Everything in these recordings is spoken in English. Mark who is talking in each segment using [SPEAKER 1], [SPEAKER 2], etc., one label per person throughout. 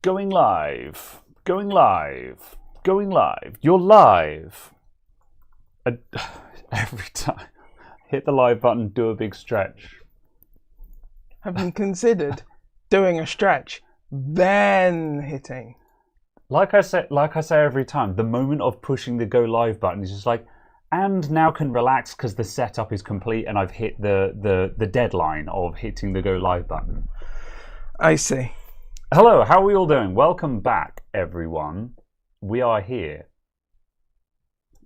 [SPEAKER 1] Going live. Going live. Going live. You're live. Every time. Hit the live button, do a big stretch.
[SPEAKER 2] Having considered doing a stretch, then hitting.
[SPEAKER 1] Like I say every time, the moment of pushing the go live button is just like, and now can relax because the setup is complete and I've hit the deadline of hitting the go live button.
[SPEAKER 2] I see.
[SPEAKER 1] Hello, how are we all doing? Welcome back, everyone. We are here.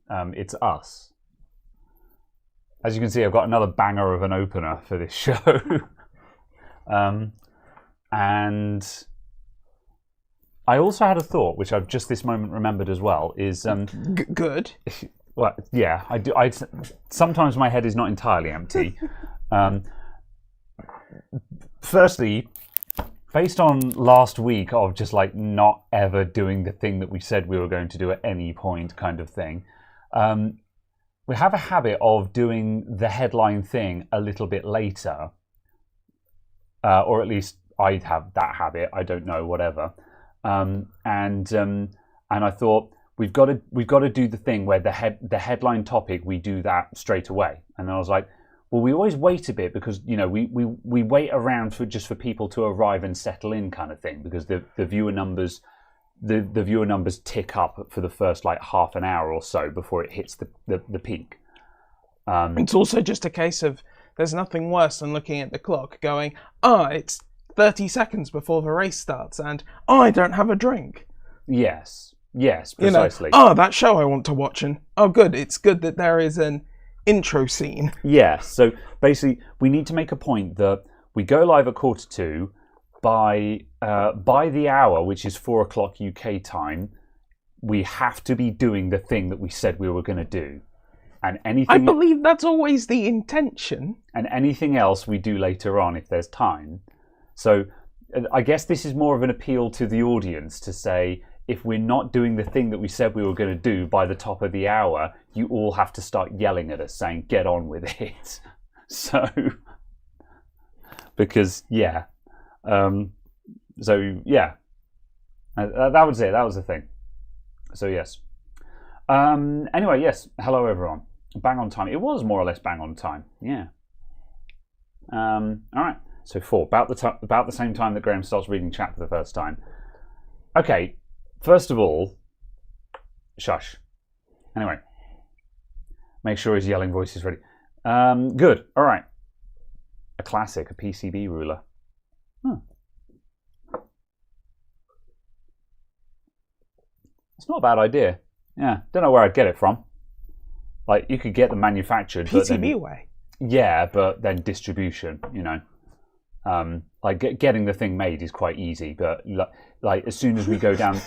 [SPEAKER 1] It's us. As you can see, I've got another banger of an opener for this show. And I also had a thought, which I've just this moment remembered as well, is...
[SPEAKER 2] Good.
[SPEAKER 1] Well, yeah, I do. Sometimes my head is not entirely empty. Firstly, based on last week of just like not ever doing the thing that we said we were going to do at any point kind of thing, we have a habit of doing the headline thing a little bit later. Or at least I have that habit. I don't know, whatever. And I thought we've got to do the thing where the headline topic, we do that straight away. And then I was like, well, we always wait a bit because we wait around for people to arrive and settle in, kind of thing, because the viewer numbers tick up for the first like half an hour or so before it hits the peak.
[SPEAKER 2] It's also just a case of there's nothing worse than looking at the clock going, it's 30 seconds before the race starts and I don't have a drink.
[SPEAKER 1] Yes, precisely.
[SPEAKER 2] That show I want to watch, and good, it's good that there is an intro scene.
[SPEAKER 1] Yes, so basically we need to make a point that we go live at 1:45. By the hour, which is 4 o'clock UK time, we have to be doing the thing that we said we were going to do. And anything,
[SPEAKER 2] I believe that's always the intention.
[SPEAKER 1] And anything else we do later on if there's time. So I guess this is more of an appeal to the audience to say, if we're not doing the thing that we said we were going to do by the top of the hour, you all have to start yelling at us saying, get on with it. So, because, yeah. That was it. That was the thing. So, yes. Anyway, yes. Hello, everyone. Bang on time. It was more or less bang on time. Yeah. All right. So 4, about the same time that Graham starts reading chat for the first time. Okay. First of all, shush. Anyway, make sure his yelling voice is ready. Good. All right. A classic, a PCB ruler. Huh. It's not a bad idea. Yeah, don't know where I'd get it from. Like, you could get them manufactured.
[SPEAKER 2] PCB way.
[SPEAKER 1] Yeah, but then distribution, like getting the thing made is quite easy, but like as soon as we go down...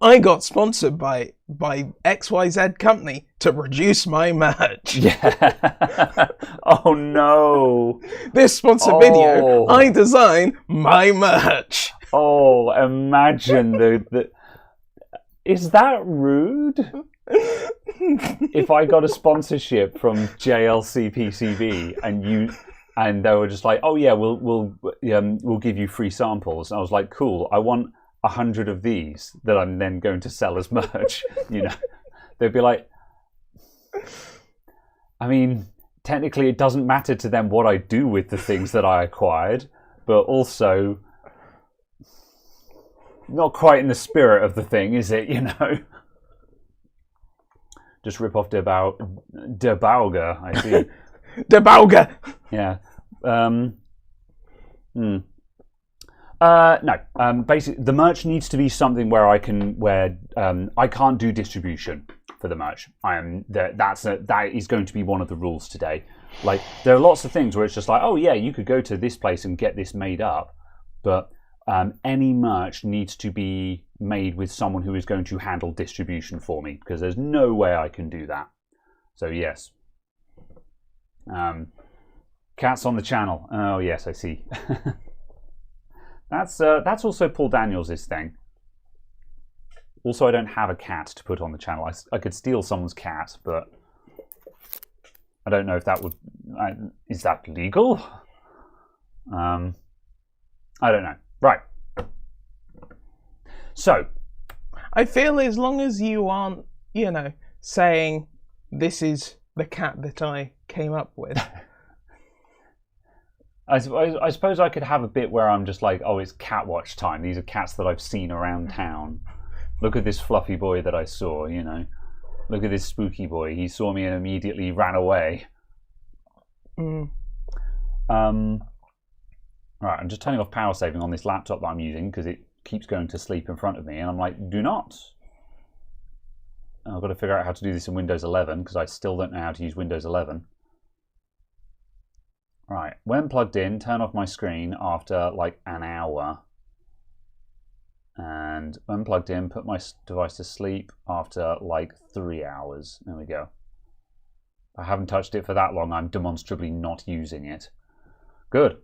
[SPEAKER 2] I got sponsored by XYZ company to produce my merch.
[SPEAKER 1] Yeah. Oh no.
[SPEAKER 2] This sponsor video, I design my merch.
[SPEAKER 1] Oh, imagine the... Is that rude? If I got a sponsorship from JLC PCB and they were just like, oh yeah, we'll give you free samples. And I was like, cool. I want 100 of these that I'm then going to sell as merch. They'd be like, I mean, technically, it doesn't matter to them what I do with the things that I acquired, but also not quite in the spirit of the thing, is it? Just rip off De Bauger, I see.
[SPEAKER 2] De Bauger.
[SPEAKER 1] Yeah. No. Basically, the merch needs to be something where I can't do distribution for the merch. That is going to be one of the rules today. Like, there are lots of things where it's just like, oh yeah, you could go to this place and get this made up, but any merch needs to be made with someone who is going to handle distribution for me, because there's no way I can do that. So yes. Cats on the channel. Oh yes, I see. That's also Paul Daniels' thing. Also, I don't have a cat to put on the channel. I could steal someone's cat, but I don't know if that would... is that legal? I don't know. Right. So,
[SPEAKER 2] I feel as long as you aren't, saying this is the cat that I came up with.
[SPEAKER 1] I suppose I could have a bit where I'm just like, oh, it's cat watch time. These are cats that I've seen around town. Look at this fluffy boy that I saw, Look at this spooky boy. He saw me and immediately ran away.
[SPEAKER 2] Mm.
[SPEAKER 1] Right, I'm just turning off power saving on this laptop that I'm using because it keeps going to sleep in front of me, and I'm like, do not. And I've got to figure out how to do this in Windows 11 because I still don't know how to use Windows 11. Right, when plugged in, turn off my screen after like an hour. And when plugged in, put my device to sleep after like 3 hours. There we go. I haven't touched it for that long. I'm demonstrably not using it. Good.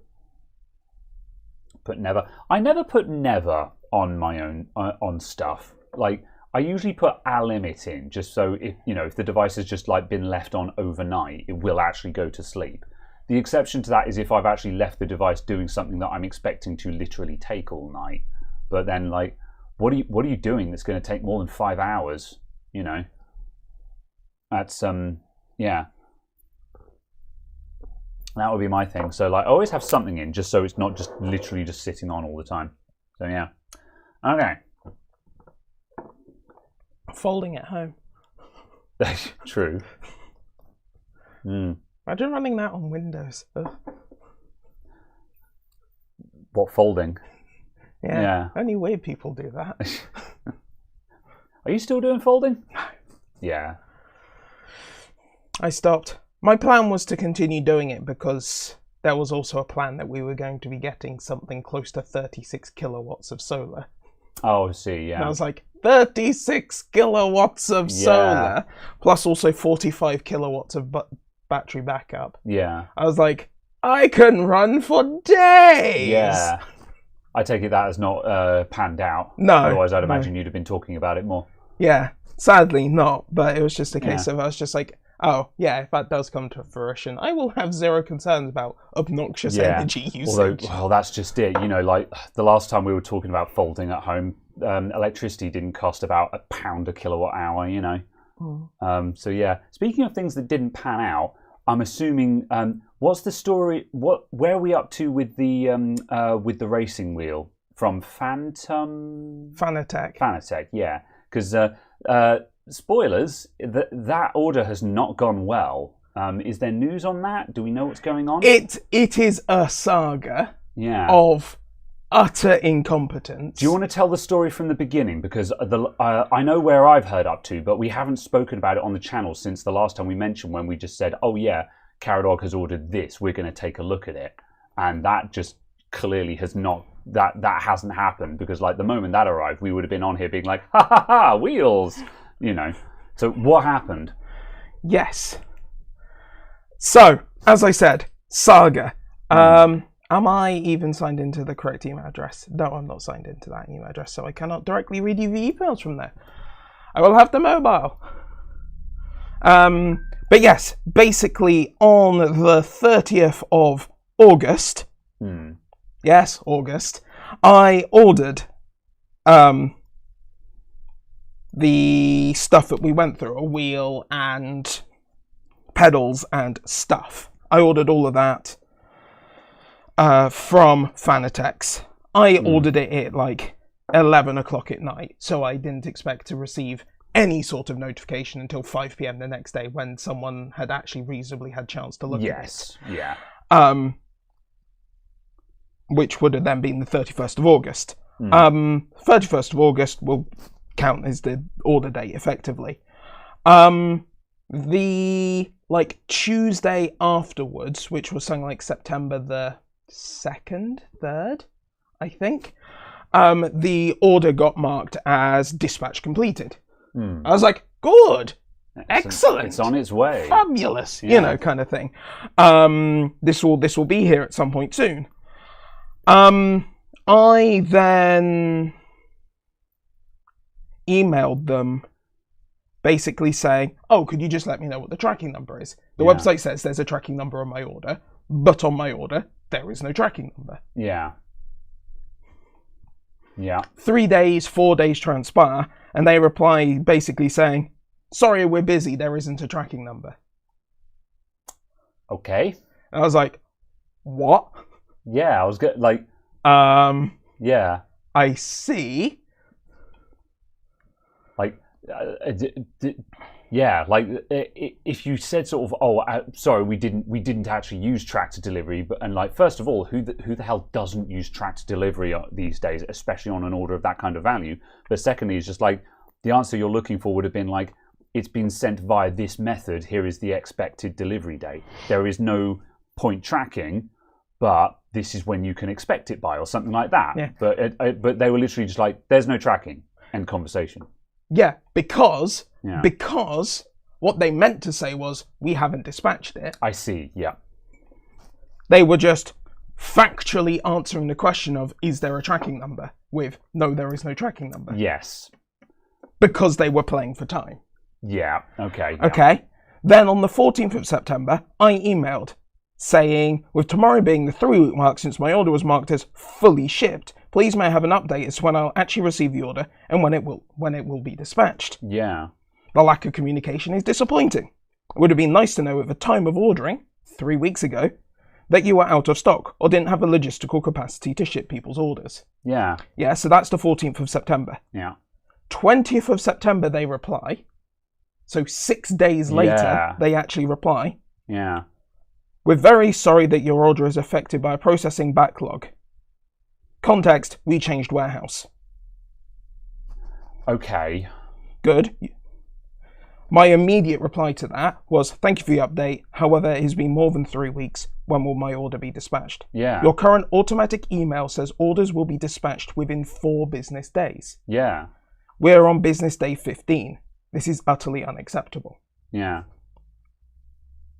[SPEAKER 1] Put never. I never put never on my own on stuff. Like I usually put a limit in, just so if the device has just like been left on overnight, it will actually go to sleep. The exception to that is if I've actually left the device doing something that I'm expecting to literally take all night. But then, like, what are you doing that's going to take more than 5 hours? That's yeah. That would be my thing. So, like, I always have something in, just so it's not just literally just sitting on all the time. So, yeah. Okay.
[SPEAKER 2] Folding at home.
[SPEAKER 1] True.
[SPEAKER 2] Imagine running that on Windows. Ugh.
[SPEAKER 1] What, folding?
[SPEAKER 2] Yeah. Only weird people do that.
[SPEAKER 1] Are you still doing folding? Yeah.
[SPEAKER 2] I stopped. My plan was to continue doing it because there was also a plan that we were going to be getting something close to 36 kilowatts of solar.
[SPEAKER 1] Oh, I see, yeah.
[SPEAKER 2] And I was like, 36 kilowatts of solar, plus also 45 kilowatts of battery backup.
[SPEAKER 1] Yeah.
[SPEAKER 2] I was like, I can run for days!
[SPEAKER 1] Yeah. I take it that as not panned out.
[SPEAKER 2] No.
[SPEAKER 1] Otherwise, I'd imagine you'd have been talking about it more.
[SPEAKER 2] Yeah. Sadly not, but it was just a case of I was just like, oh, yeah, if that does come to fruition, I will have zero concerns about obnoxious energy usage.
[SPEAKER 1] Although, well, that's just it. Like the last time we were talking about folding at home, electricity didn't cost about £1 a kilowatt hour, So, yeah. Speaking of things that didn't pan out, I'm assuming, what's the story? Where are we up to with the racing wheel from
[SPEAKER 2] Fanatec?
[SPEAKER 1] Fanatec, yeah. Because, spoilers, that order has not gone well. Is there news on that? Do we know what's going on?
[SPEAKER 2] It is a saga of utter incompetence.
[SPEAKER 1] Do you want to tell the story from the beginning? Because I know where I've heard up to, but we haven't spoken about it on the channel since the last time we mentioned, when we just said, oh yeah, Caradog has ordered this, we're going to take a look at it. And that just clearly has not, that hasn't happened, because like the moment that arrived, we would have been on here being like, ha ha ha, wheels, So what happened?
[SPEAKER 2] Yes. So, as I said, saga. Am I even signed into the correct email address? No, I'm not signed into that email address, so I cannot directly read you the emails from there. I will have the mobile. But yes, basically on the 30th of August, yes, August, I ordered the stuff that we went through, a wheel and pedals and stuff. I ordered all of that from Fanatec. I ordered it at like 11 o'clock at night, so I didn't expect to receive any sort of notification until 5 p.m. the next day, when someone had actually reasonably had a chance to look at it.
[SPEAKER 1] Yes, yeah.
[SPEAKER 2] Which would have then been the 31st of August. 31st of August will count as the order date, effectively. The Tuesday afterwards, which was something like September the 2nd, 3rd, I think, the order got marked as dispatch completed. I was like, good, excellent,
[SPEAKER 1] it's on its way,
[SPEAKER 2] fabulous, kind of thing. This will be here at some point soon. I then emailed them basically saying, oh, could you just let me know what the tracking number is? The website says there's a tracking number on my order, but on my order there is no tracking number.
[SPEAKER 1] Yeah. Yeah.
[SPEAKER 2] 3 days, 4 days transpire, and they reply basically saying, sorry, we're busy, there isn't a tracking number.
[SPEAKER 1] Okay.
[SPEAKER 2] And I was like, what?
[SPEAKER 1] Yeah, I was good. Like, yeah.
[SPEAKER 2] I see.
[SPEAKER 1] Like, yeah, like if you said sort of, oh, sorry, we didn't actually use tractor delivery, but and like first of all, who the hell doesn't use tractor delivery these days, especially on an order of that kind of value? But secondly, is just like the answer you're looking for would have been like, it's been sent via this method. Here is the expected delivery date. There is no point tracking, but this is when you can expect it by, or something like that.
[SPEAKER 2] Yeah.
[SPEAKER 1] But they were literally just like, there's no tracking. End conversation.
[SPEAKER 2] Yeah, because what they meant to say was, we haven't dispatched it.
[SPEAKER 1] I see, yeah.
[SPEAKER 2] They were just factually answering the question of, is there a tracking number? With, no, there is no tracking number.
[SPEAKER 1] Yes.
[SPEAKER 2] Because they were playing for time.
[SPEAKER 1] Yeah, okay. Yeah.
[SPEAKER 2] Okay. Then on the 14th of September, I emailed saying, with tomorrow being the 3-week mark since my order was marked as fully shipped, please may I have an update as to when I'll actually receive the order and when it will be dispatched.
[SPEAKER 1] Yeah.
[SPEAKER 2] The lack of communication is disappointing. It would have been nice to know at the time of ordering, 3 weeks ago, that you were out of stock or didn't have the logistical capacity to ship people's orders.
[SPEAKER 1] Yeah.
[SPEAKER 2] Yeah, so that's the 14th of September.
[SPEAKER 1] Yeah.
[SPEAKER 2] 20th of September they reply. So 6 days later, they actually reply.
[SPEAKER 1] Yeah.
[SPEAKER 2] We're very sorry that your order is affected by a processing backlog. Context, we changed warehouse.
[SPEAKER 1] Okay.
[SPEAKER 2] Good. My immediate reply to that was, thank you for the update. However, it has been more than 3 weeks. When will my order be dispatched?
[SPEAKER 1] Yeah.
[SPEAKER 2] Your current automatic email says orders will be dispatched within 4 business days.
[SPEAKER 1] Yeah.
[SPEAKER 2] We're on business day 15. This is utterly unacceptable.
[SPEAKER 1] Yeah.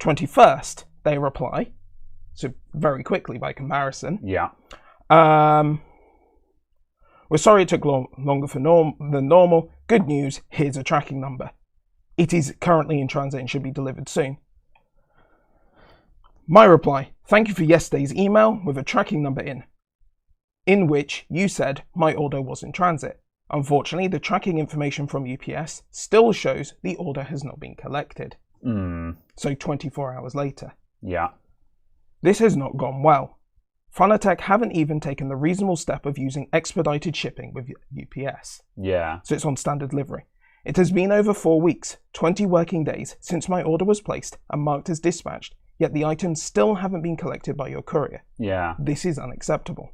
[SPEAKER 2] 21st, they reply. So very quickly by comparison.
[SPEAKER 1] Yeah.
[SPEAKER 2] We're sorry it took longer than normal. Good news, here's a tracking number. It is currently in transit and should be delivered soon. My reply, thank you for yesterday's email with a tracking number in which you said my order was in transit. Unfortunately, the tracking information from UPS still shows the order has not been collected. So 24 hours later.
[SPEAKER 1] Yeah.
[SPEAKER 2] This has not gone well. Fanatec haven't even taken the reasonable step of using expedited shipping with UPS.
[SPEAKER 1] Yeah.
[SPEAKER 2] So it's on standard delivery. It has been over 4 weeks, 20 working days since my order was placed and marked as dispatched, yet the items still haven't been collected by your courier.
[SPEAKER 1] Yeah.
[SPEAKER 2] This is unacceptable.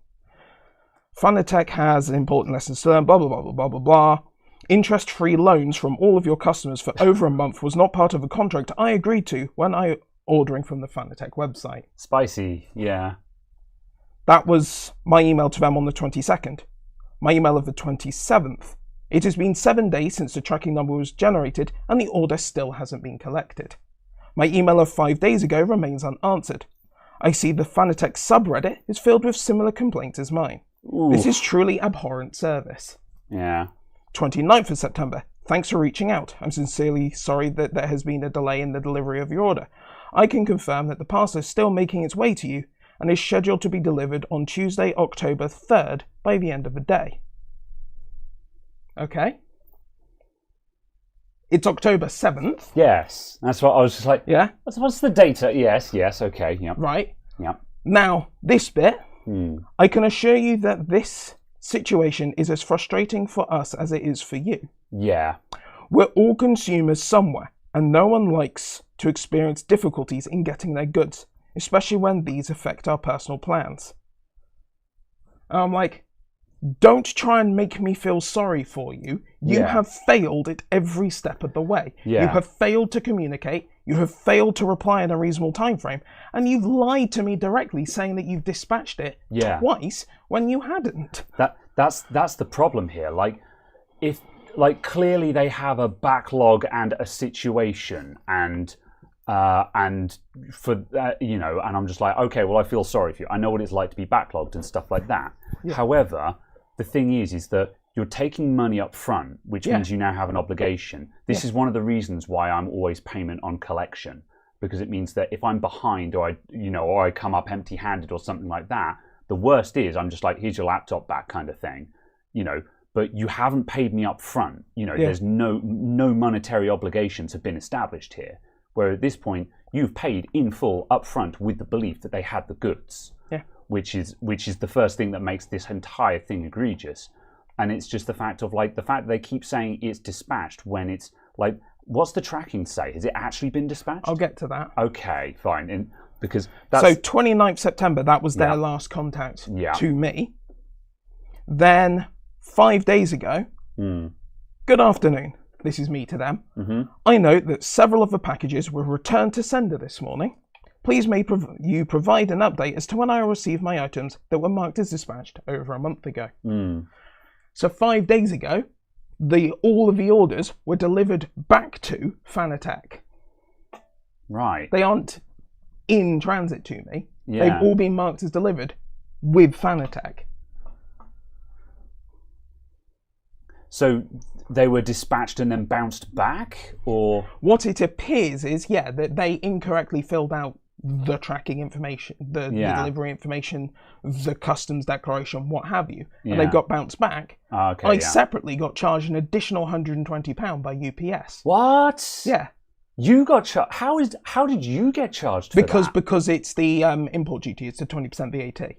[SPEAKER 2] Fanatec has important lessons to learn, blah, blah, blah, blah, blah, blah, blah. Interest-free loans from all of your customers for over a month was not part of the contract I agreed to when I ordering from the Fanatec website.
[SPEAKER 1] Spicy, yeah.
[SPEAKER 2] That was my email to them on the 22nd. My email of the 27th. It has been 7 days since the tracking number was generated and the order still hasn't been collected. My email of 5 days ago remains unanswered. I see the Fanatec subreddit is filled with similar complaints as mine.
[SPEAKER 1] Ooh.
[SPEAKER 2] This is truly abhorrent service.
[SPEAKER 1] Yeah.
[SPEAKER 2] 29th of September. Thanks for reaching out. I'm sincerely sorry that there has been a delay in the delivery of your order. I can confirm that the parcel is still making its way to you and is scheduled to be delivered on Tuesday, October 3rd by the end of the day. Okay. It's October 7th.
[SPEAKER 1] Yes. That's what I was just like,
[SPEAKER 2] Yeah.
[SPEAKER 1] what's the data? Yes, okay, yeah.
[SPEAKER 2] Right.
[SPEAKER 1] Yeah.
[SPEAKER 2] Now, this bit, I can assure you that this situation is as frustrating for us as it is for you.
[SPEAKER 1] Yeah.
[SPEAKER 2] We're all consumers somewhere, and no one likes to experience difficulties in getting their goods, especially when these affect our personal plans. And I'm like, don't try and make me feel sorry for you. You have failed at every step of the way.
[SPEAKER 1] Yeah.
[SPEAKER 2] You have failed to communicate. You have failed to reply in a reasonable time frame. And you've lied to me directly saying that you've dispatched it twice when you hadn't.
[SPEAKER 1] That's the problem here. Like, if clearly they have a backlog and a situation and for that, and I'm just like, okay, well, I feel sorry for you. I know what it's like to be backlogged and stuff like that. Yeah. However, the thing is that you're taking money up front, which means you now have an obligation. This is one of the reasons why I'm always payment on collection, because it means that if I'm behind or I come up empty-handed or something like that, the worst is I'm just like, here's your laptop back kind of thing. but you haven't paid me up front. There's no monetary obligations have been established here. Where at this point, you've paid in full up front with the belief that they had the goods.
[SPEAKER 2] Yeah.
[SPEAKER 1] Which is the first thing that makes this entire thing egregious. And it's just the fact that they keep saying it's dispatched when it's like, what's the tracking say? Has it actually been dispatched?
[SPEAKER 2] I'll get to that.
[SPEAKER 1] Okay, fine. And because that's...
[SPEAKER 2] So 29th September, that was their last contact to me. Then 5 days ago, good afternoon. This is me to them. Mm-hmm. I note that several of the packages were returned to sender this morning. Please may you provide an update as to when I will receive my items that were marked as dispatched over a month ago. So 5 days ago, all of the orders were delivered back to Fanatec.
[SPEAKER 1] Right.
[SPEAKER 2] They aren't in transit to me.
[SPEAKER 1] Yeah.
[SPEAKER 2] They've all been marked as delivered with Fanatec.
[SPEAKER 1] So they were dispatched and then bounced back, or
[SPEAKER 2] what it appears is, that they incorrectly filled out the tracking information, the delivery information, the customs declaration, what have you, and they got bounced back.
[SPEAKER 1] Okay,
[SPEAKER 2] I separately got charged an additional £120 by UPS.
[SPEAKER 1] What?
[SPEAKER 2] Yeah.
[SPEAKER 1] You got charged. How did you get charged for that?
[SPEAKER 2] Because it's the import duty. It's the 20% VAT.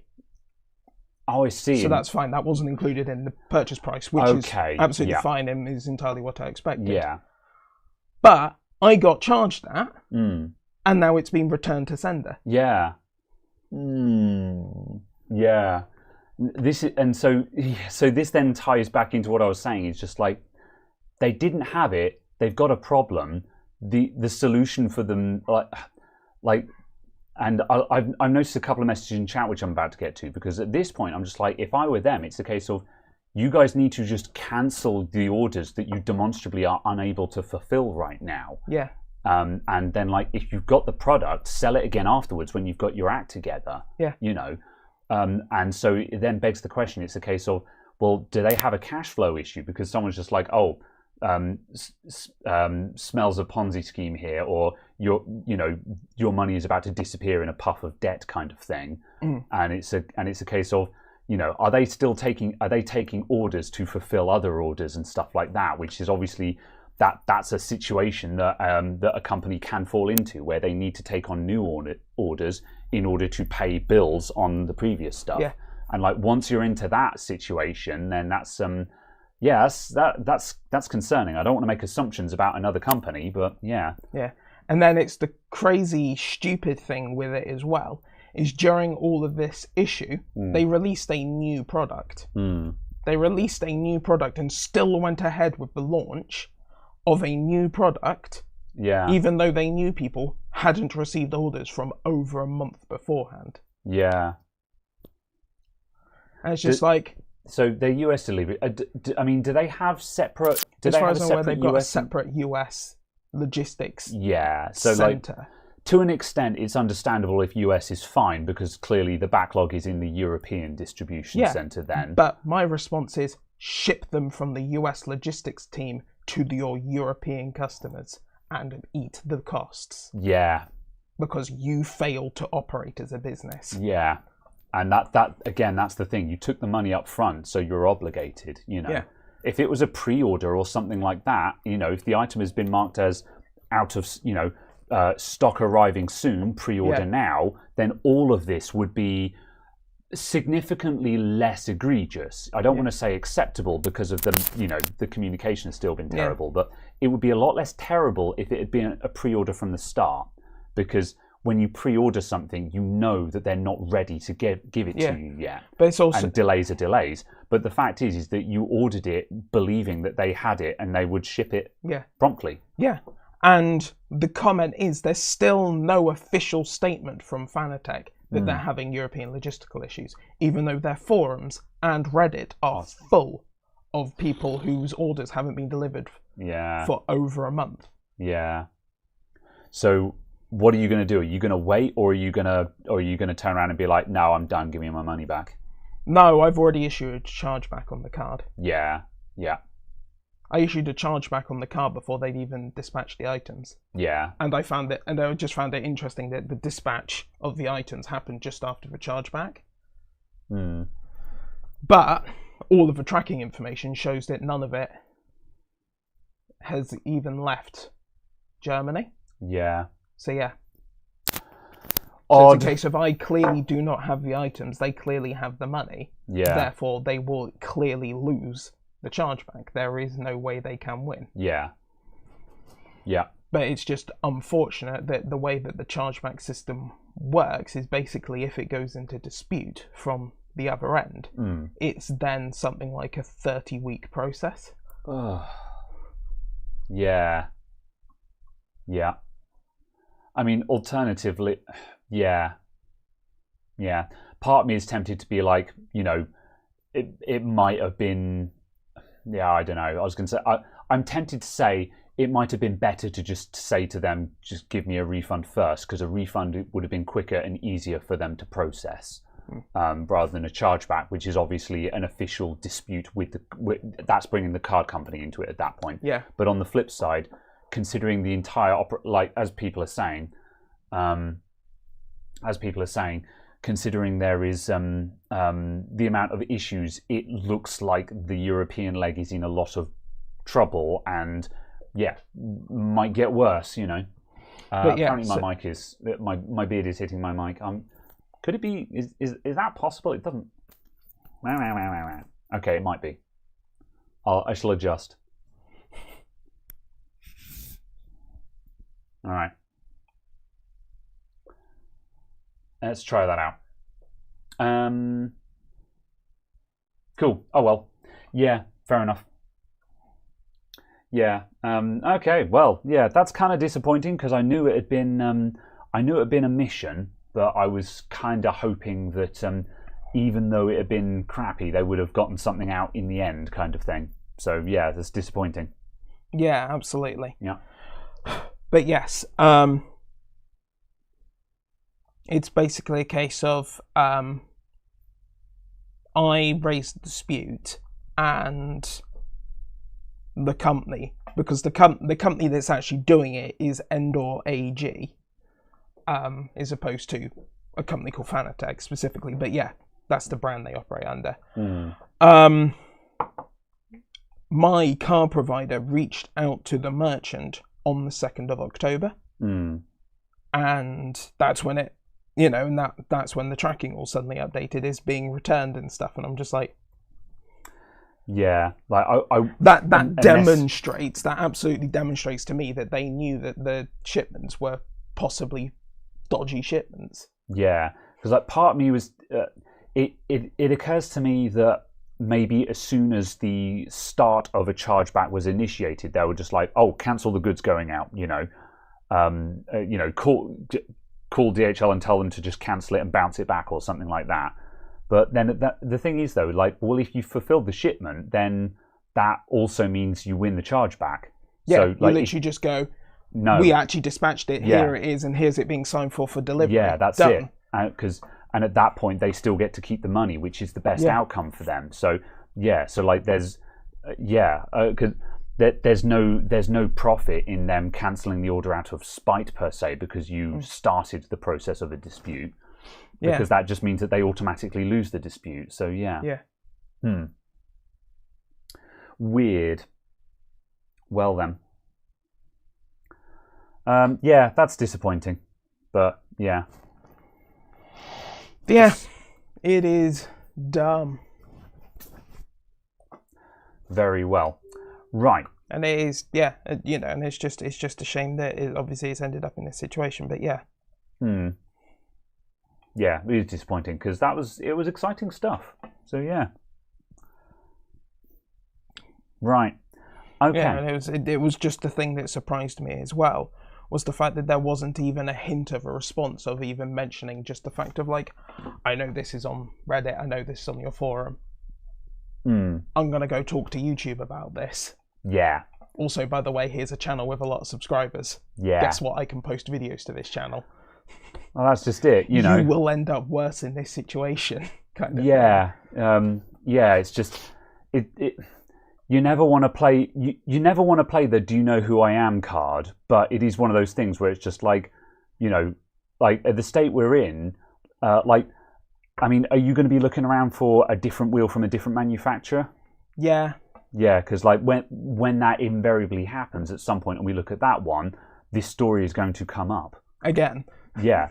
[SPEAKER 1] Oh, I see.
[SPEAKER 2] So that's fine. That wasn't included in the purchase price, which is absolutely fine and is entirely what I expected.
[SPEAKER 1] Yeah.
[SPEAKER 2] But I got charged that, and now it's been returned to sender.
[SPEAKER 1] Yeah. Yeah. So this then ties back into what I was saying. It's just like they didn't have it. They've got a problem. The solution for them, and I've noticed a couple of messages in chat which I'm about to get to, because at this point I'm just like, if I were them, it's a case of you guys need to just cancel the orders that you demonstrably are unable to fulfill right now.
[SPEAKER 2] Yeah.
[SPEAKER 1] And then if you've got the product, sell it again afterwards when you've got your act together.
[SPEAKER 2] Yeah.
[SPEAKER 1] And so it then begs the question. It's a case of, well, do they have a cash flow issue because someone's just like, smells a Ponzi scheme here, or your money is about to disappear in a puff of debt kind of thing, and it's a case of are they taking orders to fulfill other orders and stuff like that, which is obviously that's a situation that that a company can fall into, where they need to take on new orders in order to pay bills on the previous stuff.
[SPEAKER 2] Yeah.
[SPEAKER 1] And once you're into that situation, then that's that's concerning. I don't want to make assumptions about another company, but yeah.
[SPEAKER 2] Yeah. And then it's the crazy, stupid thing with it as well, is during all of this issue, they released a new product. They released a new product and still went ahead with the launch of a new product, even though they knew people hadn't received orders from over a month beforehand.
[SPEAKER 1] Yeah.
[SPEAKER 2] And it's just
[SPEAKER 1] so the US delivery. Do they have separate?
[SPEAKER 2] As far as I'm aware, they've got a separate US logistics center.
[SPEAKER 1] To an extent, it's understandable if US is fine, because clearly the backlog is in the European distribution center then.
[SPEAKER 2] But my response is ship them from the US logistics team to your European customers and eat the costs.
[SPEAKER 1] Yeah.
[SPEAKER 2] Because you failed to operate as a business.
[SPEAKER 1] Yeah. And that again, that's the thing. You took the money up front, so you're obligated,
[SPEAKER 2] Yeah.
[SPEAKER 1] If it was a pre-order or something like that, if the item has been marked as out of, stock arriving soon, pre-order now, then all of this would be significantly less egregious. I don't want to say acceptable, because of the communication has still been terrible, but it would be a lot less terrible if it had been a pre-order from the start, because when you pre-order something, you know that they're not ready to give it to you yet.
[SPEAKER 2] But it's also,
[SPEAKER 1] and delays are delays. But the fact is that you ordered it believing that they had it and they would ship it promptly.
[SPEAKER 2] Yeah. And the comment is there's still no official statement from Fanatec that they're having European logistical issues, even though their forums and Reddit are full of people whose orders haven't been delivered for over a month.
[SPEAKER 1] Yeah. So what are you going to do? Are you going to wait, or are you going to turn around and be like, no, I'm done, give me my money back?
[SPEAKER 2] No, I've already issued a chargeback on the card.
[SPEAKER 1] Yeah.
[SPEAKER 2] I issued a chargeback on the card before they'd even dispatched the items.
[SPEAKER 1] Yeah.
[SPEAKER 2] And I just found it interesting that the dispatch of the items happened just after the chargeback. But all of the tracking information shows that none of it has even left Germany.
[SPEAKER 1] Yeah.
[SPEAKER 2] So yeah. So
[SPEAKER 1] Odd.
[SPEAKER 2] it's a case of I clearly do not have the items, they clearly have the money.
[SPEAKER 1] Yeah.
[SPEAKER 2] Therefore, they will clearly lose the chargeback. There is no way they can win.
[SPEAKER 1] Yeah. Yeah.
[SPEAKER 2] But it's just unfortunate that the way that the chargeback system works is basically if it goes into dispute from the other end, it's then something like a 30-week process.
[SPEAKER 1] Yeah. Yeah. I mean, alternatively, yeah. Yeah. Part of me is tempted to be like, you know, it might have been, yeah, I don't know. I was going to say, I'm tempted to say it might have been better to just say to them, just give me a refund first, because a refund would have been quicker and easier for them to process. Rather than a chargeback, which is obviously an official dispute that's bringing the card company into it at that point.
[SPEAKER 2] Yeah.
[SPEAKER 1] But on the flip side, considering the entire like as people are saying, considering there is the amount of issues, it looks like the European leg is in a lot of trouble, and yeah, might get worse. You know. But yeah, apparently my mic is my beard is hitting my mic. Could it be? Is that possible? It doesn't. Okay, it might be. I shall adjust. All right. Let's try that out. Cool. Oh well. Yeah. Fair enough. Yeah. Okay. Well. Yeah. That's kind of disappointing because I knew it had been. A mission. But I was kind of hoping that even though it had been crappy, they would have gotten something out in the end, kind of thing. So yeah, that's disappointing.
[SPEAKER 2] Yeah, absolutely.
[SPEAKER 1] Yeah.
[SPEAKER 2] But yes, it's basically a case of I raised the dispute and the company, because the company that's actually doing it is Endor AG. As opposed to a company called Fanatec specifically, but yeah, that's the brand they operate under. My car provider reached out to the merchant on the 2nd of October, and that's when it, you know, and that's when the tracking all suddenly updated is being returned and stuff, and I'm just like,
[SPEAKER 1] yeah, like
[SPEAKER 2] that demonstrates, that absolutely demonstrates to me that they knew that the shipments were possibly dodgy shipments.
[SPEAKER 1] Yeah, because like part of me was it occurs to me that maybe as soon as the start of a chargeback was initiated, they were just like, oh, cancel the goods going out, call DHL and tell them to just cancel it and bounce it back or something like that. But then the thing is though, like, well, if you fulfilled the shipment, then that also means you win the chargeback.
[SPEAKER 2] Yeah,
[SPEAKER 1] so,
[SPEAKER 2] like, you literally just go, no, we actually dispatched it. Yeah. Here it is, and here's it being signed for delivery.
[SPEAKER 1] Yeah, that's Done. It. And at that point, they still get to keep the money, which is the best outcome for them. So yeah, so like there's because there's no profit in them cancelling the order out of spite per se, because you started the process of a dispute. Because that just means that they automatically lose the dispute. So yeah. Yeah. Weird. Well then. Yeah, that's disappointing, but yeah.
[SPEAKER 2] Yeah, it is dumb.
[SPEAKER 1] Very well. Right.
[SPEAKER 2] And it is, yeah, you know, and it's just a shame that obviously it's ended up in this situation, but yeah.
[SPEAKER 1] Yeah, it is disappointing because it was exciting stuff. So yeah. Right. Okay.
[SPEAKER 2] Yeah, and it was just the thing that surprised me as well, was the fact that there wasn't even a hint of a response of even mentioning just the fact of like, I know this is on Reddit, I know this is on your forum. I'm going to go talk to YouTube about this.
[SPEAKER 1] Yeah.
[SPEAKER 2] Also, by the way, here's a channel with a lot of subscribers. Yeah. Guess what? I can post videos to this channel.
[SPEAKER 1] Well, that's just it, you know.
[SPEAKER 2] You will end up worse in this situation, kind of.
[SPEAKER 1] Yeah. Yeah, it's just... You never want to play. You never want to play the "Do you know who I am" card, but it is one of those things where it's just like, you know, like at the state we're in, like I mean, are you going to be looking around for a different wheel from a different manufacturer?
[SPEAKER 2] Yeah.
[SPEAKER 1] Yeah, because like when that invariably happens at some point, and we look at that one, this story is going to come up
[SPEAKER 2] Again.
[SPEAKER 1] Yeah,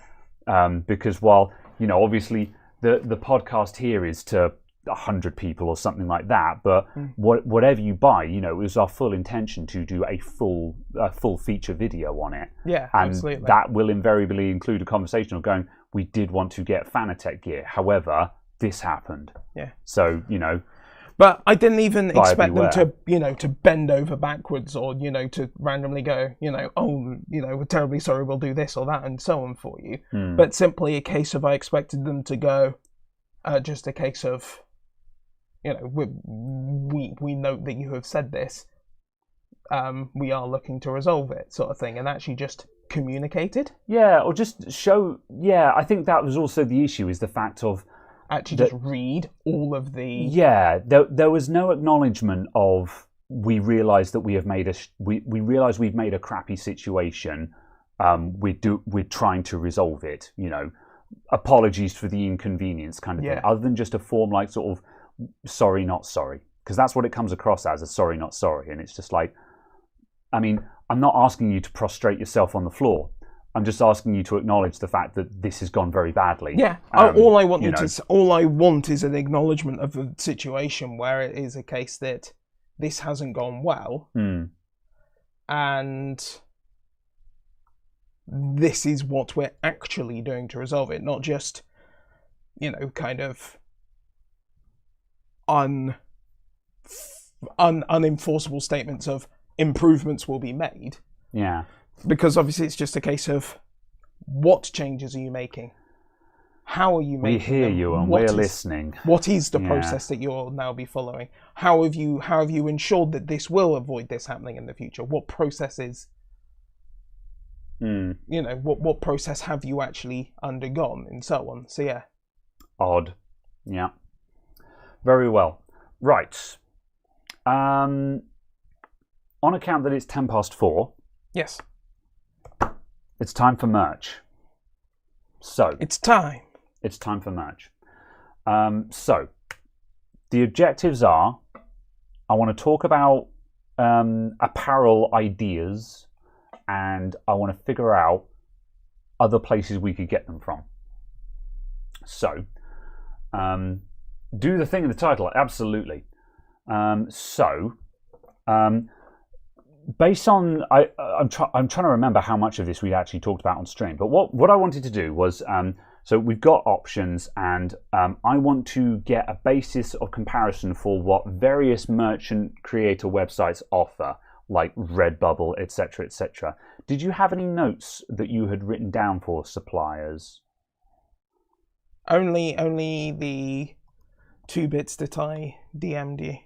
[SPEAKER 1] because while obviously the podcast here is to 100 people or something like that, but whatever you buy, it was our full intention to do a full feature video on it.
[SPEAKER 2] Yeah,
[SPEAKER 1] and
[SPEAKER 2] absolutely.
[SPEAKER 1] that will invariably include a conversation of going, we did want to get Fanatec gear, however, this happened.
[SPEAKER 2] Yeah.
[SPEAKER 1] So
[SPEAKER 2] But I didn't even expect
[SPEAKER 1] beware.
[SPEAKER 2] them to, to bend over backwards or, to randomly go, we're terribly sorry, we'll do this or that and so on for you. But simply a case of I expected them to go, just a case of, we note that you have said this, we are looking to resolve it sort of thing, and actually just communicated.
[SPEAKER 1] Yeah, or just show, I think that was also the issue, is the fact of,
[SPEAKER 2] actually just read all of the...
[SPEAKER 1] Yeah, there was no acknowledgement of, we realise that we have made we realise we've made a crappy situation. We're trying to resolve it. Apologies for the inconvenience kind of thing. Other than just a form like sort of sorry, not sorry, because that's what it comes across as, a sorry, not sorry, and it's just like, I mean, I'm not asking you to prostrate yourself on the floor. I'm just asking you to acknowledge the fact that this has gone very badly.
[SPEAKER 2] Yeah, all I want is an acknowledgement of the situation where it is a case that this hasn't gone well, and this is what we're actually doing to resolve it, not just, kind of unenforceable statements of improvements will be made.
[SPEAKER 1] Yeah.
[SPEAKER 2] Because obviously it's just a case of, what changes are you making? How are you making them?
[SPEAKER 1] We hear you and we're listening.
[SPEAKER 2] What is the process that you'll now be following? How have you ensured that this will avoid this happening in the future? What processes, what process have you actually undergone, and so on. So yeah.
[SPEAKER 1] Odd. Yeah. Very well. Right. On account that it's 4:10.
[SPEAKER 2] Yes.
[SPEAKER 1] It's time for merch. So
[SPEAKER 2] it's time
[SPEAKER 1] for merch. So the objectives are, I want to talk about apparel ideas, and I want to figure out other places we could get them from. So do the thing in the title, absolutely. Based on, I'm trying to remember how much of this we actually talked about on stream, but what I wanted to do was, so we've got options, and I want to get a basis of comparison for what various merchant creator websites offer, like Redbubble, etc., etc. Did you have any notes that you had written down for suppliers?
[SPEAKER 2] Only the 2 bits that I DM'd you.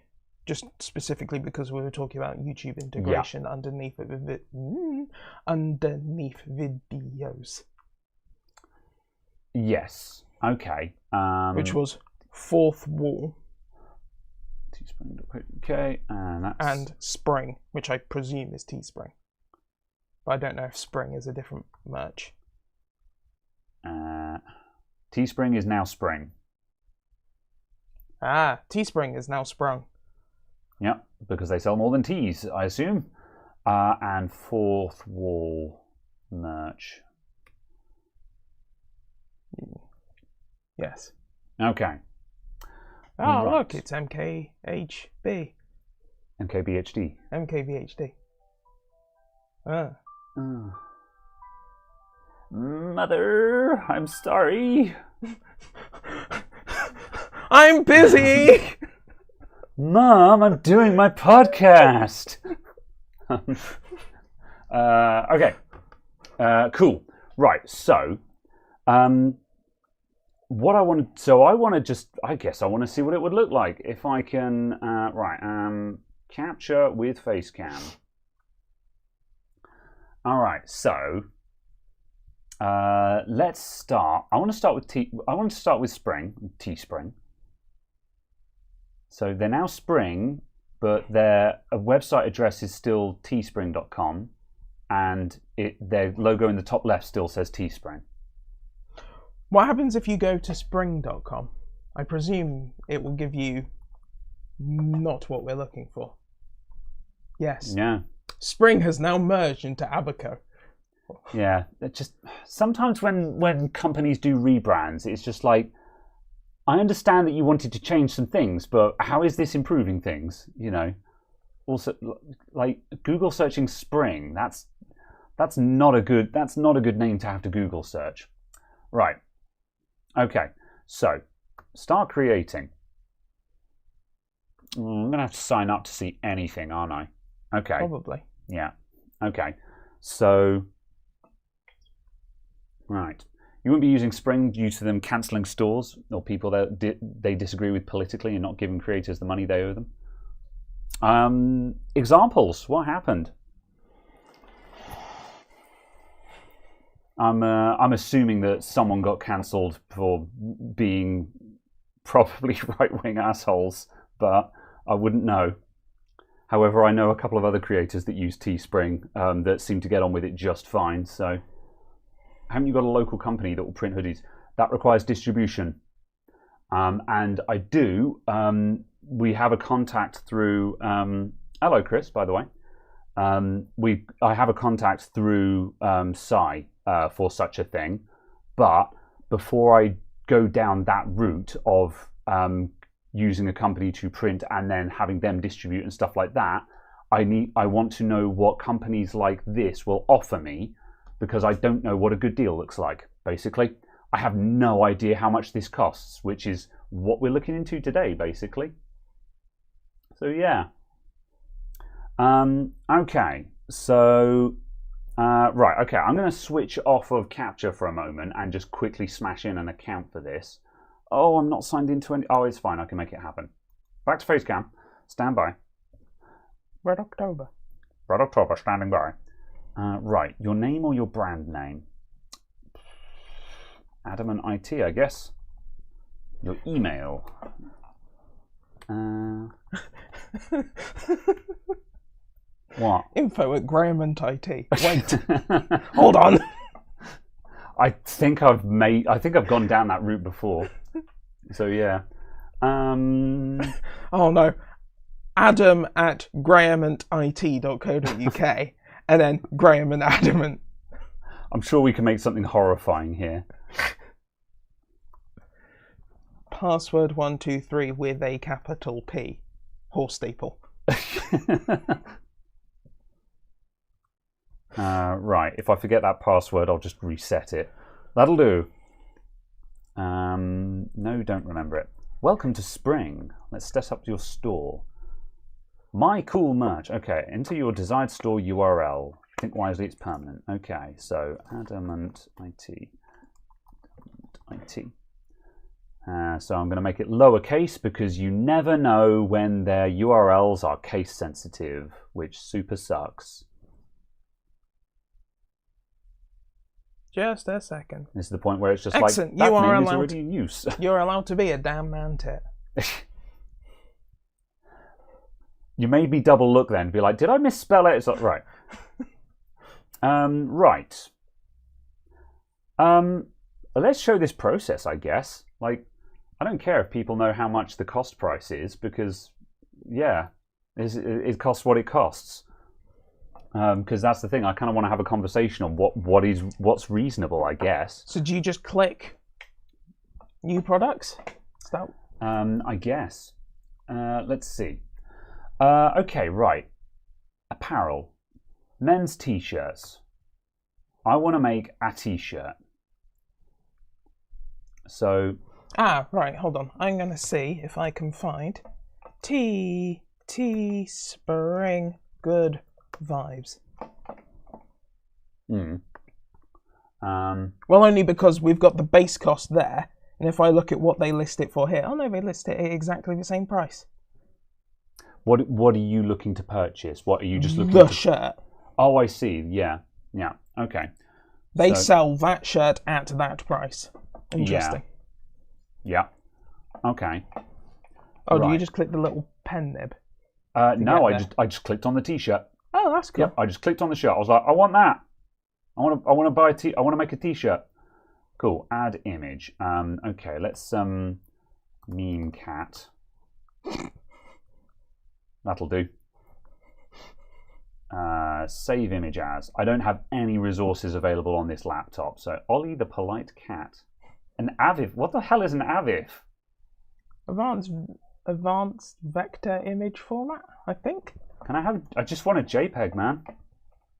[SPEAKER 2] Just specifically because we were talking about YouTube integration underneath videos. Yes.
[SPEAKER 1] Okay.
[SPEAKER 2] Which was Fourth Wall.
[SPEAKER 1] Teespring.co.uk,
[SPEAKER 2] and Spring, which I presume is Teespring. But I don't know if Spring is a different merch.
[SPEAKER 1] Teespring is now Spring.
[SPEAKER 2] Teespring is now Sprung.
[SPEAKER 1] Yeah, because they sell more than teas, I assume. And Fourth Wall merch.
[SPEAKER 2] Yes.
[SPEAKER 1] Okay.
[SPEAKER 2] Oh, right. Look, it's MKHB.
[SPEAKER 1] MKBHD.
[SPEAKER 2] MKBHD.
[SPEAKER 1] Mother, I'm sorry.
[SPEAKER 2] I'm busy!
[SPEAKER 1] Mom, I'm doing my podcast. Okay. Cool. Right. So, what I want to see what it would look like if I can. Capture with Facecam. All right. So, let's start. I want to start with Teespring. So they're now Spring, but their website address is still teespring.com, and their logo in the top left still says Teespring.
[SPEAKER 2] What happens if you go to spring.com? I presume it will give you not what we're looking for. Yes.
[SPEAKER 1] Yeah.
[SPEAKER 2] Spring has now merged into Abaco.
[SPEAKER 1] Yeah. It just sometimes when companies do rebrands, it's just like, I understand that you wanted to change some things, but how is this improving things? You know. Also, like Google searching Spring, that's not a good name to have to Google search. Right. Okay. So, start creating. I'm gonna have to sign up to see anything, aren't I? Okay.
[SPEAKER 2] Probably.
[SPEAKER 1] Yeah. Okay. So, right. You won't be using Spring due to them cancelling stores or people that they disagree with politically and not giving creators the money they owe them. Examples. What happened? I'm assuming that someone got cancelled for being probably right-wing assholes, but I wouldn't know. However, I know a couple of other creators that use Teespring that seem to get on with it just fine. So, haven't you got a local company that will print hoodies? That requires distribution, and I do. We have a contact through. Hello, Chris. By the way, I have a contact through Sai for such a thing, but before I go down that route of using a company to print and then having them distribute and stuff like that, I want to know what companies like this will offer me, because I don't know what a good deal looks like. Basically, I have no idea how much this costs, which is what we're looking into today, basically. So yeah. Okay. So right. Okay. I'm going to switch off of Capture for a moment and just quickly smash in an account for this. Oh, I'm not signed into any. Oh, it's fine. I can make it happen. Back to Facecam. Stand by.
[SPEAKER 2] Red October.
[SPEAKER 1] Red October. Standing by. Right. Your name or your brand name? Adamant IT, I guess. Your email. What?
[SPEAKER 2] info@Graham&IT. Wait. Hold on.
[SPEAKER 1] I think I've gone down that route before. So yeah.
[SPEAKER 2] Oh no. Adam@grahamandit.co.uk and then Graham and Adamant.
[SPEAKER 1] I'm sure we can make something horrifying here.
[SPEAKER 2] Password 123 with a capital P. Horse staple.
[SPEAKER 1] Right, if I forget that password, I'll just reset it. That'll do. No, don't remember it. Welcome to Spring. Let's set up your store. My cool merch. Okay, enter your desired store URL. Think wisely, it's permanent. Okay, so Adamant IT. So I'm going to make it lowercase because you never know when their URLs are case sensitive, which super sucks.
[SPEAKER 2] Just a second.
[SPEAKER 1] This is the point where it's just
[SPEAKER 2] Excellent.
[SPEAKER 1] like, that
[SPEAKER 2] You are
[SPEAKER 1] name is
[SPEAKER 2] allowed-
[SPEAKER 1] already in use.
[SPEAKER 2] You're allowed to be a damn man tit.
[SPEAKER 1] You made me double look then, be like, did I misspell it? It's like, right. Right. Let's show this process, I guess. Like, I don't care if people know how much the cost price is, because, yeah, it costs what it costs. Because that's the thing. I kind of want to have a conversation on what's reasonable, I guess.
[SPEAKER 2] So do you just click new products? Is that...
[SPEAKER 1] I guess. Let's see. Okay, right. Apparel. Men's t-shirts. I want to make a t-shirt. So...
[SPEAKER 2] right, hold on. I'm going to see if I can find Spring Good Vibes. Well, only because we've got the base cost there, and if I look at what they list it for here, oh no, they list it at exactly the same price.
[SPEAKER 1] What are you looking to purchase? What are you just looking
[SPEAKER 2] the
[SPEAKER 1] to...
[SPEAKER 2] shirt.
[SPEAKER 1] Oh, I see. Yeah. Okay.
[SPEAKER 2] They sell that shirt at that price. Interesting.
[SPEAKER 1] Yeah. Okay.
[SPEAKER 2] Oh,
[SPEAKER 1] right.
[SPEAKER 2] do you just click the little pen nib?
[SPEAKER 1] No, I just clicked on the t-shirt.
[SPEAKER 2] Oh, that's cool.
[SPEAKER 1] Yep, I just clicked on the shirt. I was like, I want that. I want to buy I want to make a t-shirt. Cool. Add image. Okay, let's meme cat. That'll do. Save image as. I don't have any resources available on this laptop. So Ollie the polite cat. An AVIF. What the hell is an AVIF?
[SPEAKER 2] Advanced vector image format, I think.
[SPEAKER 1] Can I have? I just want a JPEG, man.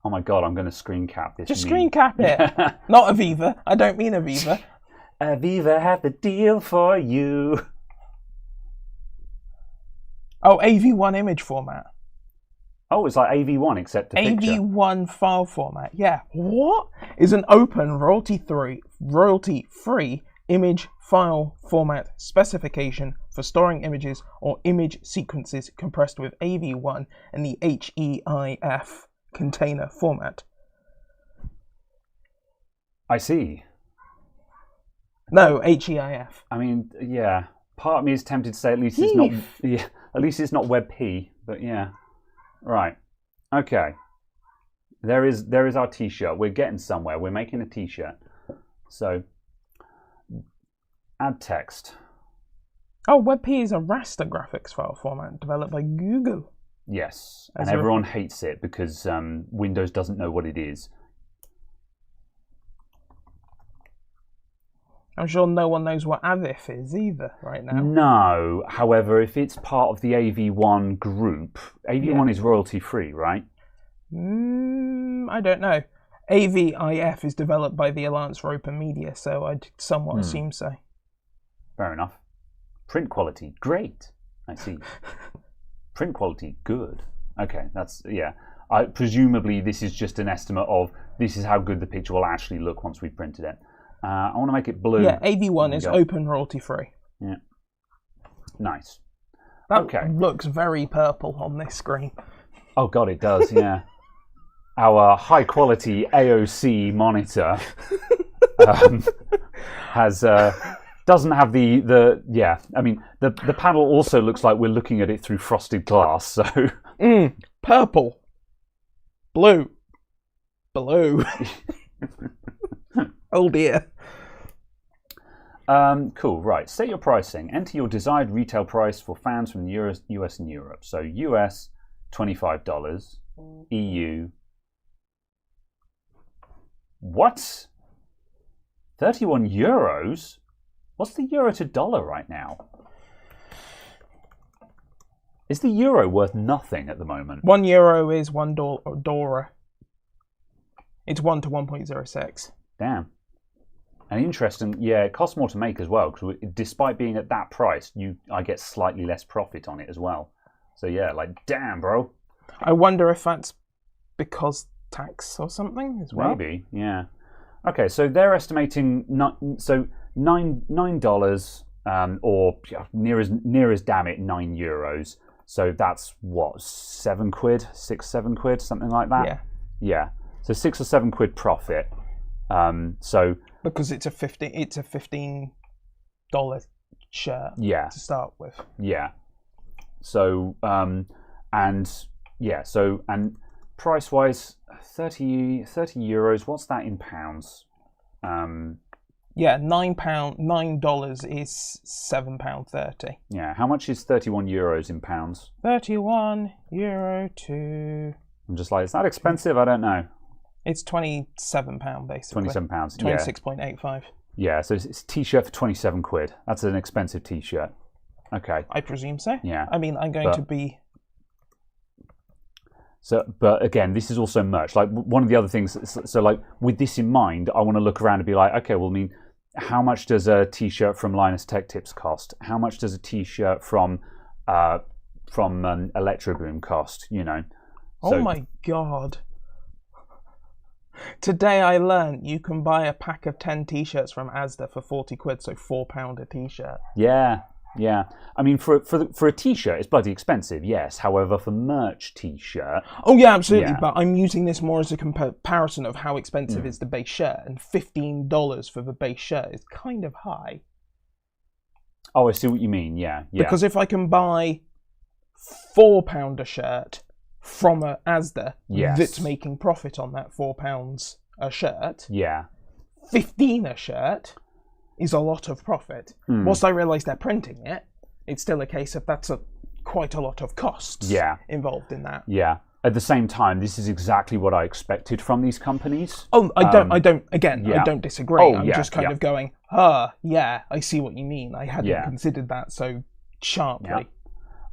[SPEAKER 1] Oh my god, I'm going to screen cap this.
[SPEAKER 2] Just screen cap it. Not Aviva. I don't mean Aviva.
[SPEAKER 1] Aviva have the deal for you.
[SPEAKER 2] Oh, AV1 image format.
[SPEAKER 1] Oh, it's like AV1 except the picture.
[SPEAKER 2] AV1 file format. Yeah. What is an open royalty-free image file format specification for storing images or image sequences compressed with AV1 and the HEIF container format?
[SPEAKER 1] I see.
[SPEAKER 2] No, HEIF.
[SPEAKER 1] I mean, yeah. Part of me is tempted to say at least it's not. Yeah, at least it's not WebP. But yeah, right. Okay. There is our T-shirt. We're getting somewhere. We're making a T-shirt. So, add text.
[SPEAKER 2] Oh, WebP is a raster graphics file format developed by Google.
[SPEAKER 1] Yes, and everyone hates it because Windows doesn't know what it is.
[SPEAKER 2] I'm sure no one knows what AVIF is either right now.
[SPEAKER 1] No, however, if it's part of the AV1 group, AV1 is royalty-free, right?
[SPEAKER 2] I don't know. AVIF is developed by the Alliance for Open Media, so I'd somewhat assume so.
[SPEAKER 1] Fair enough. Print quality, great. I see. Print quality, good. Okay, that's, yeah. Presumably this is just an estimate of this is how good the picture will actually look once we've printed it. I want to make it blue.
[SPEAKER 2] Yeah, AV1 is open royalty-free.
[SPEAKER 1] Yeah. Nice.
[SPEAKER 2] That looks very purple on this screen.
[SPEAKER 1] Oh god, it does, yeah. Our high-quality AOC monitor doesn't have the yeah. I mean, the panel also looks like we're looking at it through frosted glass. So
[SPEAKER 2] purple, blue. Oh dear.
[SPEAKER 1] Cool. Right. Set your pricing. Enter your desired retail price for fans from the US and Europe. So US $25, EU. What? 31 euros? What's the euro to dollar right now? Is the euro worth nothing at the moment?
[SPEAKER 2] €1 is $1. It's 1 to 1.06.
[SPEAKER 1] Damn. And interesting, yeah, it costs more to make as well, because despite being at that price, I get slightly less profit on it as well. So yeah, like, damn, bro.
[SPEAKER 2] I wonder if that's because tax or something as well.
[SPEAKER 1] Maybe, yeah. Okay, so they're estimating $9 or near as damn it €9. So that's what, 7 quid, 6, 7 quid, something like that.
[SPEAKER 2] Yeah.
[SPEAKER 1] Yeah. So 6 or 7 quid profit. So
[SPEAKER 2] because it's a $15 shirt.
[SPEAKER 1] Yeah.
[SPEAKER 2] To start with.
[SPEAKER 1] Yeah. So and price wise, 30 euros. What's that in pounds?
[SPEAKER 2] Yeah, $9 is £7.30.
[SPEAKER 1] Yeah. How much is 31 euros in pounds?
[SPEAKER 2] €31 to.
[SPEAKER 1] I'm just like, is that expensive? I don't know.
[SPEAKER 2] It's £27 basically.
[SPEAKER 1] £27.
[SPEAKER 2] 26.85.
[SPEAKER 1] Yeah, so it's a t-shirt for 27 quid. That's an expensive t-shirt. Okay.
[SPEAKER 2] I presume so.
[SPEAKER 1] Yeah.
[SPEAKER 2] I mean, I'm going to be.
[SPEAKER 1] So, but again, this is also merch. Like one of the other things. So, like with this in mind, I want to look around and be like, okay, well, I mean, how much does a t-shirt from Linus Tech Tips cost? How much does a t-shirt from Electroboom cost? You know.
[SPEAKER 2] Oh my god. Today I learned you can buy a pack of 10 t-shirts from Asda for 40 quid, so £4 a t-shirt.
[SPEAKER 1] Yeah, yeah. I mean, for a t-shirt, it's bloody expensive, yes. However, for merch t-shirt...
[SPEAKER 2] Oh yeah, absolutely, yeah. But I'm using this more as a comparison of how expensive is the base shirt, and $15 for the base shirt is kind of high.
[SPEAKER 1] Oh, I see what you mean, yeah.
[SPEAKER 2] Because if I can buy £4 a shirt from a Asda that's making profit on that £4 a shirt.
[SPEAKER 1] Yeah.
[SPEAKER 2] 15 a shirt is a lot of profit. Whilst I realise they're printing it, it's still a case of that's quite a lot of costs involved in that.
[SPEAKER 1] Yeah. At the same time, this is exactly what I expected from these companies.
[SPEAKER 2] Oh, I don't disagree. I'm just kind of going, yeah, I see what you mean. I hadn't considered that so sharply.
[SPEAKER 1] Yeah.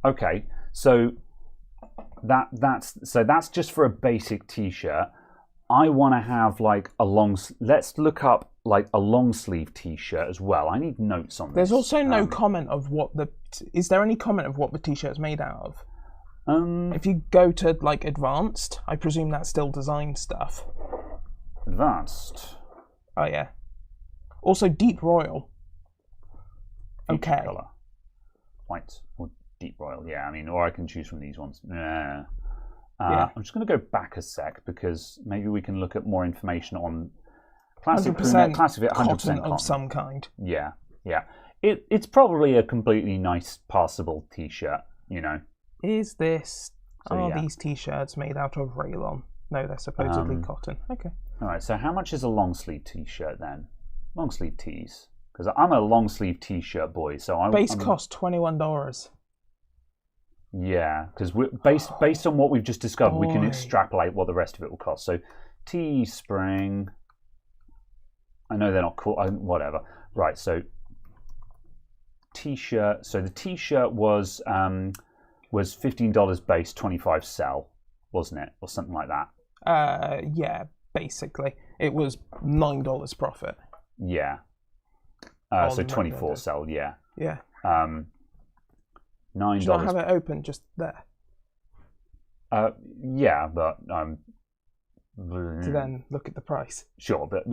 [SPEAKER 1] Okay, so that's just for a basic t-shirt. I want to have like a long. Let's look up like a long sleeve t-shirt as well. I need notes on this.
[SPEAKER 2] There's also no comment of what the. Is there any comment of what the t-shirt's made out of? If you go to like advanced, I presume that's still design stuff.
[SPEAKER 1] Advanced.
[SPEAKER 2] Oh yeah. Also deep royal.
[SPEAKER 1] Deep color. White or deep royal. Yeah, I mean, or I can choose from these ones. Yeah. I'm just going to go back a sec because maybe we can look at more information on classic 100%
[SPEAKER 2] cotton of some kind.
[SPEAKER 1] Yeah, yeah. It's probably a completely nice, passable t-shirt. You know.
[SPEAKER 2] Is this? Are these t-shirts made out of rayon? No, they're supposedly cotton. Okay.
[SPEAKER 1] All right. So how much is a long sleeve t-shirt then? Long sleeve tees. Because I'm a long sleeve t-shirt boy, so
[SPEAKER 2] base cost $21.
[SPEAKER 1] Yeah, because based on what we've just discovered, we can extrapolate what the rest of it will cost. So, Teespring. I know they're not cool. Whatever. Right. So, t-shirt. So the t-shirt was $15 base, $25 sell, wasn't it, or something like that?
[SPEAKER 2] Yeah. Basically, it was $9 profit.
[SPEAKER 1] Yeah. So 24 sell. Yeah.
[SPEAKER 2] Yeah.
[SPEAKER 1] $9.
[SPEAKER 2] Should I have it open just there?
[SPEAKER 1] Yeah, but
[SPEAKER 2] to then look at the price.
[SPEAKER 1] Sure, but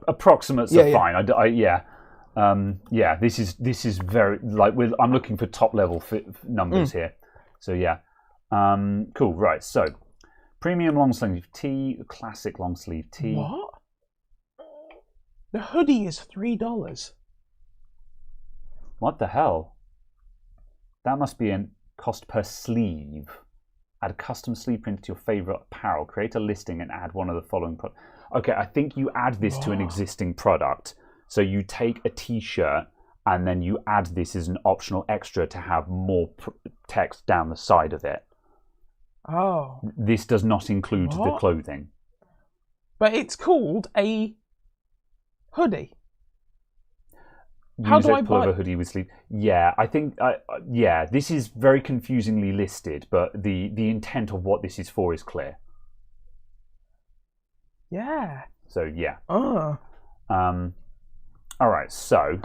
[SPEAKER 1] approximates are fine. Yeah. This is very like I'm looking for top level numbers here. So yeah, cool. Right. So premium long sleeve tee, classic long sleeve tee.
[SPEAKER 2] What? The hoodie is $3.
[SPEAKER 1] What the hell? That must be a cost per sleeve. Add a custom sleeve print to your favorite apparel. Create a listing and add one of the following. Okay, I think you add this to an existing product. So you take a t-shirt and then you add this as an optional extra to have more text down the side of it.
[SPEAKER 2] Oh.
[SPEAKER 1] This does not include the clothing.
[SPEAKER 2] But it's called a hoodie.
[SPEAKER 1] How do I buy a hoodie with sleeve? Yeah, I think. This is very confusingly listed, but the intent of what this is for is clear.
[SPEAKER 2] Yeah.
[SPEAKER 1] So yeah.
[SPEAKER 2] Oh.
[SPEAKER 1] All right. So.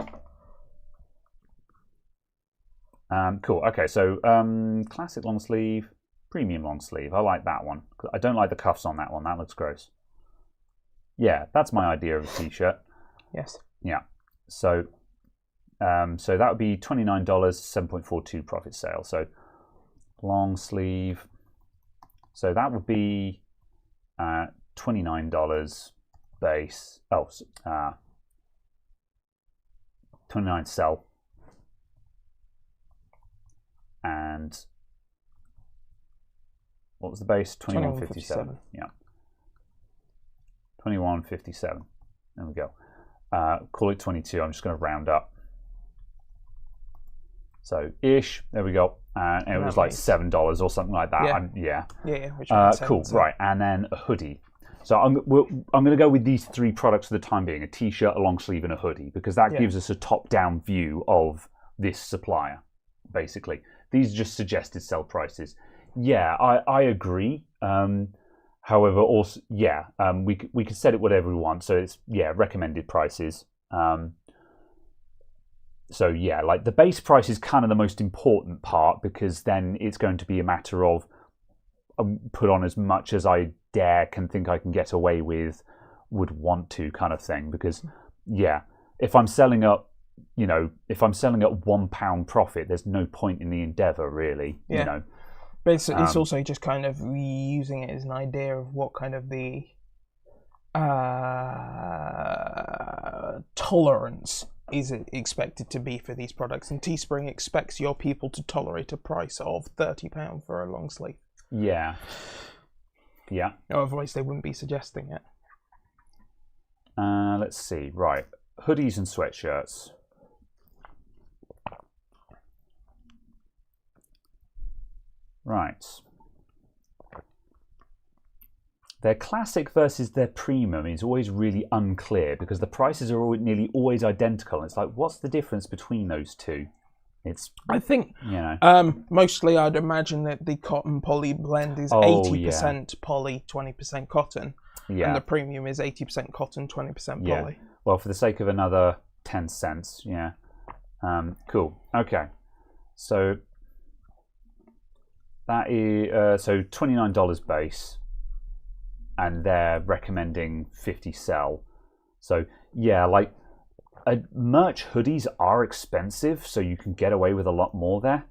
[SPEAKER 1] Cool. Okay. So classic long sleeve, premium long sleeve. I like that one. I don't like the cuffs on that one. That looks gross. Yeah, that's my idea of a t-shirt.
[SPEAKER 2] Yes.
[SPEAKER 1] Yeah. So. So that would be $29, 7.42 profit sale. So long sleeve. So that would be $29 base. Oh, 29 sell. And what was the base? 21.57. Yeah. 21.57. There we go. Call it 22. I'm just going to round up. So ish, there we go, and it was like $7 or something like that.
[SPEAKER 2] Yeah.
[SPEAKER 1] Cool, right, and then a hoodie. So I'm going to go with these three products for the time being: a t-shirt, a long sleeve, and a hoodie, because that gives us a top-down view of this supplier. Basically, these are just suggested sell prices. Yeah, I agree. However, also we could set it whatever we want. So it's recommended prices. So yeah, like the base price is kind of the most important part, because then it's going to be a matter of put on as much as I can think I can get away with, would want to, kind of thing. Because if I'm selling up, if I'm selling at £1 profit, there's no point in the endeavour, really.
[SPEAKER 2] Yeah. But it's also just kind of using it as an idea of what kind of the tolerance is expected to be for these products, and Teespring expects your people to tolerate a price of £30 for a long sleeve.
[SPEAKER 1] Yeah.
[SPEAKER 2] Otherwise, they wouldn't be suggesting it.
[SPEAKER 1] Let's see. Right, hoodies and sweatshirts. Right. Their classic versus their premium is always really unclear because the prices are nearly always identical. It's like, what's the difference between those two?
[SPEAKER 2] I think, mostly I'd imagine that the cotton poly blend is 80% poly, 20% cotton. Yeah. And the premium is 80% cotton, 20% poly.
[SPEAKER 1] Well, for the sake of another 10 cents, yeah. Cool. Okay. So that is so $29 base, and they're recommending 50 sell. So yeah, like merch hoodies are expensive, so you can get away with a lot more there,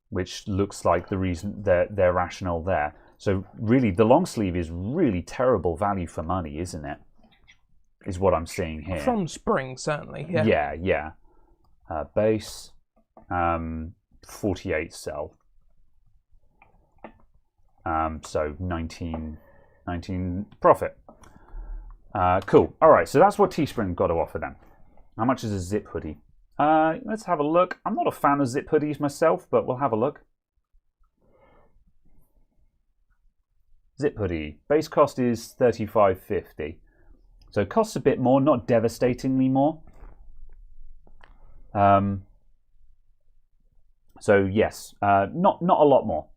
[SPEAKER 1] which looks like the reason they're rational there. So really, the long sleeve is really terrible value for money, isn't it? Is what I'm seeing here.
[SPEAKER 2] From spring, certainly, yeah.
[SPEAKER 1] Yeah, yeah. Base, 48 sell. So 19 profit. Cool. All right, so that's what Teespring got to offer then. How much is a zip hoodie? Let's have a look. I'm not a fan of zip hoodies myself, but we'll have a look. Zip hoodie. Base cost is $35.50. So it costs a bit more, not devastatingly more. So yes, not a lot more.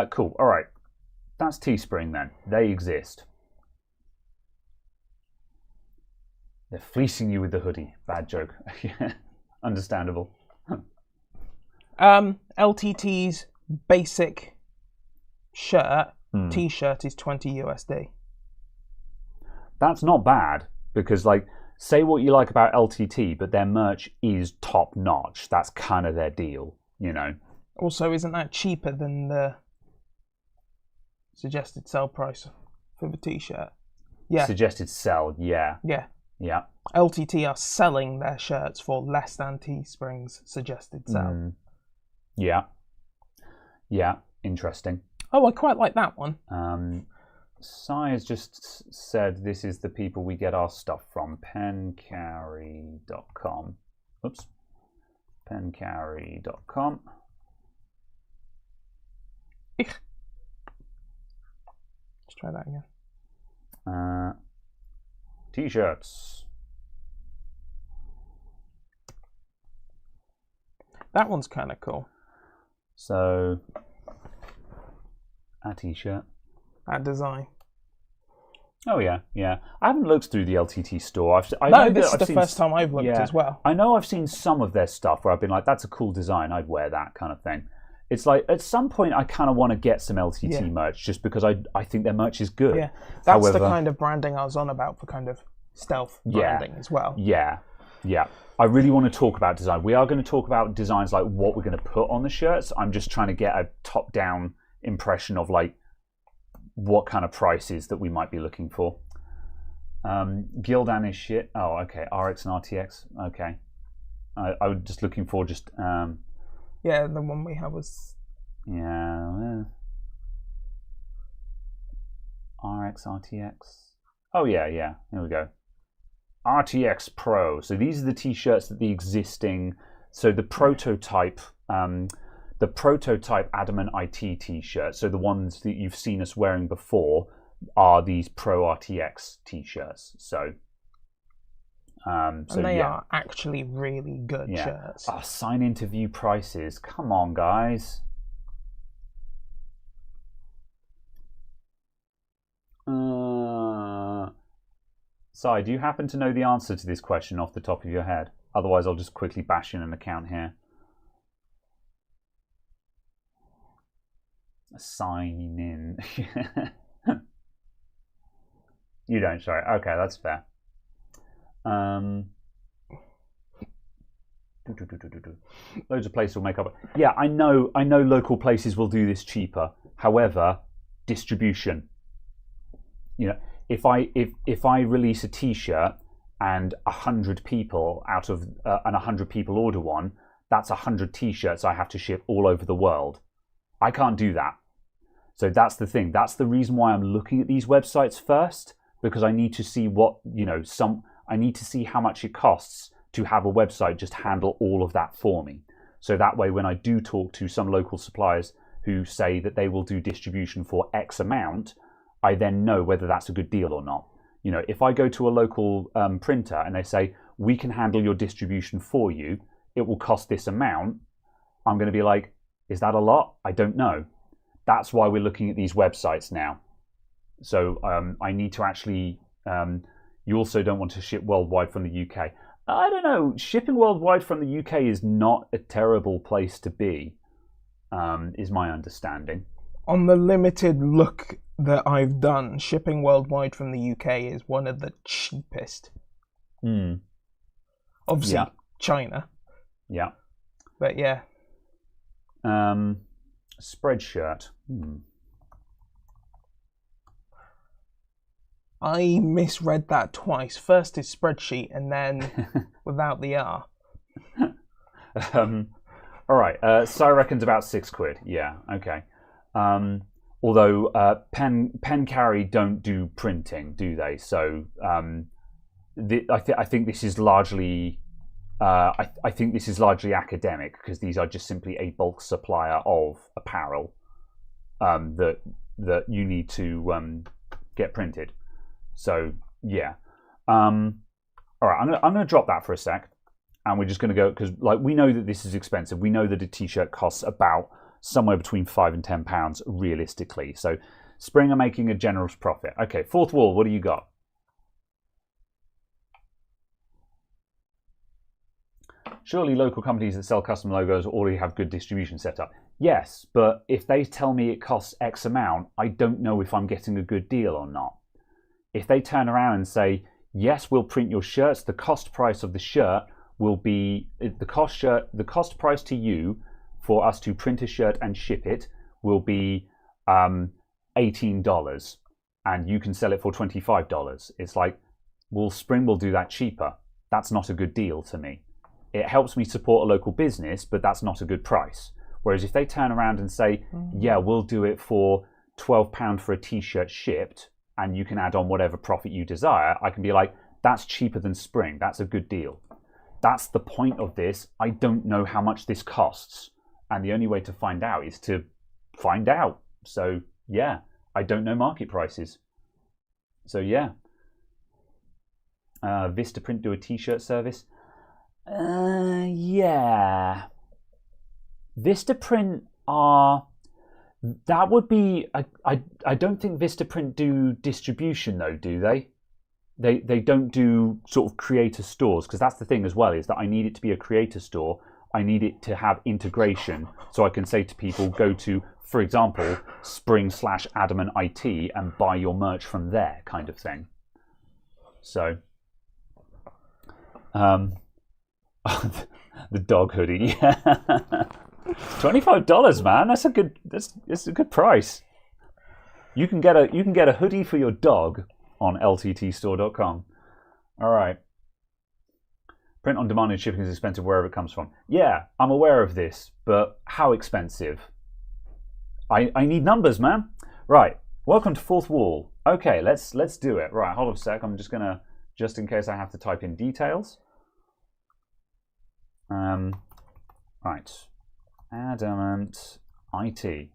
[SPEAKER 1] Cool. All right. That's Teespring then. They exist. They're fleecing you with the hoodie. Bad joke. Understandable.
[SPEAKER 2] LTT's basic shirt, T-shirt is $20 USD.
[SPEAKER 1] That's not bad because, like, say what you like about LTT, but their merch is top notch. That's kind of their deal, you know.
[SPEAKER 2] Also, isn't that cheaper than the suggested sell price for the T-shirt? Yeah.
[SPEAKER 1] Suggested sell, yeah.
[SPEAKER 2] Yeah.
[SPEAKER 1] Yeah.
[SPEAKER 2] LTT are selling their shirts for less than Teespring's suggested sell.
[SPEAKER 1] Yeah. Yeah. Interesting.
[SPEAKER 2] Oh, I quite like that one.
[SPEAKER 1] Sai has just said this is the people we get our stuff from. Pencarry.com. Oops. Pencarry.com.
[SPEAKER 2] Let's try that again.
[SPEAKER 1] T-shirts.
[SPEAKER 2] That one's kind of cool.
[SPEAKER 1] So, a T-shirt.
[SPEAKER 2] That design.
[SPEAKER 1] Oh yeah, yeah. I haven't looked through the LTT store.
[SPEAKER 2] This is the first time I've looked as well.
[SPEAKER 1] I know I've seen some of their stuff where I've been like, that's a cool design, I'd wear that kind of thing. It's like, at some point, I kind of want to get some LTT merch just because I think their merch is good.
[SPEAKER 2] Yeah, that's the kind of branding I was on about for kind of stealth branding as well.
[SPEAKER 1] Yeah, yeah. I really want to talk about design. We are going to talk about designs like what we're going to put on the shirts. I'm just trying to get a top-down impression of like what kind of prices that we might be looking for. Gildan is shit. Oh, okay. RX and RTX. Okay. I was just looking for just...
[SPEAKER 2] yeah, the one we had was...
[SPEAKER 1] Yeah. RX, RTX. Oh, yeah, yeah. Here we go. RTX Pro. So these are the T-shirts that the existing... So the prototype... the prototype Adamant IT T-shirts, so the ones that you've seen us wearing before, are these Pro RTX T-shirts. So...
[SPEAKER 2] and they are actually really good shirts.
[SPEAKER 1] Oh, sign interview prices. Come on, guys. Sai, do you happen to know the answer to this question off the top of your head? Otherwise, I'll just quickly bash in an account here. Sign in. You don't, sorry. Okay, that's fair. Loads of places will make up. Yeah, I know local places will do this cheaper. However, distribution. You know, if I release a T-shirt and 100 people out of and 100 people order one, that's 100 T-shirts I have to ship all over the world. I can't do that. So that's the thing. That's the reason why I'm looking at these websites first, because I need to see what, I need to see how much it costs to have a website just handle all of that for me. So that way, when I do talk to some local suppliers who say that they will do distribution for X amount, I then know whether that's a good deal or not. If I go to a local printer and they say, we can handle your distribution for you, it will cost this amount, I'm going to be like, is that a lot? I don't know. That's why we're looking at these websites now. So I need to actually, you also don't want to ship worldwide from the UK. I don't know, shipping worldwide from the UK is not a terrible place to be, is my understanding.
[SPEAKER 2] On the limited look that I've done, shipping worldwide from the UK is one of the cheapest. Obviously,
[SPEAKER 1] Yeah.
[SPEAKER 2] China.
[SPEAKER 1] Yeah.
[SPEAKER 2] But yeah.
[SPEAKER 1] Spreadshirt.
[SPEAKER 2] I misread that twice. First is spreadsheet and then without the R.
[SPEAKER 1] All right. So I reckon's about £6. Yeah. Okay. Although Pen Carry don't do printing, do they? So I think this is largely I think this is largely academic, because these are just simply a bulk supplier of apparel that you need to get printed. So yeah. All right. I'm gonna drop that for a sec, and we're just gonna go, because we know that this is expensive. We know that a t-shirt costs about somewhere between £5 and £10 realistically. So Spring are making a generous profit. Okay, Fourth Wall, what do you got? Surely local companies that sell custom logos already have good distribution set up. Yes, but if they tell me it costs X amount, I don't know if I'm getting a good deal or not. If they turn around and say, yes, we'll print your shirts, the cost price of the shirt will be, the cost price to you for us to print a shirt and ship it will be $18, and you can sell it for $25. It's like, well, Spring will do that cheaper. That's not a good deal to me. It helps me support a local business, but that's not a good price. Whereas if they turn around and say, yeah, we'll do it for £12 for a t-shirt shipped, and you can add on whatever profit you desire, I can be like, that's cheaper than Spring. That's a good deal. That's the point of this. I don't know how much this costs. And the only way to find out is to find out. So yeah, I don't know market prices. So yeah. Vistaprint do a t-shirt service? Yeah. Vistaprint are... That would be... I don't think Vistaprint do distribution though, do they? They don't do sort of creator stores, because that's the thing as well, is that I need it to be a creator store. I need it to have integration, so I can say to people, go to, for example, Spring/Adamant IT and buy your merch from there, kind of thing. So, the dog hoodie, $25, man. That's a good price. You can get a hoodie for your dog on lttstore.com. All right. Print on demand and shipping is expensive wherever it comes from. Yeah, I'm aware of this, but how expensive? I need numbers, man. Right. Welcome to Fourth Wall. Okay, let's do it. Right, hold on a sec. I'm just gonna, just in case I have to type in details. Right. Adamant IT.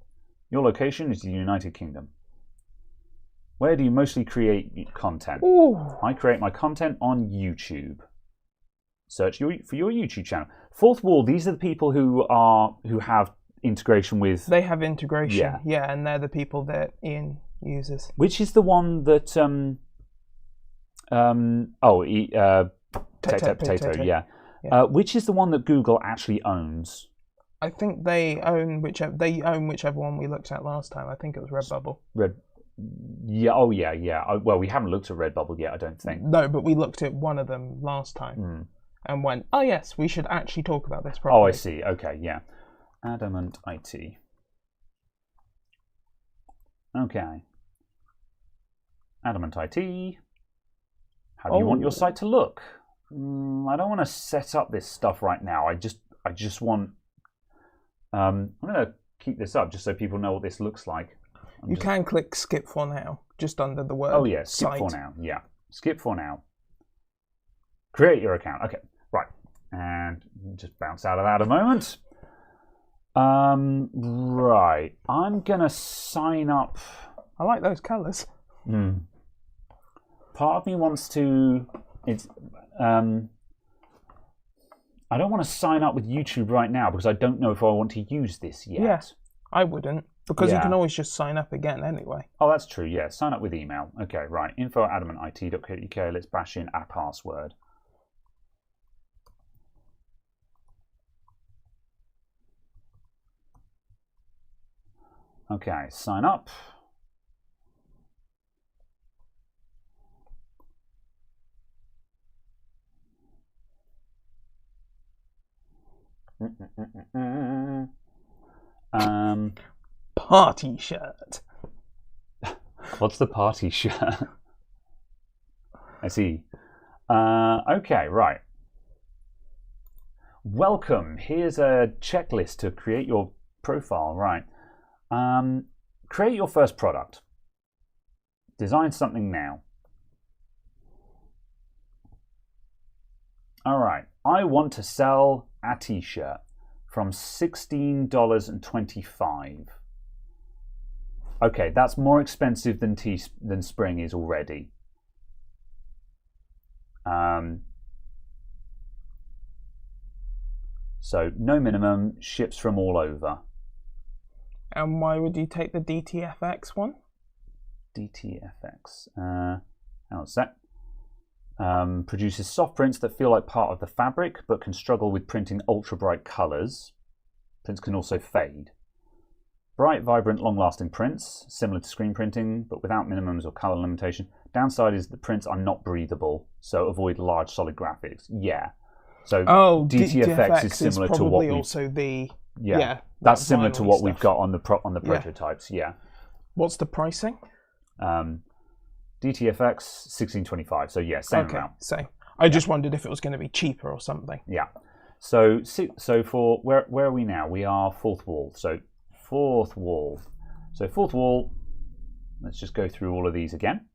[SPEAKER 1] Your location is the United Kingdom. Where do you mostly create content?
[SPEAKER 2] Ooh.
[SPEAKER 1] I create my content on YouTube. Search for your YouTube channel. Fourth Wall, these are the people who have integration with...
[SPEAKER 2] They have integration, yeah, and they're the people that Ian uses.
[SPEAKER 1] Which is the one that... Potato, yeah. Which is the one that Google actually owns?
[SPEAKER 2] I think they own whichever one we looked at last time. I think it was Redbubble.
[SPEAKER 1] Yeah. Oh, yeah. Well, we haven't looked at Redbubble yet, I don't think.
[SPEAKER 2] No, but we looked at one of them last time and went, oh yes, we should actually talk about this properly.
[SPEAKER 1] Oh, I see. Okay, yeah. Adamant IT. Okay. Adamant IT. How do you want your site to look? I don't want to set up this stuff right now. I just want... I'm going to keep this up just so people know what this looks like.
[SPEAKER 2] You can click skip for now. just under the word.
[SPEAKER 1] Oh yeah, skip
[SPEAKER 2] site.
[SPEAKER 1] for now. Yeah, skip for now. Create your account. Okay, right, and just bounce out of that a moment. Right, I'm gonna sign up.
[SPEAKER 2] I like those colours.
[SPEAKER 1] Part of me wants to. I don't want to sign up with YouTube right now because I don't know if I want to use this yet.
[SPEAKER 2] Yeah, I wouldn't, because you
[SPEAKER 1] Yeah.
[SPEAKER 2] can always just sign up again anyway.
[SPEAKER 1] Oh, that's true. Yeah, sign up with email. Okay, right. info@adamantIT.co.uk. Let's bash in our password. Okay, sign up.
[SPEAKER 2] Party shirt.
[SPEAKER 1] What's the party shirt? I see. Okay, right. Welcome. Here's a checklist to create your profile. Right. Create your first product. Design something now. All right. I want to sell a t-shirt from $16.25. Okay, that's more expensive than Spring is already. So no minimum, ships from all over.
[SPEAKER 2] And why would you take the DTFX one?
[SPEAKER 1] DTFX. Hang on a sec. Produces soft prints that feel like part of the fabric, but can struggle with printing ultra bright colours. Prints can also fade. Bright, vibrant, long-lasting prints, similar to screen printing, but without minimums or colour limitation. Downside is the prints are not breathable, so avoid large solid graphics. Yeah. So DTFX is similar to what we
[SPEAKER 2] also the
[SPEAKER 1] that's similar to what
[SPEAKER 2] stuff.
[SPEAKER 1] we've got on the prototypes. Yeah.
[SPEAKER 2] What's the pricing?
[SPEAKER 1] DTFX $16.25. So yeah, same amount.
[SPEAKER 2] Same. I just wondered if it was going to be cheaper or something.
[SPEAKER 1] Yeah. So for where are we now? We are fourth wall. So fourth wall. Let's just go through all of these again.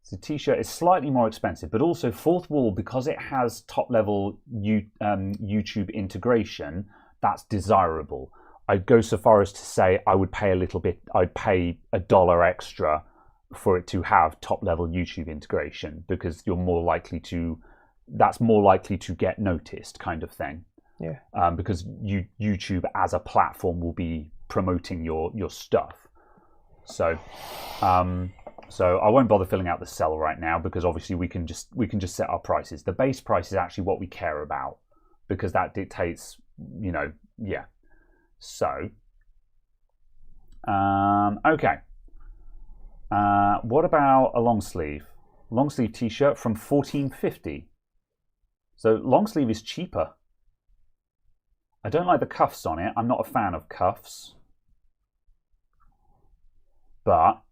[SPEAKER 1] The t-shirt is slightly more expensive, but also fourth wall, because it has top-level YouTube integration, that's desirable. I'd go so far as to say I would pay a little bit. I'd pay $1 extra for it to have top-level YouTube integration, because you're more likely to. That's more likely to get noticed, kind of thing.
[SPEAKER 2] Yeah.
[SPEAKER 1] Because YouTube as a platform will be promoting your stuff. So. So I won't bother filling out the cell right now, because obviously we can just set our prices. The base price is actually what we care about, because that dictates, yeah. So, okay. What about a long sleeve? Long sleeve t-shirt from $14.50. So long sleeve is cheaper. I don't like the cuffs on it. I'm not a fan of cuffs, but.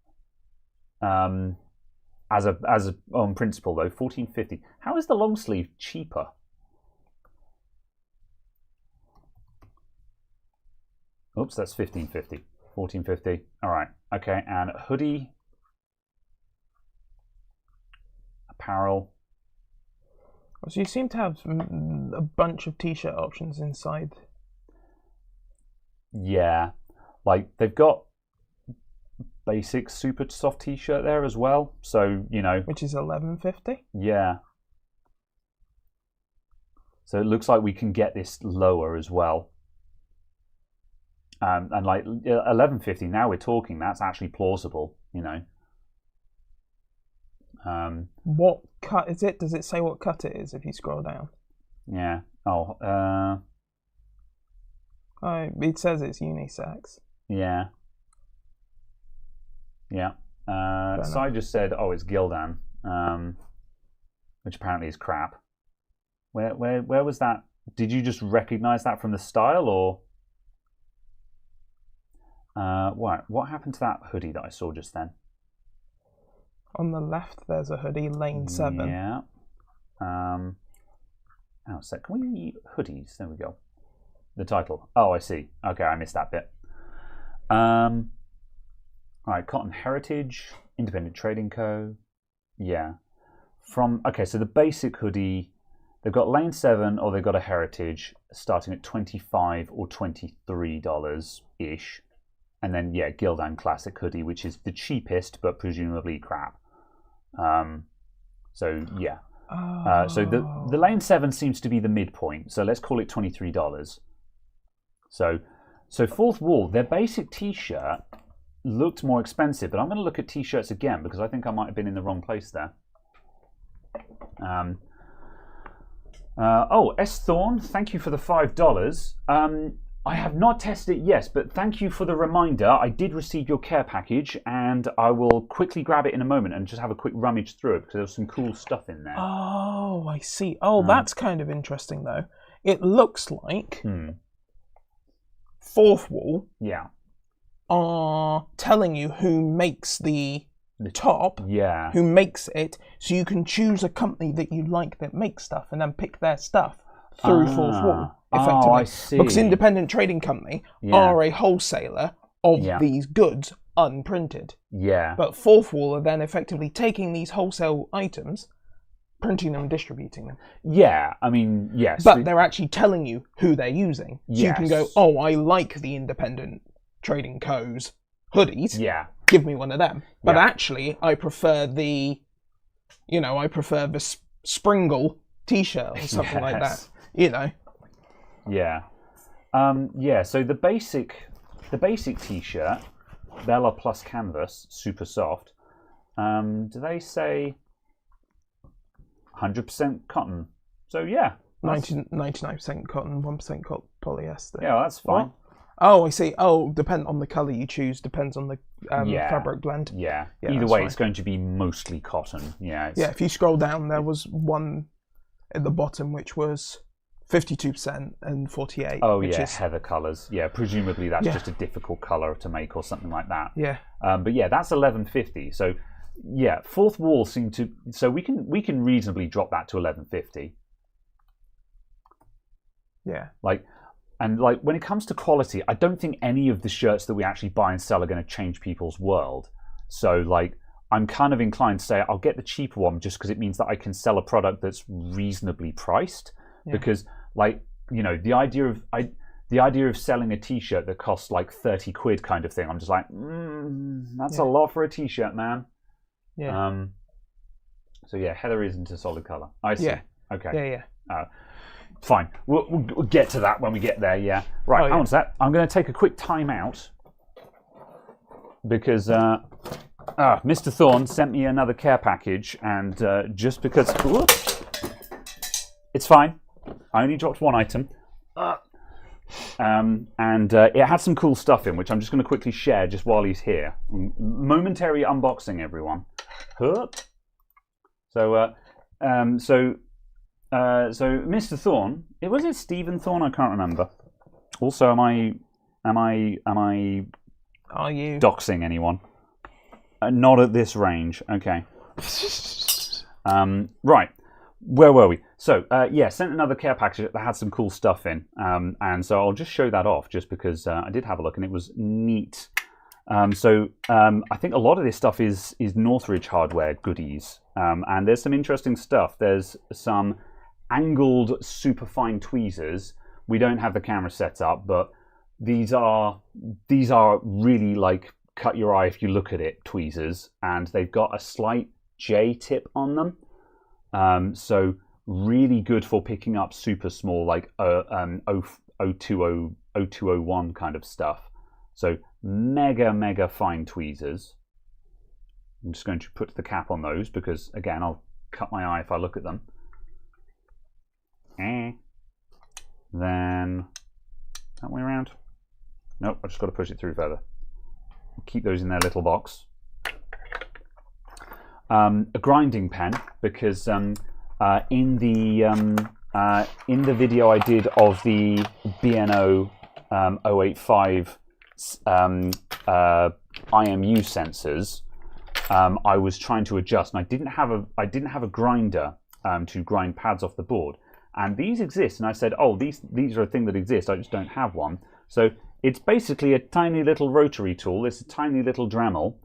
[SPEAKER 1] As on principle though, $14.50. How is the long sleeve cheaper? Oops, that's $15.50. $14.50. All right. Okay, and hoodie, apparel.
[SPEAKER 2] So you seem to have a bunch of t-shirt options inside.
[SPEAKER 1] Yeah, like they've got basic super soft t-shirt there as well, so
[SPEAKER 2] which is $11.50.
[SPEAKER 1] Yeah, so it looks like we can get this lower as well, and like $11.50 now we're talking. That's actually plausible.
[SPEAKER 2] What cut is it? Does it say what cut it is if you scroll down?
[SPEAKER 1] Yeah.
[SPEAKER 2] It says it's unisex.
[SPEAKER 1] Yeah. Yeah. So I just said, it's Gildan, which apparently is crap. Where was that? Did you just recognize that from the style, or what happened to that hoodie that I saw just then?
[SPEAKER 2] On the left, there's a hoodie, lane 7.
[SPEAKER 1] Yeah. Hang on a sec. Can we hoodies? There we go. The title. Oh, I see. Okay, I missed that bit. All right, Cotton Heritage, Independent Trading Co. Yeah. Okay, so the basic hoodie, they've got Lane 7 or they've got a Heritage starting at $25 or $23-ish. And then, yeah, Gildan Classic hoodie, which is the cheapest, but presumably crap. So, yeah. So the Lane 7 seems to be the midpoint. So let's call it $23. So Fourth Wall, their basic T-shirt looked more expensive, but I'm going to look at T-shirts again because I think I might have been in the wrong place there. S. Thorne, thank you for the $5. I have not tested it, yes, but thank you for the reminder. I did receive your care package, and I will quickly grab it in a moment and just have a quick rummage through it because there's some cool stuff in there.
[SPEAKER 2] Oh, I see. Oh, that's kind of interesting, though. It looks like Fourth Wall are telling you who makes the top, who makes it, so you can choose a company that you like that makes stuff and then pick their stuff through Fourth Wall, effectively.
[SPEAKER 1] Oh, I see.
[SPEAKER 2] Because Independent Trading Company are a wholesaler of these goods unprinted.
[SPEAKER 1] Yeah.
[SPEAKER 2] But Fourth Wall are then effectively taking these wholesale items, printing them and distributing them.
[SPEAKER 1] Yeah, I mean, yes.
[SPEAKER 2] But they're actually telling you who they're using. So you can go, oh, I like the Independent Trading Co.'s hoodies.
[SPEAKER 1] Yeah.
[SPEAKER 2] Give me one of them. But actually, I prefer the Springle T-shirt or something like that.
[SPEAKER 1] Yeah. So the basic T-shirt, Bella plus canvas, super soft. Do they say 100% cotton? So yeah,
[SPEAKER 2] 99% cotton, 1% polyester.
[SPEAKER 1] Yeah, that's fine.
[SPEAKER 2] What? Oh, I see. Oh, depend on the colour you choose. Depends on the fabric blend.
[SPEAKER 1] Yeah. Either way, it's going to be mostly cotton. Yeah.
[SPEAKER 2] If you scroll down, there was one at the bottom which was 52% and 48%.
[SPEAKER 1] Oh, yeah, heather colours. Yeah, presumably that's just a difficult colour to make or something like that.
[SPEAKER 2] Yeah.
[SPEAKER 1] But yeah, that's $11.50. So yeah, Fourth Wall seemed to. So we can reasonably drop that to $11.50.
[SPEAKER 2] Yeah.
[SPEAKER 1] And when it comes to quality, I don't think any of the shirts that we actually buy and sell are going to change people's world. So I'm kind of inclined to say I'll get the cheaper one just because it means that I can sell a product that's reasonably priced. Yeah. Because the idea of selling a T-shirt that costs like 30 quid kind of thing, I'm just like, that's a lot for a T-shirt, man.
[SPEAKER 2] Yeah.
[SPEAKER 1] So yeah, heather isn't a solid colour. I see.
[SPEAKER 2] Yeah.
[SPEAKER 1] Okay. Yeah. Fine. We'll get to that when we get there, yeah. Right, hang on to that. I'm going to take a quick time out because Mr. Thorne sent me another care package, and just because... Whoops, it's fine. I only dropped one item. And it had some cool stuff in, which I'm just going to quickly share just while he's here. Momentary unboxing, everyone. So Mr. Thorne, was it Stephen Thorne? I can't remember. Also, am I
[SPEAKER 2] Are you
[SPEAKER 1] doxing anyone? Not at this range. Okay. Right. Where were we? So sent another care package that had some cool stuff in, and so I'll just show that off just because I did have a look and it was neat. I think a lot of this stuff is Northridge hardware goodies, and there's some interesting stuff. There's some angled superfine tweezers. We don't have the camera set up, but these are really cut your eye if you look at it tweezers, and they've got a slight J tip on them. So really good for picking up super small 0201 kind of stuff. So mega fine tweezers. I'm just going to put the cap on those because again I'll cut my eye if I look at them. Then that way around. Nope, I just got to push it through further. Keep those in their little box. A grinding pen because in the video I did of the BNO 085 IMU sensors, I was trying to adjust, and I didn't have a grinder to grind pads off the board. And these exist, and I said, "Oh, these are a thing that exists. I just don't have one." So It's basically a tiny little rotary tool. It's a tiny little Dremel,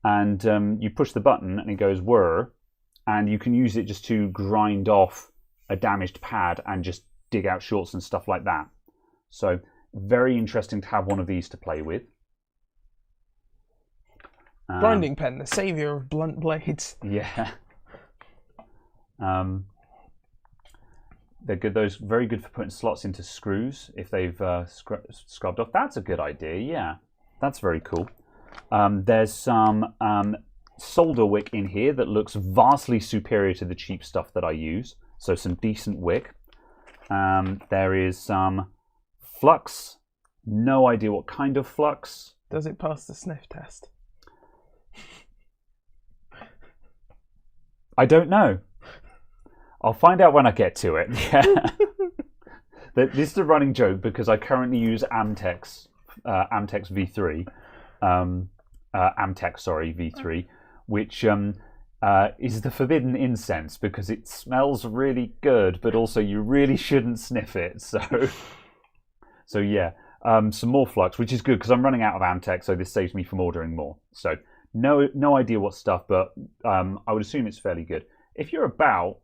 [SPEAKER 1] and you push the button and it goes whir, and you can use it just to grind off a damaged pad and just dig out shorts and stuff like that. So very interesting to have one of these to play with.
[SPEAKER 2] Grinding pen, the saviour of blunt blades.
[SPEAKER 1] Yeah. They're good. Those very good for putting slots into screws if they've scrubbed off. That's a good idea. Yeah, that's very cool. There's some solder wick in here that looks vastly superior to the cheap stuff that I use. So some decent wick. There is some flux. No idea what kind of flux.
[SPEAKER 2] Does it pass the sniff test?
[SPEAKER 1] I don't know. I'll find out when I get to it. Yeah. This is a running joke because I currently use Amtec's V3, Amtec, sorry, V3, which is the forbidden incense because it smells really good, but also you really shouldn't sniff it. So yeah, some more flux, which is good because I'm running out of Amtec, so this saves me from ordering more. So no idea what stuff, but I would assume it's fairly good. If you're about,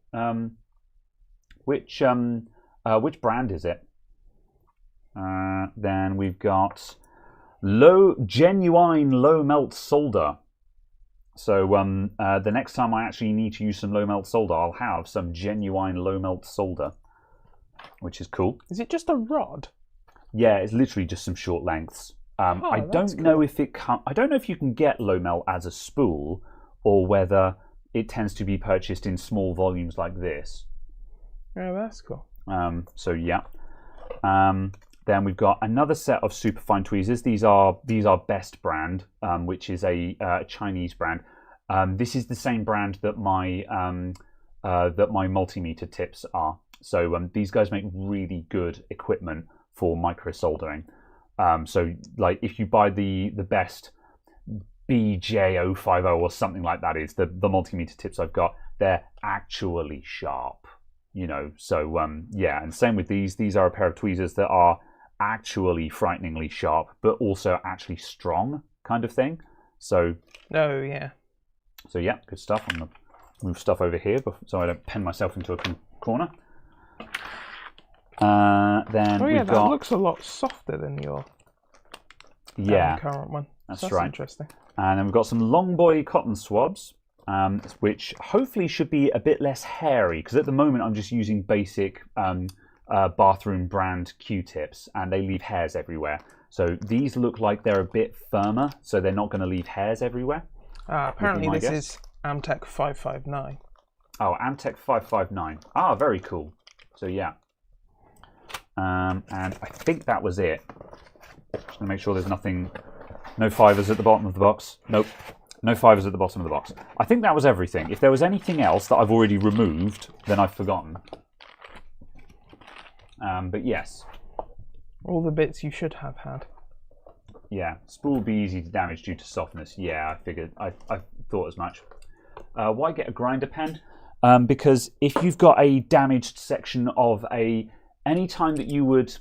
[SPEAKER 1] which brand is it? Then we've got genuine low melt solder. So the next time I actually need to use some low melt solder, I'll have some genuine low melt solder, which is cool.
[SPEAKER 2] Is it just a rod?
[SPEAKER 1] Yeah, it's literally just some short lengths. I don't know if I don't know if you can get low melt as a spool or whether it tends to be purchased in small volumes like this.
[SPEAKER 2] Oh, that's cool.
[SPEAKER 1] So yeah. Then we've got another set of superfine tweezers. These are Best brand, which is a Chinese brand. This is the same brand that my multimeter tips are. So these guys make really good equipment for micro soldering. So like if you buy the Best BJ050 or something like that is the multimeter tips I've got, they're actually sharp, you know. So yeah, and same with these. These are a pair of tweezers that are actually frighteningly sharp, but also actually strong, kind of thing. So
[SPEAKER 2] yeah.
[SPEAKER 1] So yeah, good stuff. I'm gonna move stuff over here so I don't pen myself into a corner. Then we've got,
[SPEAKER 2] that looks a lot softer than your current one.
[SPEAKER 1] That's right.
[SPEAKER 2] Interesting.
[SPEAKER 1] And then we've got some long boy cotton swabs, which hopefully should be a bit less hairy, because at the moment I'm just using basic bathroom brand Q-tips and they leave hairs everywhere. So these look like they're a bit firmer, so they're not going to leave hairs everywhere.
[SPEAKER 2] Apparently this is Amtec 559.
[SPEAKER 1] Oh, Amtec 559. Ah, very cool. So yeah. And I think that was it. Just going to make sure there's nothing... No fivers at the bottom of the box. Nope. No fivers at the bottom of the box. I think that was everything. If there was anything else that I've already removed, then I've forgotten. But yes.
[SPEAKER 2] All the bits you should have had.
[SPEAKER 1] Yeah. Spool will be easy to damage due to softness. Yeah, I figured. I thought as much. Why get a grinder pen? Because if you've got a damaged section of any time that you would...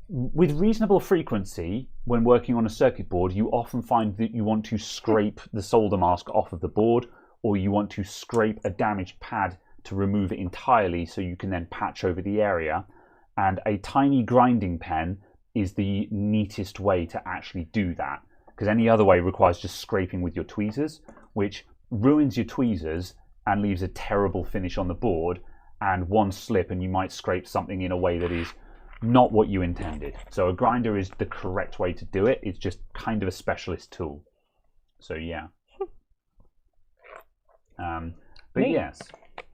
[SPEAKER 1] with reasonable frequency, when working on a circuit board, you often find that you want to scrape the solder mask off of the board, or you want to scrape a damaged pad to remove it entirely so you can then patch over the area. And a tiny grinding pen is the neatest way to actually do that, because any other way requires just scraping with your tweezers, which ruins your tweezers and leaves a terrible finish on the board, and one slip and you might scrape something in a way that is not what you intended. So a grinder is the correct way to do it. It's just kind of a specialist tool. So yeah. But yes.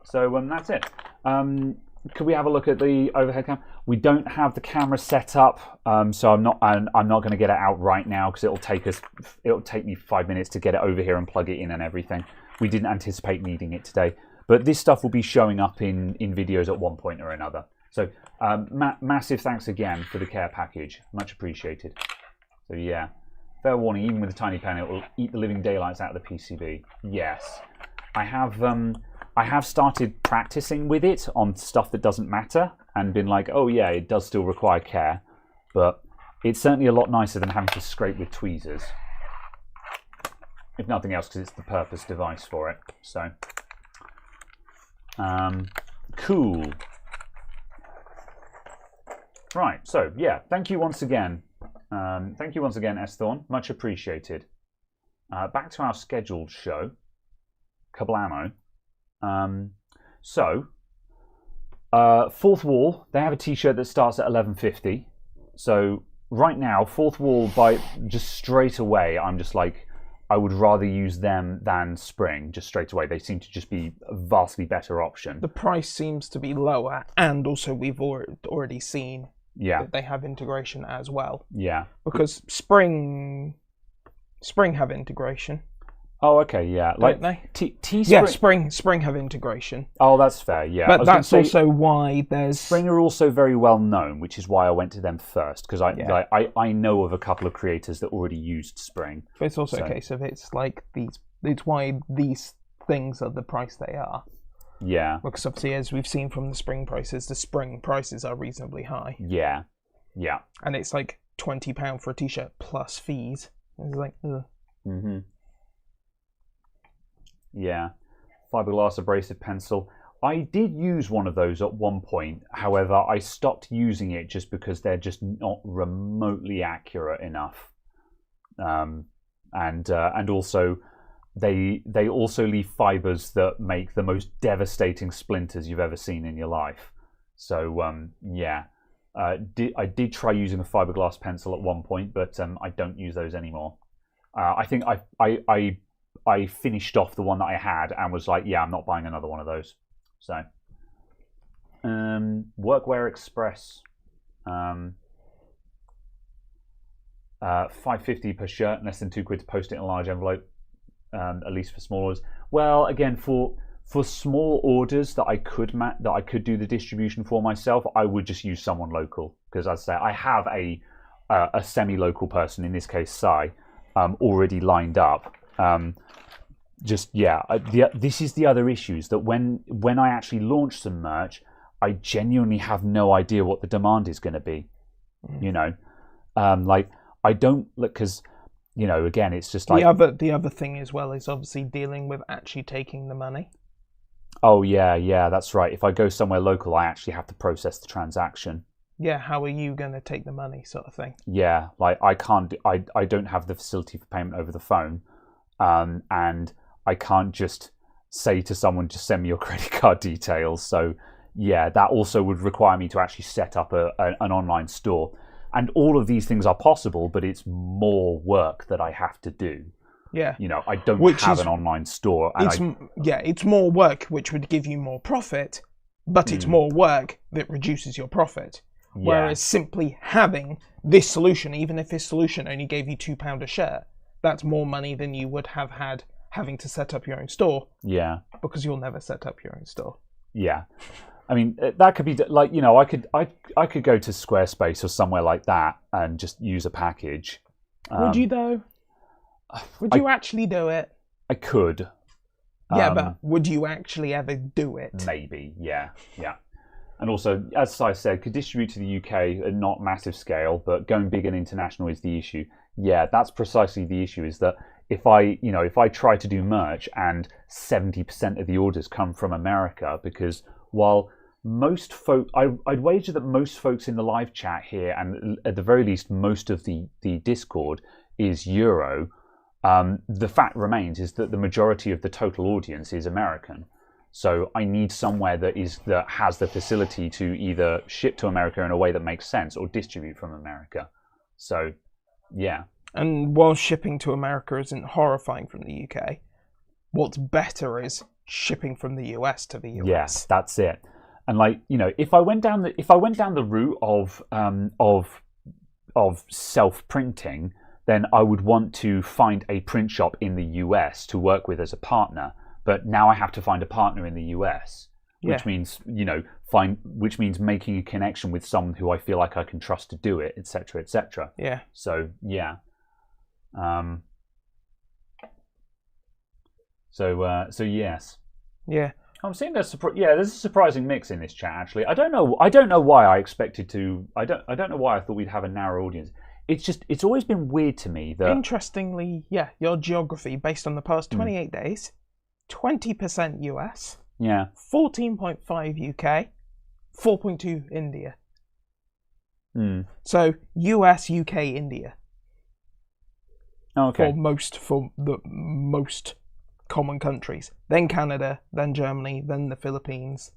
[SPEAKER 1] So that's it. Could we have a look at the overhead cam? We don't have the camera set up, so I'm not going to get it out right now because it'll take me 5 minutes to get it over here and plug it in and everything. We didn't anticipate needing it today, but this stuff will be showing up in videos at one point or another. So massive thanks again for the care package. Much appreciated. So yeah, fair warning, even with a tiny pen, it will eat the living daylights out of the PCB. Yes. I have started practicing with it on stuff that doesn't matter and been like, oh yeah, it does still require care. But it's certainly a lot nicer than having to scrape with tweezers. If nothing else, because it's the purpose device for it. So, cool. Right, so yeah, thank you once again. Thank you once again, S. Thorn. Much appreciated. Back to our scheduled show. Kablamo. Fourth Wall, they have a t-shirt that starts at 11.50. So right now, Fourth Wall, by just straight away, I'm just like, I would rather use them than Spring, just straight away. They seem to just be a vastly better option.
[SPEAKER 2] The price seems to be lower, and also we've already seen that they have integration as well.
[SPEAKER 1] Yeah.
[SPEAKER 2] Because Spring have integration.
[SPEAKER 1] Oh, okay, yeah.
[SPEAKER 2] Don't they?
[SPEAKER 1] Teespring...
[SPEAKER 2] Yeah, Spring have integration.
[SPEAKER 1] Oh, that's fair, yeah.
[SPEAKER 2] But that's also why there's...
[SPEAKER 1] Spring are also very well known, which is why I went to them first, because I know of a couple of creators that already used Spring.
[SPEAKER 2] But it's also a case of it's why these things are the price they are.
[SPEAKER 1] Yeah.
[SPEAKER 2] Because obviously, as we've seen from the Spring prices are reasonably high.
[SPEAKER 1] Yeah. Yeah.
[SPEAKER 2] And it's like £20 for a t-shirt plus fees. It's like, ugh.
[SPEAKER 1] Mm-hmm. Yeah, fiberglass abrasive pencil. I did use one of those at one point. However, I stopped using it just because they're just not remotely accurate enough. And also, they also leave fibers that make the most devastating splinters you've ever seen in your life. So yeah, I did try using a fiberglass pencil at one point, but I don't use those anymore. I think I finished off the one that I had and was like, yeah, I'm not buying another one of those. So, Workwear Express, $5.50 per shirt, less than £2 to post it in a large envelope, at least for small orders. Well, again, for small orders that I could do the distribution for myself, I would just use someone local, because as I say, I have a semi-local person, in this case, Sai, already lined up. This is the other issue, is that when I actually launch some merch, I genuinely have no idea what the demand is going to be. You know, I don't look, because again, it's just like
[SPEAKER 2] the other thing as well is obviously dealing with actually taking the money.
[SPEAKER 1] Oh yeah, that's right. If I go somewhere local, I actually have to process the transaction.
[SPEAKER 2] Yeah, how are you going to take the money, sort of thing?
[SPEAKER 1] Yeah, like I don't have the facility for payment over the phone, and I can't just say to someone, just send me your credit card details. So yeah, that also would require me to actually set up an online store. And all of these things are possible, but it's more work that I have to do.
[SPEAKER 2] Yeah.
[SPEAKER 1] I don't have an online store. And
[SPEAKER 2] it's more work, which would give you more profit, but it's more work that reduces your profit. Yeah. Whereas simply having this solution, even if this solution only gave you £2 a shirt, that's more money than you would have had having to set up your own store. Yeah. Because you'll never set up your own store.
[SPEAKER 1] Yeah. I mean, that could be like, I could go to Squarespace or somewhere like that and just use a package.
[SPEAKER 2] Would you though? Would you actually do it?
[SPEAKER 1] I could.
[SPEAKER 2] Yeah, but would you actually ever do it?
[SPEAKER 1] Maybe, yeah. And also, as I said, could distribute to the UK at not massive scale, but going big and international is the issue. Yeah, that's precisely the issue, is that if I try to do merch and 70% of the orders come from America, because while most folk, I'd wager that most folks in the live chat here, and at the very least most of the Discord, is Euro, the fact remains is that the majority of the total audience is American. So I need somewhere that has the facility to either ship to America in a way that makes sense or distribute from America. So, yeah.
[SPEAKER 2] And while shipping to America isn't horrifying from the UK, what's better is shipping from the US to the US.
[SPEAKER 1] Yes, that's it. And if I went down the route of self-printing, then I would want to find a print shop in the US to work with as a partner. But now I have to find a partner in the US, which means which means making a connection with someone who I feel like I can trust to do it, etc., etc.
[SPEAKER 2] Yeah.
[SPEAKER 1] So yeah. So yes.
[SPEAKER 2] Yeah.
[SPEAKER 1] I'm seeing there's a surprising mix in this chat actually. I don't know why I expected to. I don't know why I thought we'd have a narrow audience. it's always been weird to me that
[SPEAKER 2] Interestingly, yeah, your geography based on the past 28 days, 20% US, 14.5 UK, 4.2 India. So US, UK, India.
[SPEAKER 1] Okay.
[SPEAKER 2] For the most common countries. Then Canada, then Germany, then the Philippines.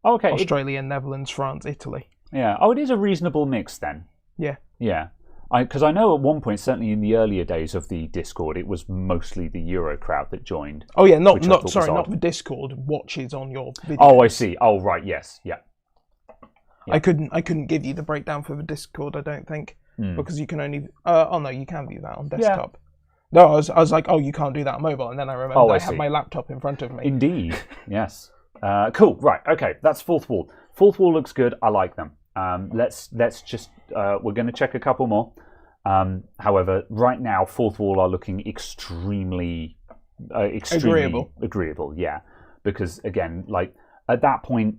[SPEAKER 1] Okay.
[SPEAKER 2] Australia, Netherlands, France, Italy.
[SPEAKER 1] Yeah. Oh, it is a reasonable mix then.
[SPEAKER 2] Yeah.
[SPEAKER 1] Yeah. Because I know at one point, certainly in the earlier days of the Discord, it was mostly the Euro crowd that joined.
[SPEAKER 2] Oh yeah, not the Discord. Watches on your videos.
[SPEAKER 1] Oh, I see. Oh, right. Yes. Yeah.
[SPEAKER 2] I couldn't give you the breakdown for the Discord. I don't think because you can only. Oh no, you can view that on desktop. Yeah. No, I was like, oh, you can't do that on mobile, and then I remembered I had my laptop in front of me.
[SPEAKER 1] Indeed. Yes. Cool. Right. Okay. That's Fourth Wall. Fourth Wall looks good. I like them. Let's just we're going to check a couple more. However, right now Fourth Wall are looking extremely agreeable. Yeah, because again, like at that point,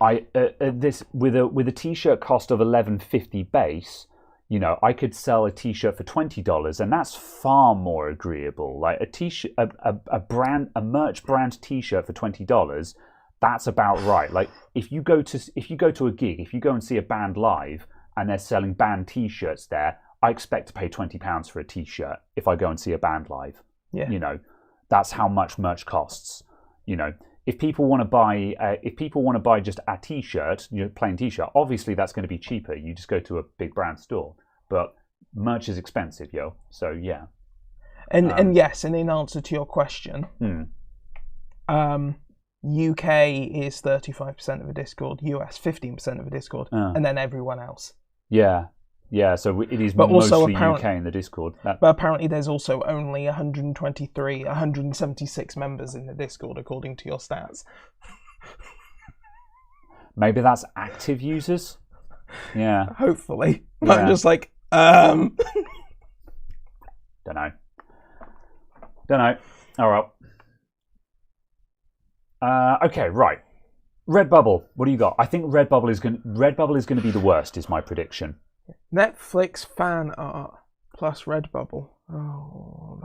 [SPEAKER 1] I this with a t-shirt cost of $11.50 base. I could sell a t-shirt for $20, and that's far more agreeable. Like a t-shirt, a merch brand t-shirt for $20. That's about right. Like if you go to a gig, if you go and see a band live and they're selling band t-shirts there, I expect to pay £20 for a t-shirt if I go and see a band live.
[SPEAKER 2] Yeah.
[SPEAKER 1] That's how much merch costs. If people want to buy just a t-shirt, plain t-shirt, obviously that's going to be cheaper. You just go to a big brand store. But merch is expensive, yo. So yeah.
[SPEAKER 2] And yes, and in answer to your question, UK is 35% of a Discord, US 15% of a Discord, and then everyone else.
[SPEAKER 1] Yeah. Yeah, so it is mostly UK in the Discord.
[SPEAKER 2] But apparently there's also only 176 members in the Discord, according to your stats.
[SPEAKER 1] Maybe that's active users? Yeah.
[SPEAKER 2] Hopefully.
[SPEAKER 1] Yeah.
[SPEAKER 2] I'm just like,
[SPEAKER 1] Don't know. All right. Okay, right. Redbubble, what do you got? I think Redbubble is going to be the worst, is my prediction.
[SPEAKER 2] Netflix fan art plus Redbubble. Oh,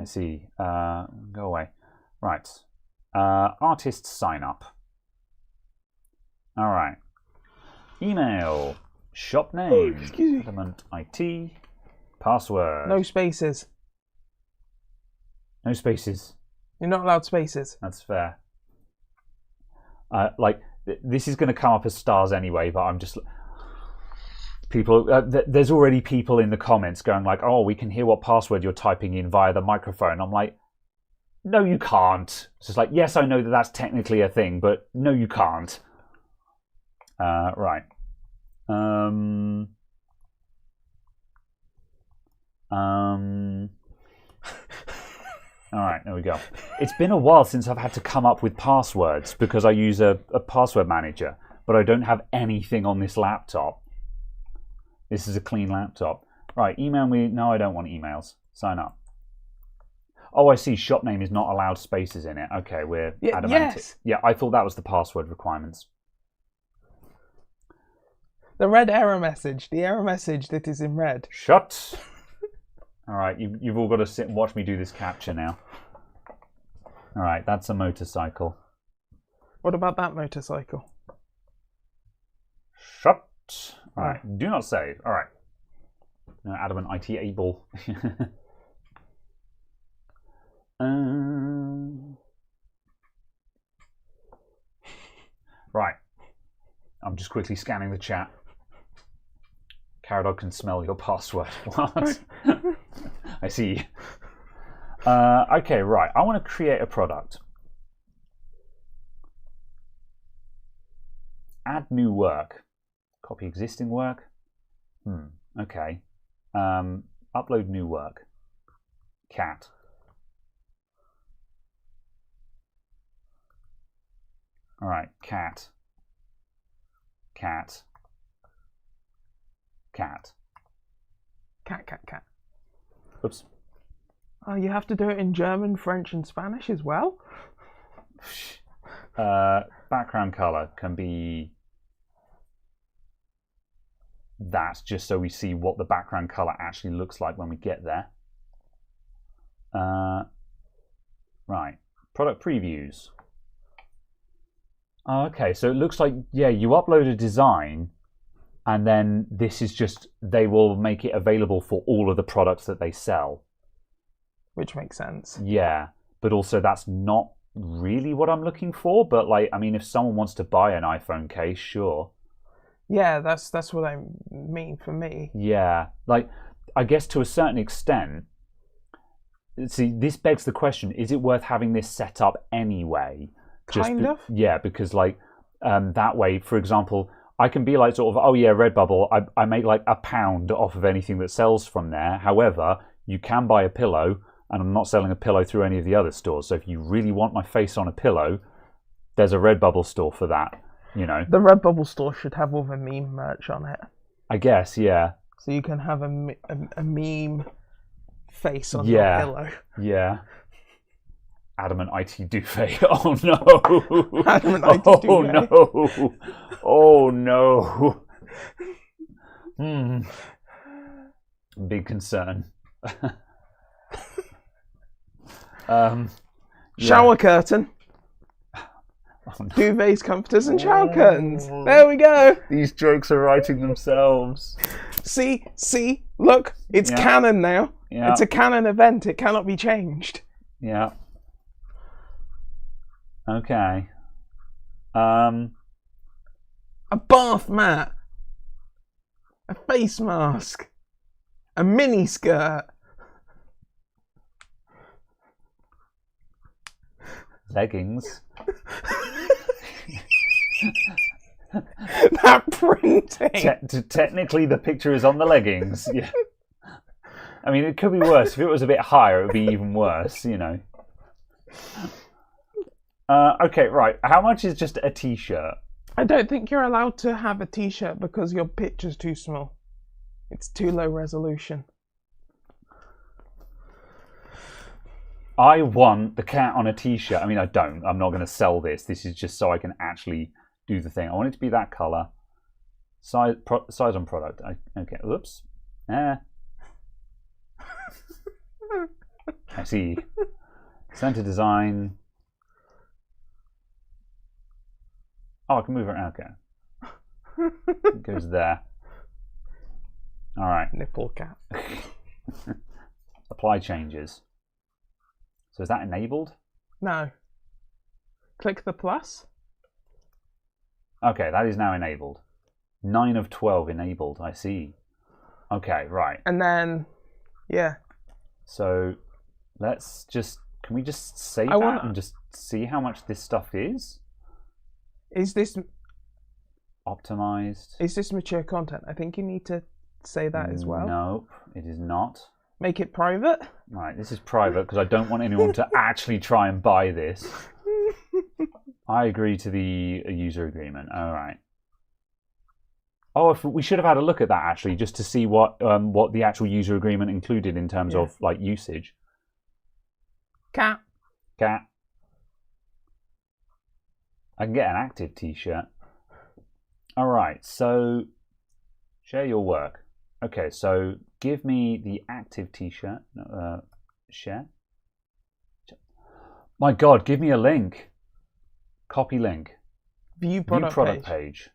[SPEAKER 1] I see. Go away. Right. Artist sign up. All right. Email. Shop name. Element IT. Password.
[SPEAKER 2] No spaces.
[SPEAKER 1] No spaces.
[SPEAKER 2] You're not allowed spaces.
[SPEAKER 1] That's fair. This is going to come up as stars anyway, but I'm just... People, there's already people in the comments going like, oh, we can hear what password you're typing in via the microphone. I'm like, no, you can't. It's just like, yes, I know that that's technically a thing, but no, you can't. Right. All right, there we go. It's been a while since I've had to come up with passwords because I use a password manager, but I don't have anything on this laptop. This is a clean laptop. Right, email me. No, I don't want emails. Sign up. Oh, I see. Shop name is not allowed spaces in it. Okay, we're adamant.
[SPEAKER 2] Yes.
[SPEAKER 1] Yeah, I thought that was the password requirements.
[SPEAKER 2] The red error message. The error message that is in red.
[SPEAKER 1] Shut. All right, you've all got to sit and watch me do this capture now. All right, that's a motorcycle.
[SPEAKER 2] What about that motorcycle?
[SPEAKER 1] Shut. All right, do not save. All right. No, adamant IT able. Right. I'm just quickly scanning the chat. Caradog can smell your password. What? I see. Okay, right. I want to create a product. Add new work. Copy existing work. Okay. Upload new work. Cat. All right. Cat. Cat. Cat.
[SPEAKER 2] Cat.
[SPEAKER 1] Oops.
[SPEAKER 2] Oh, you have to do it in German, French, and Spanish as well?
[SPEAKER 1] Background color can be that just so we see what the background color actually looks like when we get there. Right, product previews. Okay, so it looks like, yeah, you upload a design and then this is just, they will make it available for all of the products that they sell.
[SPEAKER 2] Which makes sense.
[SPEAKER 1] Yeah, but also that's not really what I'm looking for. But like, I mean, if someone wants to buy an iPhone case, sure.
[SPEAKER 2] Yeah, that's what I mean for me.
[SPEAKER 1] Yeah, like, I guess to a certain extent, see, this begs the question, is it worth having this set up anyway?
[SPEAKER 2] Kind of.
[SPEAKER 1] Yeah, because like, that way, for example, I can be like sort of, oh yeah, Redbubble, I make like £1 off of anything that sells from there. However, you can buy a pillow, and I'm not selling a pillow through any of the other stores. So if you really want my face on a pillow, there's a Redbubble store for that, you know.
[SPEAKER 2] The Redbubble store should have all the meme merch on it.
[SPEAKER 1] I guess, yeah.
[SPEAKER 2] So you can have a meme face on your pillow.
[SPEAKER 1] Yeah. Adamant IT duvet. Oh no.
[SPEAKER 2] Adamant IT duvet.
[SPEAKER 1] No. Oh no. Big concern.
[SPEAKER 2] Shower curtain.
[SPEAKER 1] Oh, no.
[SPEAKER 2] Duvets, comforters, and shower curtains. There we go.
[SPEAKER 1] These jokes are writing themselves.
[SPEAKER 2] See, look, it's canon now.
[SPEAKER 1] Yeah.
[SPEAKER 2] It's a canon event. It cannot be changed.
[SPEAKER 1] Yeah. Okay. A
[SPEAKER 2] bath mat. A face mask. A mini skirt.
[SPEAKER 1] Leggings.
[SPEAKER 2] That printing.
[SPEAKER 1] Technically, the picture is on the leggings. Yeah. I mean, it could be worse. If it was a bit higher, it would be even worse, you know. Okay, right. How much is just a t-shirt?
[SPEAKER 2] I don't think you're allowed to have a t-shirt because your picture's too small. It's too low resolution.
[SPEAKER 1] I want the cat on a t-shirt. I mean, I don't. I'm not going to sell this. This is just so I can actually do the thing. I want it to be that color. Size on product. Okay. Oops. I see. Center design. Oh, I can move it around. Okay. It goes there. All right.
[SPEAKER 2] Nipple cap.
[SPEAKER 1] Apply changes. So is that enabled?
[SPEAKER 2] No. Click the plus.
[SPEAKER 1] Okay, that is now enabled. 9 of 12 enabled, I see. Okay, right.
[SPEAKER 2] And then, yeah.
[SPEAKER 1] So let's just, can we just save that and just see how much this stuff is?
[SPEAKER 2] Is this
[SPEAKER 1] optimized?
[SPEAKER 2] Is this mature content? I think you need to say that as well.
[SPEAKER 1] Nope, it is not.
[SPEAKER 2] Make it private?
[SPEAKER 1] Right, this is private because I don't want anyone to actually try and buy this. I agree to the user agreement. All right. Oh, if we should have had a look at that actually, just to see what the actual user agreement included in terms of like usage.
[SPEAKER 2] Cat.
[SPEAKER 1] I can get an active t-shirt. All right, so share your work. Okay, so give me the active t-shirt. Share. My God, give me a link. Copy link.
[SPEAKER 2] View product
[SPEAKER 1] page.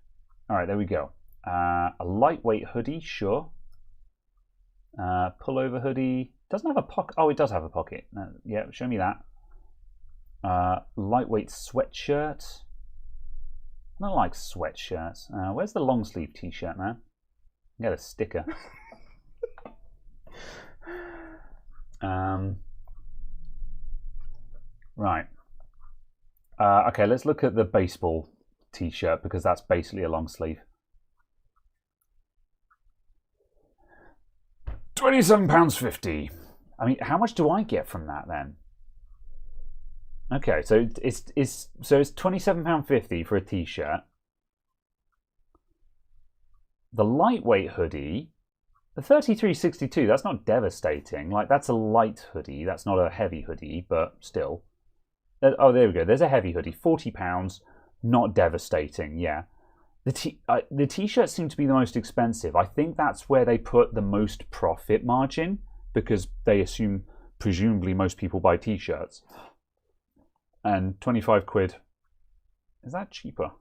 [SPEAKER 1] All right, there we go. A lightweight hoodie, sure. Pullover hoodie. Doesn't have a pocket. Oh, it does have a pocket. Yeah, show me that. Lightweight sweatshirt. I don't like sweatshirts. Where's the long sleeve t-shirt, man? Get a sticker. Right. Okay, let's look at the baseball t-shirt because that's basically a long sleeve. £27.50. I mean, how much do I get from that then? Okay, so it's £27.50 for a t-shirt. The lightweight hoodie, the 33.62. That's not devastating. Like that's a light hoodie. That's not a heavy hoodie, but still. Oh, there we go. There's a heavy hoodie, £40. Not devastating. Yeah. The t-shirts seem to be the most expensive. I think that's where they put the most profit margin because they assume, presumably, most people buy t-shirts. And 25 quid. Is that cheaper?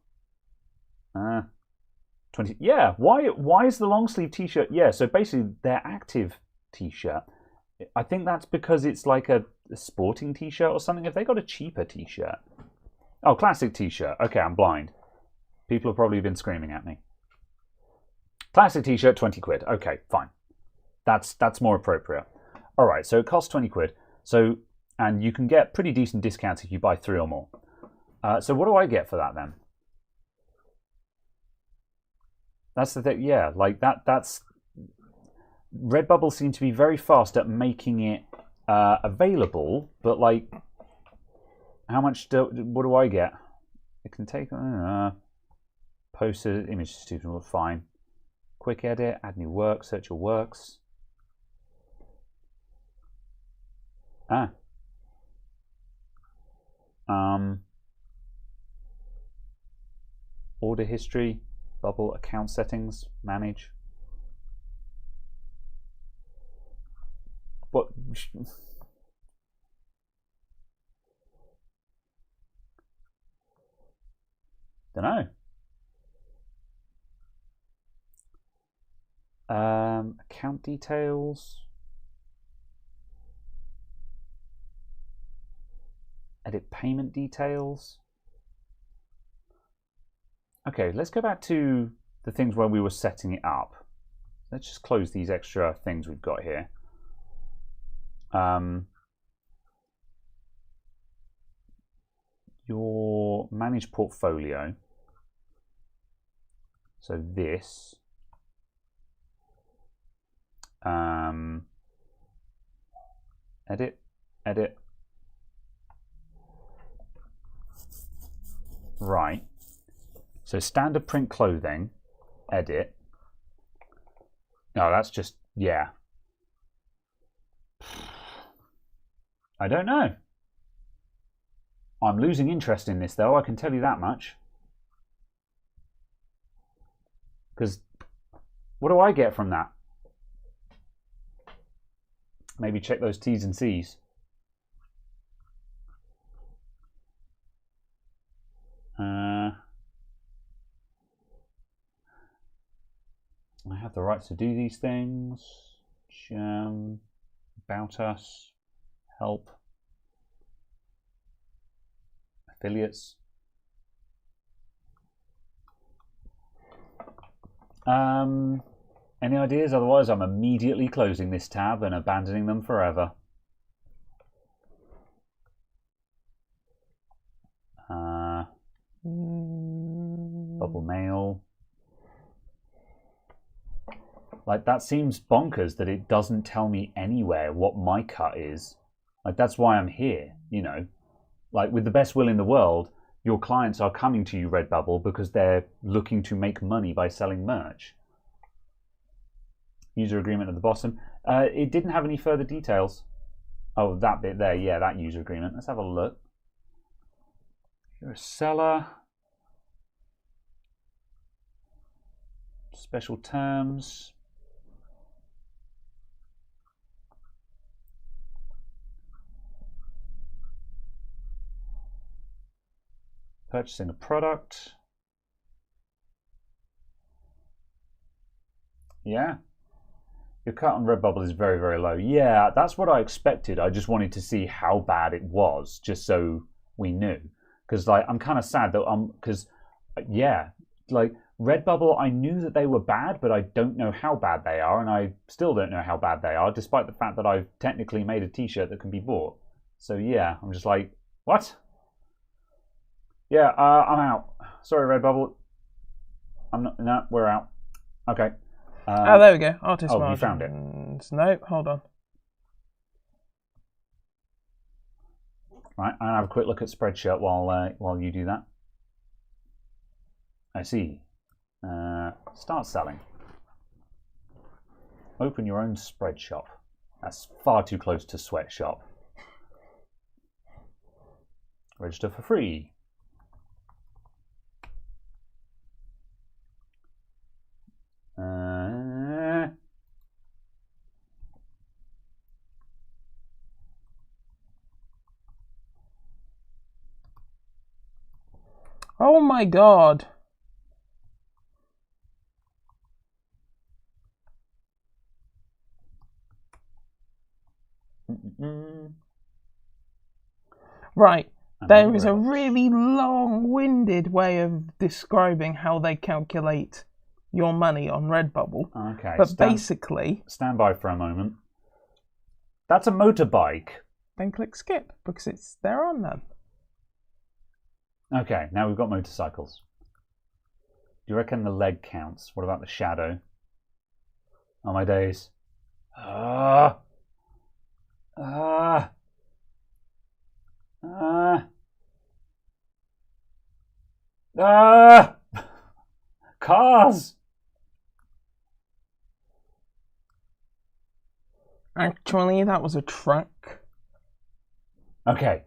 [SPEAKER 1] 20. Yeah. Why is the long sleeve t-shirt? Yeah. So basically, their active t-shirt. I think that's because it's like a sporting t-shirt or something. Have they got a cheaper t-shirt? Oh, classic t-shirt. Okay, I'm blind. People have probably been screaming at me. Classic t-shirt, 20 quid. Okay, fine. That's more appropriate. All right, so it costs 20 quid. So, and you can get pretty decent discounts if you buy 3 or more. So what do I get for that then? That's the thing. Yeah, like that's Redbubble seems to be very fast at making it available, but like, how much? What do I get? It can take. Post image student, fine. Quick edit, add new work, search your works. Order history, bubble account settings, manage. What? Don't know. Account details. Edit payment details. Okay, let's go back to the things where we were setting it up. Let's just close these extra things we've got here. Your manage portfolio. So this. Edit. Right. So standard print clothing, edit. No, that's just, yeah. I don't know. I'm losing interest in this though, I can tell you that much. Because what do I get from that? Maybe check those T's and C's. I have the rights to do these things. About us, help, affiliates. Any ideas? Otherwise, I'm immediately closing this tab and abandoning them forever. Bubble mail. Like, that seems bonkers that it doesn't tell me anywhere what my cut is. Like, that's why I'm here, you know. Like, with the best will in the world, your clients are coming to you, Redbubble, because they're looking to make money by selling merch. User agreement at the bottom. It didn't have any further details. Oh, that bit there. Yeah, that user agreement. Let's have a look. You're a seller. Special terms. Purchasing a product. Yeah. Your cut on Redbubble is very, very low. Yeah, that's what I expected. I just wanted to see how bad it was, just so we knew. Because, like, I'm kind of sad that because, yeah, like, Redbubble, I knew that they were bad, but I don't know how bad they are, and I still don't know how bad they are, despite the fact that I've technically made a t-shirt that can be bought. So, yeah, I'm just like, what? Yeah, I'm out. Sorry, Redbubble. I'm not. No, we're out. Okay.
[SPEAKER 2] Oh, there we go. Artist
[SPEAKER 1] oh,
[SPEAKER 2] margins.
[SPEAKER 1] You found it.
[SPEAKER 2] No, hold on.
[SPEAKER 1] Right, I'll have a quick look at Spreadshirt while you do that. I see. Start selling. Open your own Spreadshop. That's far too close to Sweatshop. Register for free.
[SPEAKER 2] Oh my god. Right. There is a really long-winded way of describing how they calculate your money on Redbubble.
[SPEAKER 1] Okay.
[SPEAKER 2] But basically...
[SPEAKER 1] Stand by for a moment. That's a motorbike.
[SPEAKER 2] Then click skip, because they're on them.
[SPEAKER 1] Okay, now we've got motorcycles. Do you reckon the leg counts? What about the shadow? Oh my days. Cars!
[SPEAKER 2] Actually, that was a truck.
[SPEAKER 1] Okay.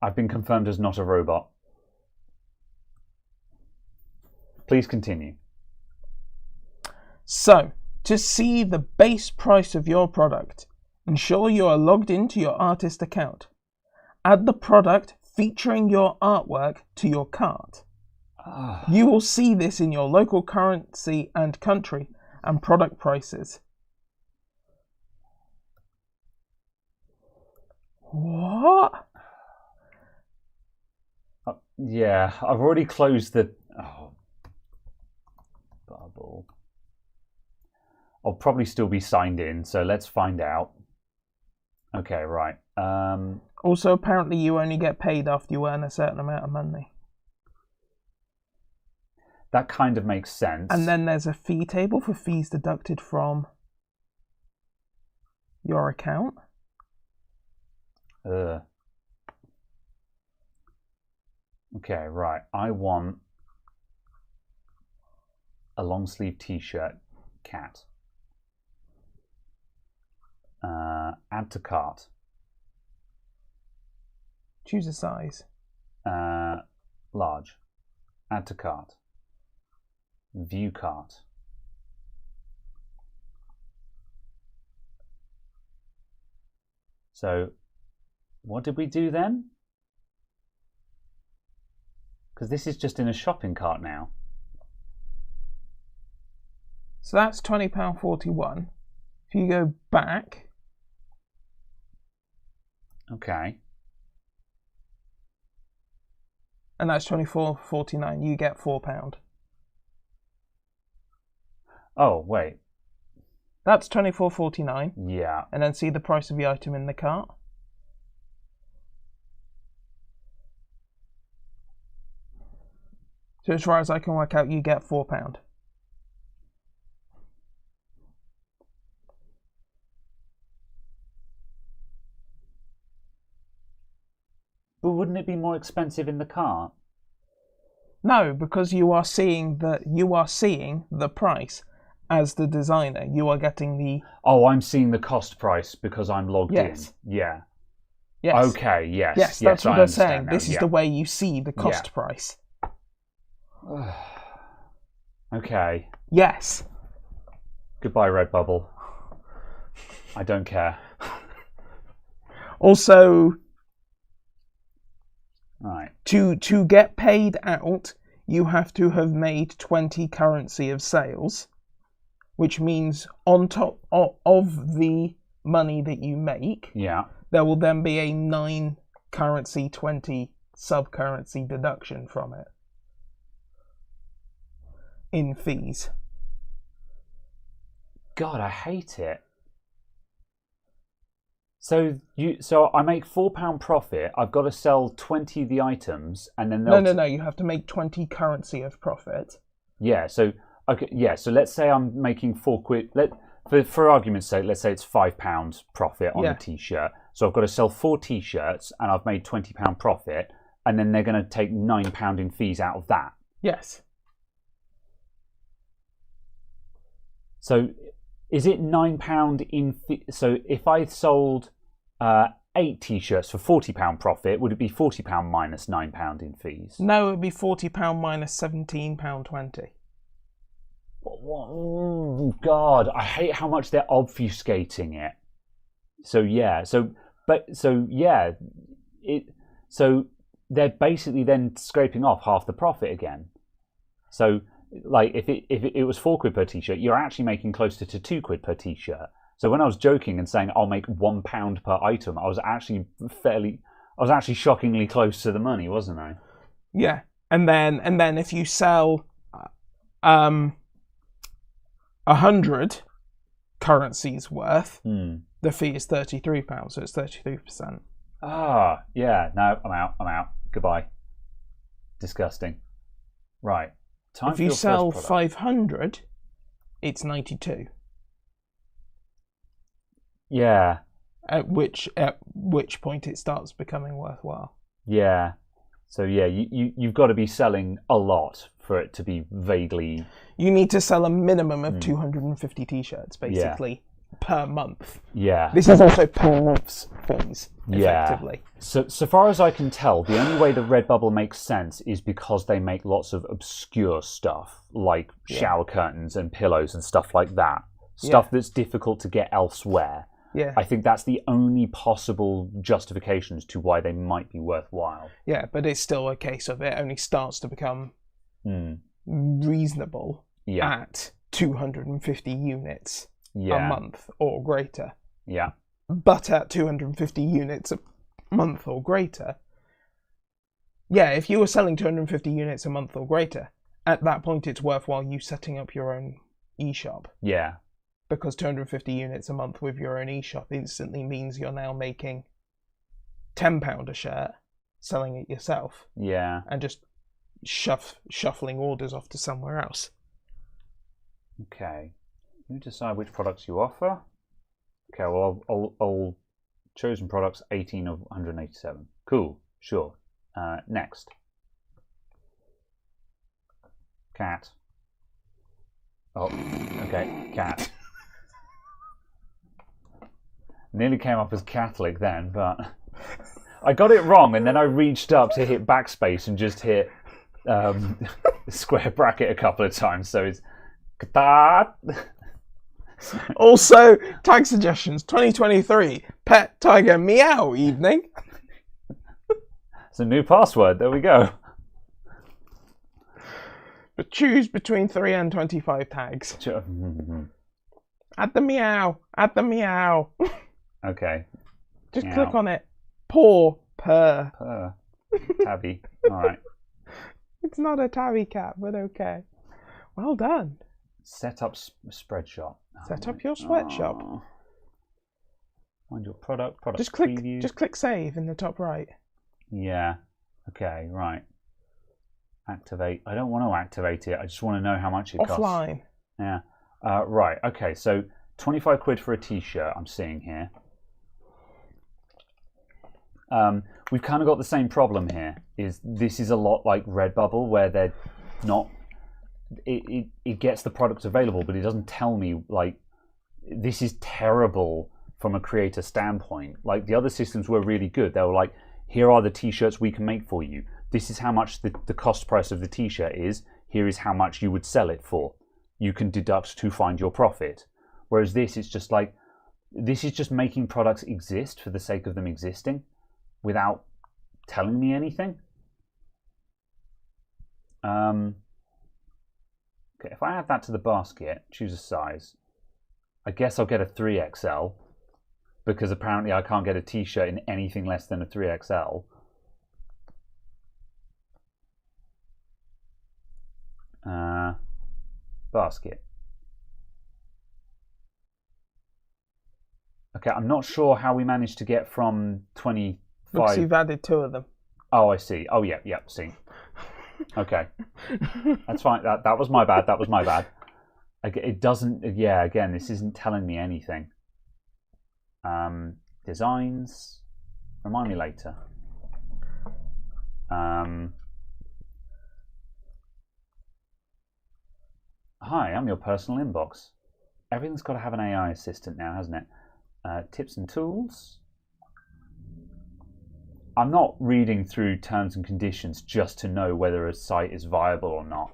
[SPEAKER 1] I've been confirmed as not a robot. Please continue.
[SPEAKER 2] So, to see the base price of your product, ensure you are logged into your artist account. Add the product featuring your artwork to your cart. You will see this in your local currency and country and product prices. What?
[SPEAKER 1] Yeah, I've already closed the... Oh. Bubble. I'll probably still be signed in, so let's find out. Okay, right.
[SPEAKER 2] Also, apparently you only get paid after you earn a certain amount of money.
[SPEAKER 1] That kind of makes sense.
[SPEAKER 2] And then there's a fee table for fees deducted from your account.
[SPEAKER 1] Okay, right. I want a long sleeve t-shirt, cat. Add to cart.
[SPEAKER 2] Choose a size.
[SPEAKER 1] Large. Add to cart. View cart. So, what did we do then? Because this is just in a shopping cart now.
[SPEAKER 2] So that's £20.41. If you go back...
[SPEAKER 1] Okay.
[SPEAKER 2] And that's £24.49. You get £4.
[SPEAKER 1] Oh, wait.
[SPEAKER 2] That's £24.49.
[SPEAKER 1] Yeah.
[SPEAKER 2] And then see the price of the item in the cart. So as far as I can work out, you get £4.
[SPEAKER 1] But wouldn't it be more expensive in the cart?
[SPEAKER 2] No, because you are seeing the price as the designer. You are getting the...
[SPEAKER 1] Oh, I'm seeing the cost price because I'm logged in. Yeah.
[SPEAKER 2] Yes.
[SPEAKER 1] Okay, yes.
[SPEAKER 2] Yes, that's what I'm saying. This is the way you see the cost price.
[SPEAKER 1] Okay.
[SPEAKER 2] Yes.
[SPEAKER 1] Goodbye, Redbubble. I don't care.
[SPEAKER 2] Also...
[SPEAKER 1] Right.
[SPEAKER 2] To get paid out, you have to have made 20 currency of sales, which means on top of the money that you make, there will then be a 9 currency 20 sub-currency deduction from it in fees.
[SPEAKER 1] God, I hate it. So I make £4 profit. I've got to sell 20 of the items, and then
[SPEAKER 2] no. You have to make 20 currency of profit.
[SPEAKER 1] Yeah. So okay. Yeah. So let's say I'm making £4. For argument's sake, let's say it's £5 profit on a t-shirt. So I've got to sell 4 t-shirts, and I've made £20 profit, and then they're going to take £9 in fees out of that.
[SPEAKER 2] Yes.
[SPEAKER 1] So is it £9 in fee? So if I sold 8 t-shirts for £40 profit, would it be £40 minus £9 in fees?
[SPEAKER 2] No, it would be £40 minus £17.20.
[SPEAKER 1] God, I hate how much they're obfuscating it. So they're basically then scraping off half the profit again. So, like, if it was £4 per t-shirt, you're actually making closer to £2 per t-shirt. So when I was joking and saying I'll make £1 per item, I was actually shockingly close to the money, wasn't I?
[SPEAKER 2] Yeah, and then if you sell 100 currencies worth, the fee is £33, so it's 33%.
[SPEAKER 1] Ah, yeah. No, I'm out. Goodbye. Disgusting. Right. Time
[SPEAKER 2] if
[SPEAKER 1] for
[SPEAKER 2] you
[SPEAKER 1] your
[SPEAKER 2] sell
[SPEAKER 1] first product.
[SPEAKER 2] 500, it's 92.
[SPEAKER 1] Yeah.
[SPEAKER 2] At which point it starts becoming worthwhile.
[SPEAKER 1] Yeah. So yeah, you've got to be selling a lot for it to be vaguely.
[SPEAKER 2] You need to sell a minimum of 250 t-shirts, basically, per month.
[SPEAKER 1] Yeah.
[SPEAKER 2] This is also per month's fees, effectively.
[SPEAKER 1] Yeah. So far as I can tell, the only way the Redbubble makes sense is because they make lots of obscure stuff, like shower curtains and pillows and stuff like that. Stuff that's difficult to get elsewhere.
[SPEAKER 2] Yeah.
[SPEAKER 1] I think that's the only possible justifications to why they might be worthwhile.
[SPEAKER 2] Yeah, but it's still a case of it only starts to become reasonable at 250 units a month or greater.
[SPEAKER 1] Yeah.
[SPEAKER 2] But at 250 units a month or greater, if you were selling 250 units a month or greater, at that point it's worthwhile you setting up your own eShop.
[SPEAKER 1] Yeah.
[SPEAKER 2] Because 250 units a month with your own eShop instantly means you're now making £10 a shirt, selling it yourself.
[SPEAKER 1] Yeah.
[SPEAKER 2] And just shuffling orders off to somewhere else.
[SPEAKER 1] Okay. You decide which products you offer. Okay, well, I'll chosen products 18 of 187. Cool, sure. Next. Cat. Oh, okay, cat. Nearly came up as Catholic then, but I got it wrong, and then I reached up to hit backspace and just hit square bracket a couple of times, so it's cat.
[SPEAKER 2] Also, tag suggestions 2023 pet tiger meow evening.
[SPEAKER 1] It's a new password. There we go.
[SPEAKER 2] But choose between 3 and 25 tags. Add the meow. Add the meow.
[SPEAKER 1] Okay.
[SPEAKER 2] Just click on it. Paw. Purr.
[SPEAKER 1] Purr. Tabby. All right.
[SPEAKER 2] It's not a tabby cat, but okay. Well done.
[SPEAKER 1] Set up spreadshop.
[SPEAKER 2] Set up your sweatshop.
[SPEAKER 1] Find your product
[SPEAKER 2] preview. Just click save in the top right.
[SPEAKER 1] Yeah. Okay, right. Activate. I don't want to activate it. I just want to know how much it costs.
[SPEAKER 2] Offline.
[SPEAKER 1] Yeah. Right. Okay, so 25 quid for a t-shirt I'm seeing here. We've kind of got the same problem here. This is a lot like Redbubble, where they're not... It gets the products available, but it doesn't tell me, like, this is terrible from a creator standpoint. Like, the other systems were really good. They were like, here are the t-shirts we can make for you. This is how much the cost price of the t-shirt is. Here is how much you would sell it for. You can deduct to find your profit. Whereas this, it's just like, this is just making products exist for the sake of them existing without telling me anything. Okay, if I add that to the basket, choose a size, I guess I'll get a 3XL, because apparently I can't get a t-shirt in anything less than a 3XL. Basket. Okay, I'm not sure how we managed to get from 25...
[SPEAKER 2] Looks you've added 2 of them.
[SPEAKER 1] Oh, I see. Oh, yeah, see. Okay. That's fine. That was my bad. That was my bad. It doesn't... Yeah, again, this isn't telling me anything. Designs. Remind me later. Hi, I'm your personal inbox. Everything's got to have an AI assistant now, hasn't it? Tips and tools. I'm not reading through terms and conditions just to know whether a site is viable or not.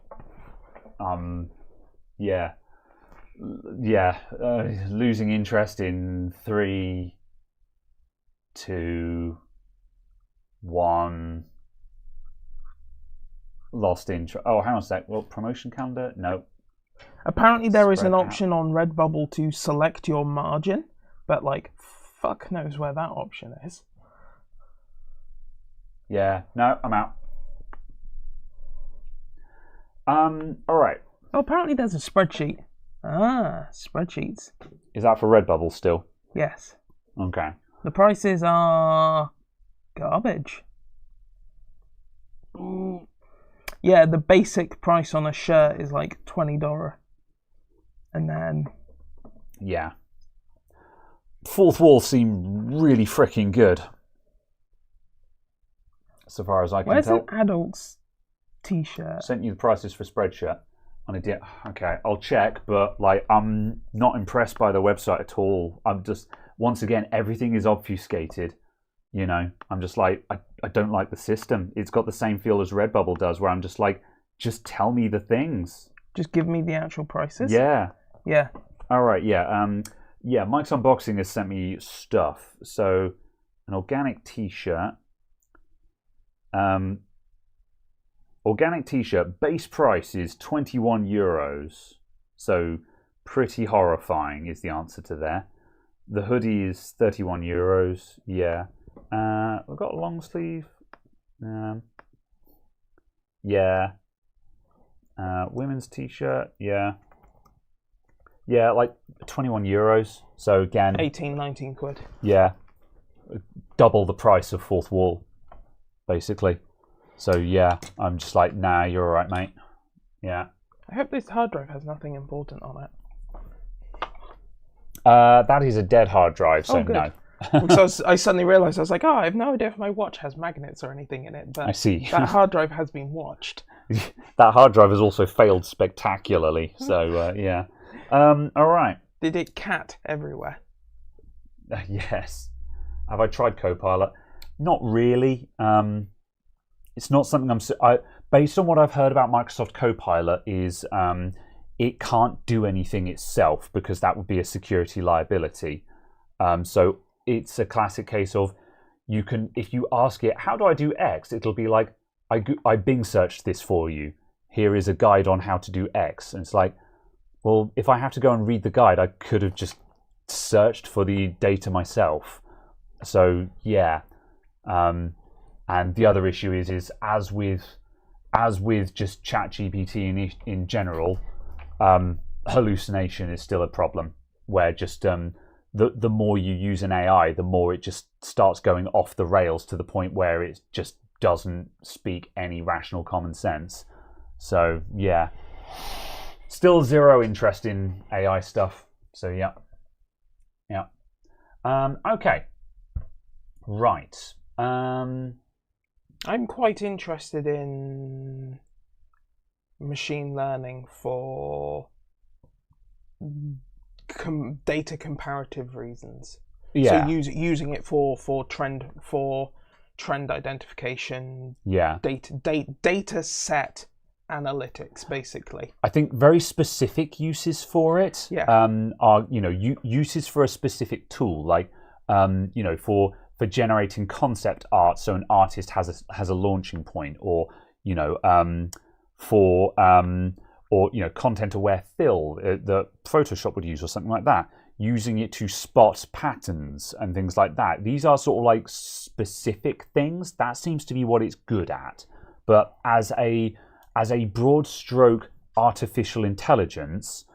[SPEAKER 1] Losing interest in 3, 2, 1. Lost interest. Oh, hang on a sec. Well, promotion calendar? No.
[SPEAKER 2] Apparently there is
[SPEAKER 1] Spread
[SPEAKER 2] an
[SPEAKER 1] out.
[SPEAKER 2] option on Redbubble to select your margin, but like, fuck knows where that option is.
[SPEAKER 1] Yeah. No, I'm out. All right.
[SPEAKER 2] Oh, apparently there's a spreadsheet. Ah, spreadsheets.
[SPEAKER 1] Is that for Redbubble still?
[SPEAKER 2] Yes.
[SPEAKER 1] Okay.
[SPEAKER 2] The prices are garbage. Yeah, the basic price on a shirt is like $20. And then...
[SPEAKER 1] Yeah. Fourth Wall seem really freaking good. So far as I can
[SPEAKER 2] Where's
[SPEAKER 1] tell.
[SPEAKER 2] an adult's t-shirt?
[SPEAKER 1] Sent you the prices for Spreadshirt. On a okay, I'll check, but like I'm not impressed by the website at all. I'm just, once again, everything is obfuscated. You know, I'm just like, I don't like the system. It's got the same feel as Redbubble does, where I'm just like, just tell me the things.
[SPEAKER 2] Just give me the actual prices?
[SPEAKER 1] Yeah.
[SPEAKER 2] Yeah.
[SPEAKER 1] All right, yeah. Yeah, Mike's Unboxing has sent me stuff. So, an organic t-shirt. Organic t-shirt, base price is €21. So, pretty horrifying is the answer to there. The hoodie is €31. Yeah. We've got a long sleeve. Yeah. Women's t-shirt. Yeah. Yeah, like €21. So again,
[SPEAKER 2] 18, 19 quid.
[SPEAKER 1] Yeah. Double the price of Fourth Wall, basically. So yeah, I'm just like, nah, you're all right, mate. Yeah.
[SPEAKER 2] I hope this hard drive has nothing important on it.
[SPEAKER 1] That is a dead hard drive, so
[SPEAKER 2] Oh, good.
[SPEAKER 1] no.
[SPEAKER 2] Because I suddenly realised, I was like, oh, I have no idea if my watch has magnets or anything in it, but
[SPEAKER 1] I see.
[SPEAKER 2] that hard drive has been watched.
[SPEAKER 1] That hard drive has also failed spectacularly, so yeah. All right.
[SPEAKER 2] Did it cat everywhere?
[SPEAKER 1] Yes. Have I tried Copilot? Not really. It's not something based on what I've heard about Microsoft Copilot is it can't do anything itself because that would be a security liability. So it's a classic case of you can, if you ask it, how do I do X? It'll be like, I Bing searched this for you. Here is a guide on how to do X. And it's like, well, if I have to go and read the guide, I could have just searched for the data myself. So yeah. And the other issue is as with just ChatGPT in general, hallucination is still a problem. Where just the more you use an AI, the more it just starts going off the rails to the point where it just doesn't speak any rational common sense. So yeah, still zero interest in AI stuff. So yeah. Okay. Right.
[SPEAKER 2] I'm quite interested in machine learning for data comparative reasons.
[SPEAKER 1] Yeah.
[SPEAKER 2] So using it for trend identification.
[SPEAKER 1] Yeah.
[SPEAKER 2] Data set analytics, basically.
[SPEAKER 1] I think very specific uses for it.
[SPEAKER 2] Yeah.
[SPEAKER 1] Are uses for a specific tool, like for generating concept art, so an artist has a launching point, or content aware fill that Photoshop would use, or something like that. Using it to spot patterns and things like that. These are sort of like specific things. That seems to be what it's good at. But as a broad stroke artificial intelligence,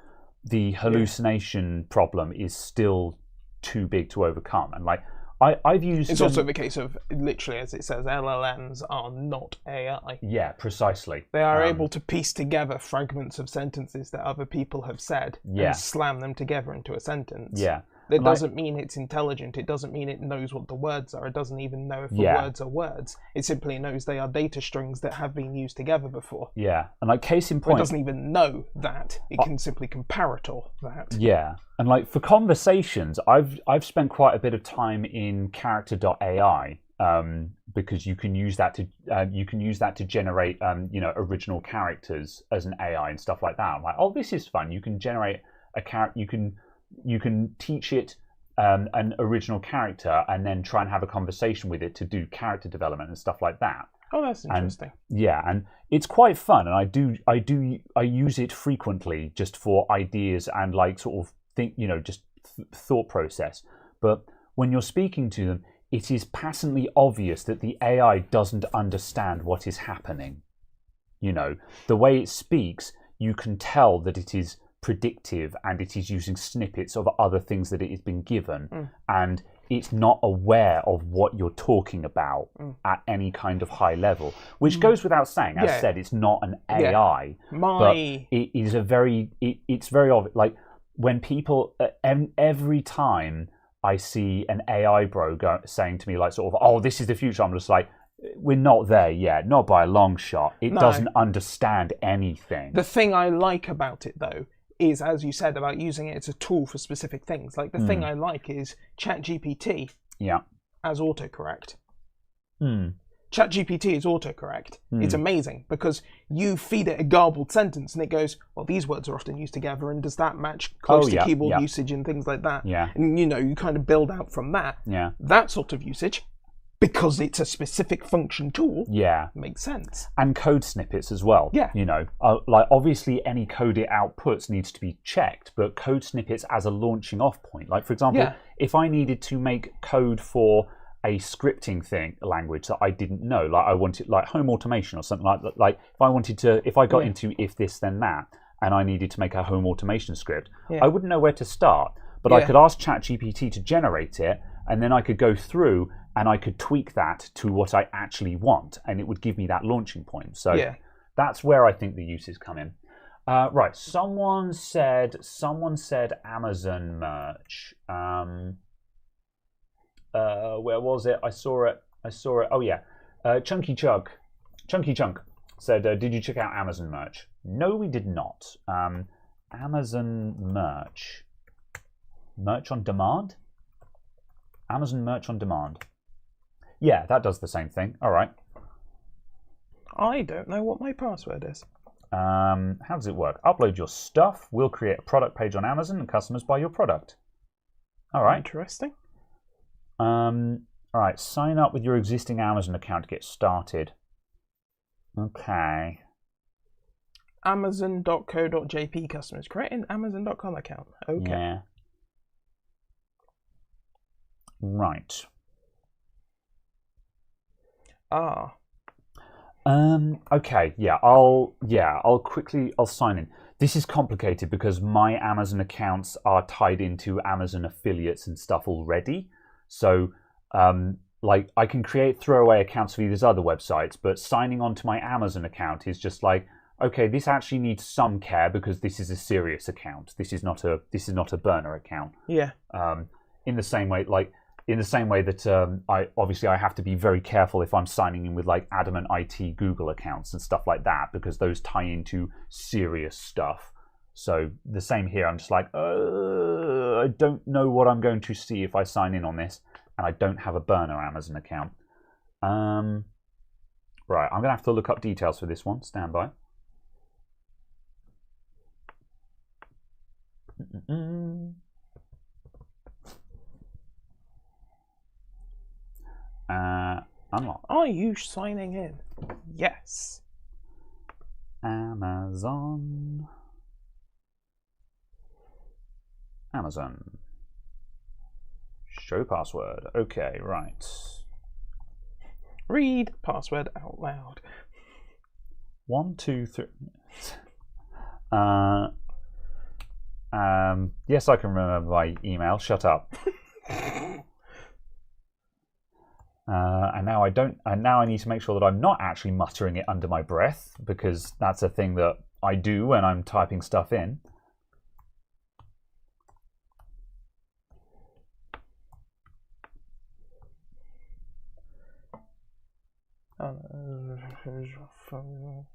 [SPEAKER 1] the hallucination problem is still too big to overcome. And like I've used.
[SPEAKER 2] It's also the case of, literally, as it says, LLMs are not AI.
[SPEAKER 1] Yeah, precisely.
[SPEAKER 2] They are able to piece together fragments of sentences that other people have said and slam them together into a sentence.
[SPEAKER 1] Yeah.
[SPEAKER 2] It doesn't mean it's intelligent. It doesn't mean it knows what the words are. It doesn't even know if the words are words. It simply knows they are data strings that have been used together before.
[SPEAKER 1] Yeah, and like case in point,
[SPEAKER 2] it doesn't even know that. It can simply comparator that.
[SPEAKER 1] Yeah, and like for conversations, I've spent quite a bit of time in character.ai because you can use that to generate original characters as an AI and stuff like that. I'm like, oh, this is fun. You can generate a character. You can teach it an original character and then try and have a conversation with it to do character development and stuff like that.
[SPEAKER 2] Oh, that's interesting.
[SPEAKER 1] And it's quite fun, and I use it frequently just for ideas and like sort of just thought process. But when you're speaking to them, it is patently obvious that the AI doesn't understand what is happening. The way it speaks, you can tell that it is predictive and it is using snippets of other things that it has been given, and it's not aware of what you're talking about at any kind of high level, which goes without saying. As said, it's not an AI, but it is it's very obvious. Like when people, every time I see an AI bro saying to me like sort of, oh, this is the future, I'm just like, we're not there yet, not by a long shot. It doesn't understand anything.
[SPEAKER 2] The thing I like about it though is, as you said, about using it as a tool for specific things. Like the thing I like is ChatGPT as autocorrect. ChatGPT is autocorrect. It's amazing because you feed it a garbled sentence and it goes, well, these words are often used together, and does that match close to keyboard usage and things like that? And you kind of build out from that. That sort of usage, because it's a specific function tool, makes sense.
[SPEAKER 1] And code snippets as well. Like obviously any code it outputs needs to be checked, but code snippets as a launching off point. Like for example, if I needed to make code for a scripting language that I didn't know, like I wanted like home automation or something like that. Like if I got into if this then that, and I needed to make a home automation script, I wouldn't know where to start. But I could ask ChatGPT to generate it, and then I could go through and I could tweak that to what I actually want, and it would give me that launching point. So that's where I think the uses come in. Right, someone said Amazon merch. Where was it? I saw it. Oh yeah, Chunky Chunk said, did you check out Amazon merch? No, we did not. Amazon merch on demand. Amazon merch on demand. Yeah, that does the same thing. All right.
[SPEAKER 2] I don't know what my password is.
[SPEAKER 1] How does it work? Upload your stuff. We'll create a product page on Amazon and customers buy your product. All right.
[SPEAKER 2] Interesting.
[SPEAKER 1] All right. Sign up with your existing Amazon account to get started. Okay.
[SPEAKER 2] Amazon.co.jp customers. Create an Amazon.com account. Okay.
[SPEAKER 1] Yeah. Right. Okay. Yeah. I'll sign in. This is complicated because my Amazon accounts are tied into Amazon affiliates and stuff already. So, like, I can create throwaway accounts for these other websites, but signing on to my Amazon account is just like, okay, this actually needs some care because this is a serious account. This is not a burner account.
[SPEAKER 2] Yeah.
[SPEAKER 1] In the same way that I have to be very careful if I'm signing in with like Adamant IT Google accounts and stuff like that, because those tie into serious stuff. So the same here. I'm just like, I don't know what I'm going to see if I sign in on this, and I don't have a burner Amazon account. Right, I'm gonna have to look up details for this one. Stand by. Unlock.
[SPEAKER 2] Are you signing in? Yes.
[SPEAKER 1] Amazon. Show password. Okay, right.
[SPEAKER 2] Read password out loud.
[SPEAKER 1] 1, 2, 3. Yes, I can remember my email. Shut up. And now I don't. And now I need to make sure that I'm not actually muttering it under my breath, because that's a thing that I do when I'm typing stuff in.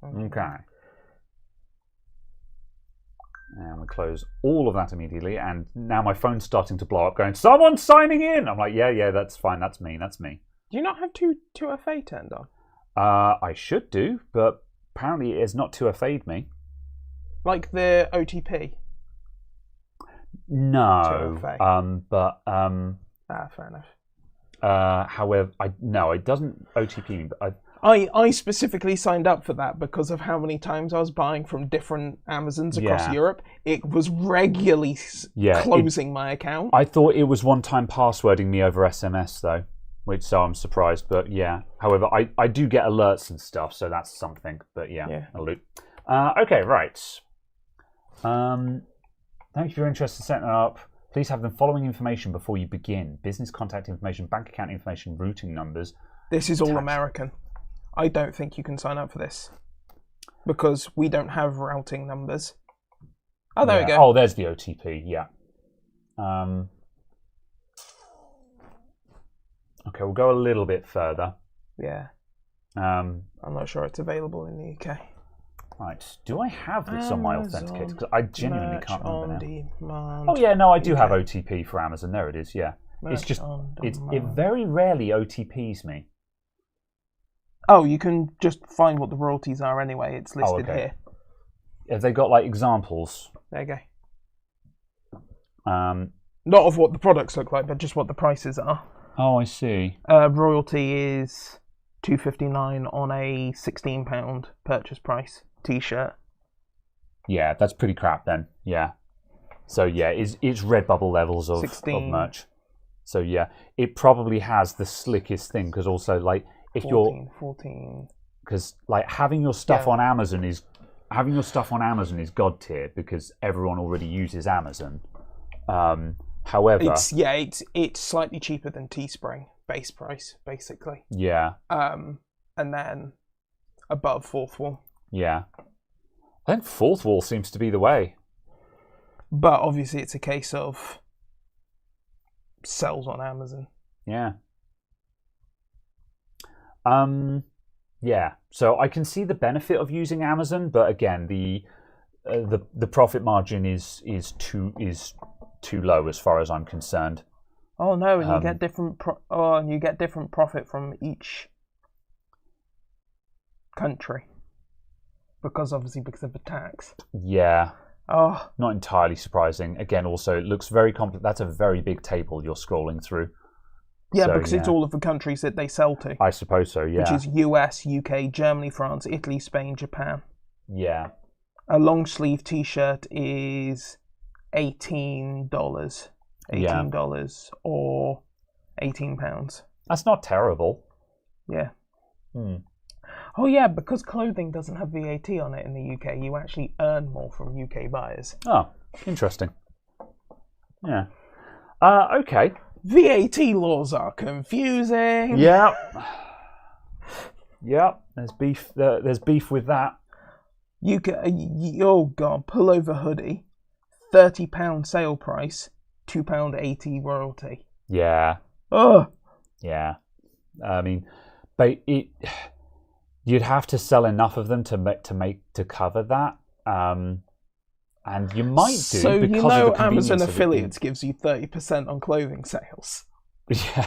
[SPEAKER 1] Okay. And we close all of that immediately, and now my phone's starting to blow up going, someone's signing in! I'm like, yeah, that's fine, that's me.
[SPEAKER 2] Do you not have 2FA turned on?
[SPEAKER 1] I should do, but apparently it has not 2FA'd me.
[SPEAKER 2] Like the OTP?
[SPEAKER 1] No.
[SPEAKER 2] 2FA. Fair enough.
[SPEAKER 1] However, it doesn't OTP me, but
[SPEAKER 2] I specifically signed up for that because of how many times I was buying from different Amazons across Europe. It was regularly closing my account.
[SPEAKER 1] I thought it was one-time passwording me over SMS though, so I'm surprised. But yeah, however, I do get alerts and stuff, so that's something. But yeah. A loop. Okay, right. Thank you for your interest in setting it up. Please have the following information before you begin: business contact information, bank account information, routing numbers.
[SPEAKER 2] This is all American. I don't think you can sign up for this because we don't have routing numbers. Oh, there we go.
[SPEAKER 1] Oh, there's the OTP. Yeah. Okay, we'll go a little bit further.
[SPEAKER 2] Yeah. I'm not sure it's available in the UK.
[SPEAKER 1] Right. Do I have this on my authenticator? Because I genuinely can't remember
[SPEAKER 2] now.
[SPEAKER 1] Oh yeah, no, I do have OTP for Amazon. There it is. Yeah. It's just it very rarely OTPs me.
[SPEAKER 2] Oh, you can just find what the royalties are anyway. It's listed here.
[SPEAKER 1] Have they got like examples?
[SPEAKER 2] There you go. Not of what the products look like, but just what the prices are.
[SPEAKER 1] Oh, I see.
[SPEAKER 2] Royalty is £2.59 on a £16 purchase price T-shirt.
[SPEAKER 1] Yeah, that's pretty crap then. Yeah. So yeah, it's Redbubble levels of merch. So yeah, it probably has the slickest thing because also like if
[SPEAKER 2] 14.
[SPEAKER 1] Because like having your stuff on Amazon is god tier because everyone already uses Amazon. However,
[SPEAKER 2] it's slightly cheaper than Teespring base price basically.
[SPEAKER 1] Yeah.
[SPEAKER 2] And then above Fourth Wall.
[SPEAKER 1] Yeah. I think Fourth Wall seems to be the way.
[SPEAKER 2] But obviously, it's a case of sells on Amazon.
[SPEAKER 1] Yeah. Yeah. So I can see the benefit of using Amazon, but again, the profit margin is too low as far as I'm concerned.
[SPEAKER 2] Oh no! And you get different profit from each country because of the tax.
[SPEAKER 1] Yeah.
[SPEAKER 2] Oh,
[SPEAKER 1] not entirely surprising. Again, also it looks very complex. That's a very big table you're scrolling through.
[SPEAKER 2] Yeah, because it's all of the countries that they sell to.
[SPEAKER 1] I suppose so, yeah.
[SPEAKER 2] Which is US, UK, Germany, France, Italy, Spain, Japan.
[SPEAKER 1] Yeah.
[SPEAKER 2] A long sleeve T-shirt is $18. $18 or £18.
[SPEAKER 1] That's not terrible.
[SPEAKER 2] Yeah. Oh yeah, because clothing doesn't have VAT on it in the UK, you actually earn more from UK buyers.
[SPEAKER 1] Oh, interesting. Yeah. Okay.
[SPEAKER 2] VAT laws are confusing.
[SPEAKER 1] Yeah. Yeah. There's beef. There's beef with that.
[SPEAKER 2] You can. Oh god, pullover hoodie, £30 sale price, £2.80 royalty.
[SPEAKER 1] Yeah.
[SPEAKER 2] Oh.
[SPEAKER 1] Yeah. I mean, but you'd have to sell enough of them to cover that. And you might do
[SPEAKER 2] so
[SPEAKER 1] because
[SPEAKER 2] you know
[SPEAKER 1] of the
[SPEAKER 2] Amazon affiliates gives you 30% on clothing sales.
[SPEAKER 1] Yeah,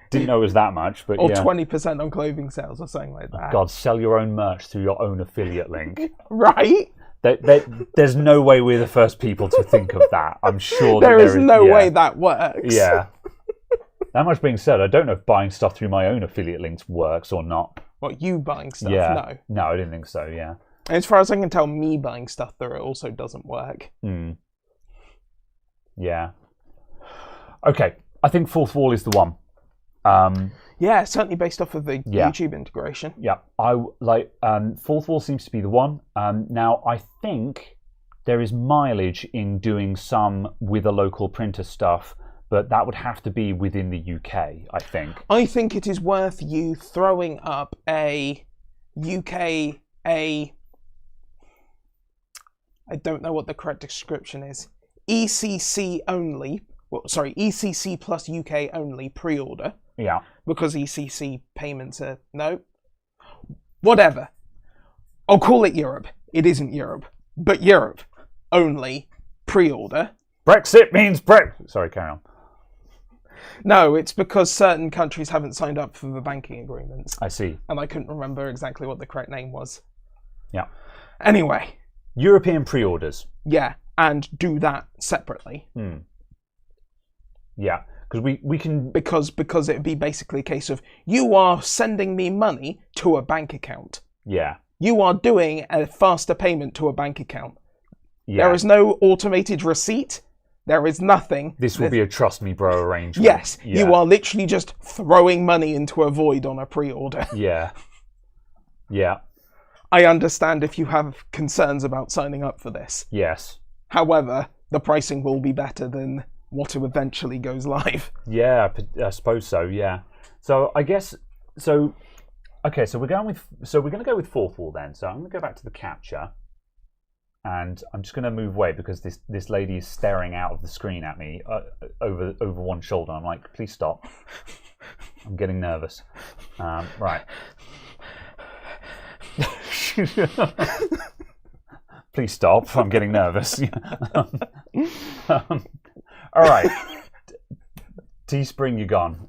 [SPEAKER 1] didn't know it was that much, but
[SPEAKER 2] or 20% on clothing sales or something like that.
[SPEAKER 1] God, sell your own merch through your own affiliate link.
[SPEAKER 2] Right?
[SPEAKER 1] There's no way we're the first people to think of that. I'm sure
[SPEAKER 2] there is no way that works.
[SPEAKER 1] Yeah. That much being said, I don't know if buying stuff through my own affiliate links works or not.
[SPEAKER 2] What, you buying stuff?
[SPEAKER 1] Yeah. No, I didn't think so. Yeah.
[SPEAKER 2] As far as I can tell, me buying stuff there also doesn't work.
[SPEAKER 1] Yeah. Okay, I think Fourth Wall is the one.
[SPEAKER 2] Yeah, certainly based off of the YouTube integration.
[SPEAKER 1] Yeah, Fourth Wall seems to be the one. Now, I think there is mileage in doing some with a local printer stuff, but that would have to be within the UK, I think.
[SPEAKER 2] I think it is worth you throwing up a UK, I don't know what the correct description is, ECC only, ECC plus UK only pre-order.
[SPEAKER 1] Yeah.
[SPEAKER 2] Because ECC payments are, whatever. I'll call it Europe. It isn't Europe, but Europe only pre-order.
[SPEAKER 1] Brexit means Brexit. Sorry, carry on.
[SPEAKER 2] No, it's because certain countries haven't signed up for the banking agreements.
[SPEAKER 1] I see.
[SPEAKER 2] And I couldn't remember exactly what the correct name was.
[SPEAKER 1] Yeah.
[SPEAKER 2] Anyway.
[SPEAKER 1] European pre-orders.
[SPEAKER 2] Yeah, and do that separately.
[SPEAKER 1] Yeah, because we can
[SPEAKER 2] because it'd be basically a case of you are sending me money to a bank account.
[SPEAKER 1] Yeah.
[SPEAKER 2] You are doing a faster payment to a bank account.
[SPEAKER 1] Yeah.
[SPEAKER 2] There is no automated receipt. There is nothing.
[SPEAKER 1] This will be a trust me, bro arrangement.
[SPEAKER 2] Yes,
[SPEAKER 1] Yeah.
[SPEAKER 2] you are literally just throwing money into a void on a pre-order.
[SPEAKER 1] Yeah. Yeah.
[SPEAKER 2] I understand if you have concerns about signing up for this.
[SPEAKER 1] Yes.
[SPEAKER 2] However, the pricing will be better than what eventually goes live.
[SPEAKER 1] Yeah, I suppose so. Yeah. So I guess so. Okay, so we're going to go with fourth wall then. So I'm going to go back to the capture, and I'm just going to move away because this lady is staring out of the screen at me over one shoulder. I'm like, please stop. I'm getting nervous. Right. Please stop. I'm getting nervous. All right. Teespring, you're gone.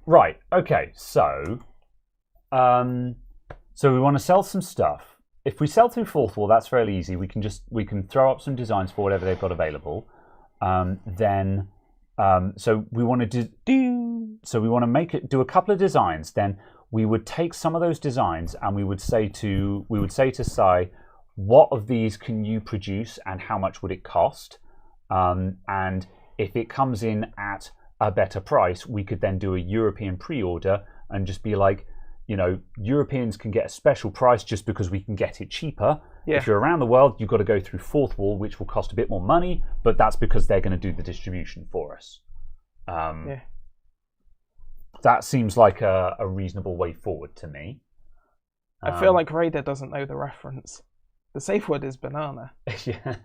[SPEAKER 1] Right. Okay. So we want to sell some stuff. If we sell through fourth wall, that's fairly easy. We can throw up some designs for whatever they've got available. So we want to do a couple of designs. Then we would take some of those designs and we would say to Sai, what of these can you produce and how much would it cost? And if it comes in at a better price, we could then do a European pre-order and just be like, Europeans can get a special price just because we can get it cheaper. Yeah. If you're around the world, you've got to go through fourth wall, which will cost a bit more money, but that's because they're going to do the distribution for us. That seems like a reasonable way forward to me.
[SPEAKER 2] I feel like Raider doesn't know the reference. The safe word is banana.
[SPEAKER 1] Yeah.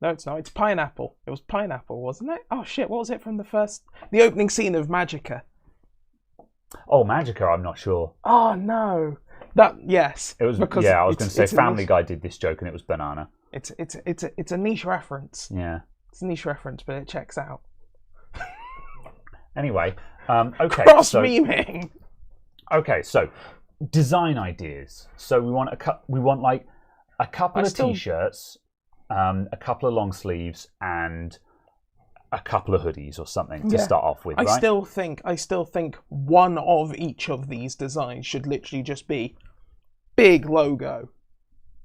[SPEAKER 2] No, it's not. It's pineapple. It was pineapple, wasn't it? Oh shit! What was it from the opening scene of Magica?
[SPEAKER 1] Oh, Magica. I'm not sure.
[SPEAKER 2] Oh no. Yes.
[SPEAKER 1] It was because I was going to say Family Guy did this joke and it was banana.
[SPEAKER 2] It's a niche reference.
[SPEAKER 1] Yeah.
[SPEAKER 2] It's a niche reference, but it checks out.
[SPEAKER 1] Anyway, okay.
[SPEAKER 2] Cross-memeing.
[SPEAKER 1] Okay, so design ideas. So we want like a couple of t-shirts, a couple of long sleeves, and a couple of hoodies or something to start off with.
[SPEAKER 2] I still think one of each of these designs should literally just be big logo.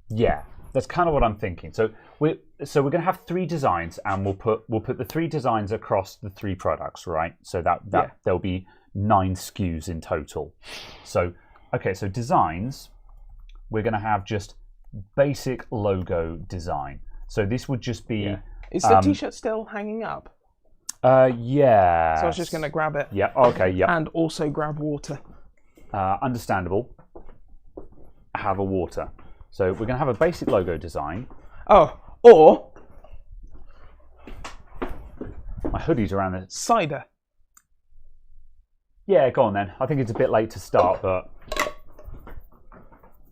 [SPEAKER 1] Yeah, that's kind of what I'm thinking. So we're going to have 3 designs, and we'll put the 3 designs across the 3 products, right? So that there'll be 9 SKUs in total. So so designs, we're going to have just basic logo design. So this would just be.
[SPEAKER 2] Yeah. Is the t-shirt still hanging up?
[SPEAKER 1] Yeah.
[SPEAKER 2] So I was just going to grab it.
[SPEAKER 1] Yeah. Okay. Yeah.
[SPEAKER 2] And also grab water.
[SPEAKER 1] Understandable. Have a water. So we're going to have a basic logo design.
[SPEAKER 2] Oh, or
[SPEAKER 1] my hoodie's around the
[SPEAKER 2] cider.
[SPEAKER 1] Yeah, go on then. I think it's a bit late to start, but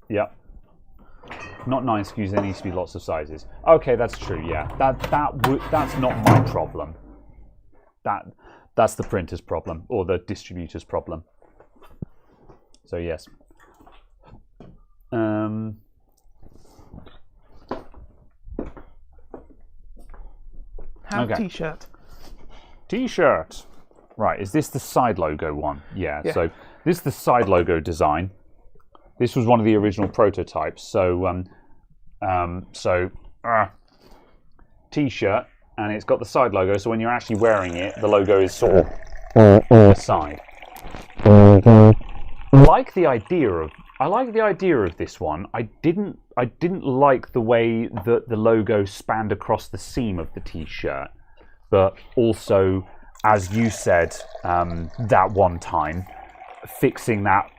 [SPEAKER 1] yeah. Not 9 SKUs. There needs to be lots of sizes. Okay, that's true. Yeah, that's not my problem. That's the printer's problem or the distributor's problem. So yes.
[SPEAKER 2] Have t-shirt.
[SPEAKER 1] T-shirt. Right, is this the side logo one? Yeah, so this is the side logo design. This was one of the original prototypes. So, T-shirt, and it's got the side logo. So when you're actually wearing it, the logo is sort of on the side. I like the idea of this one. I didn't like the way that the logo spanned across the seam of the T-shirt, but also, as you said that one time, fixing that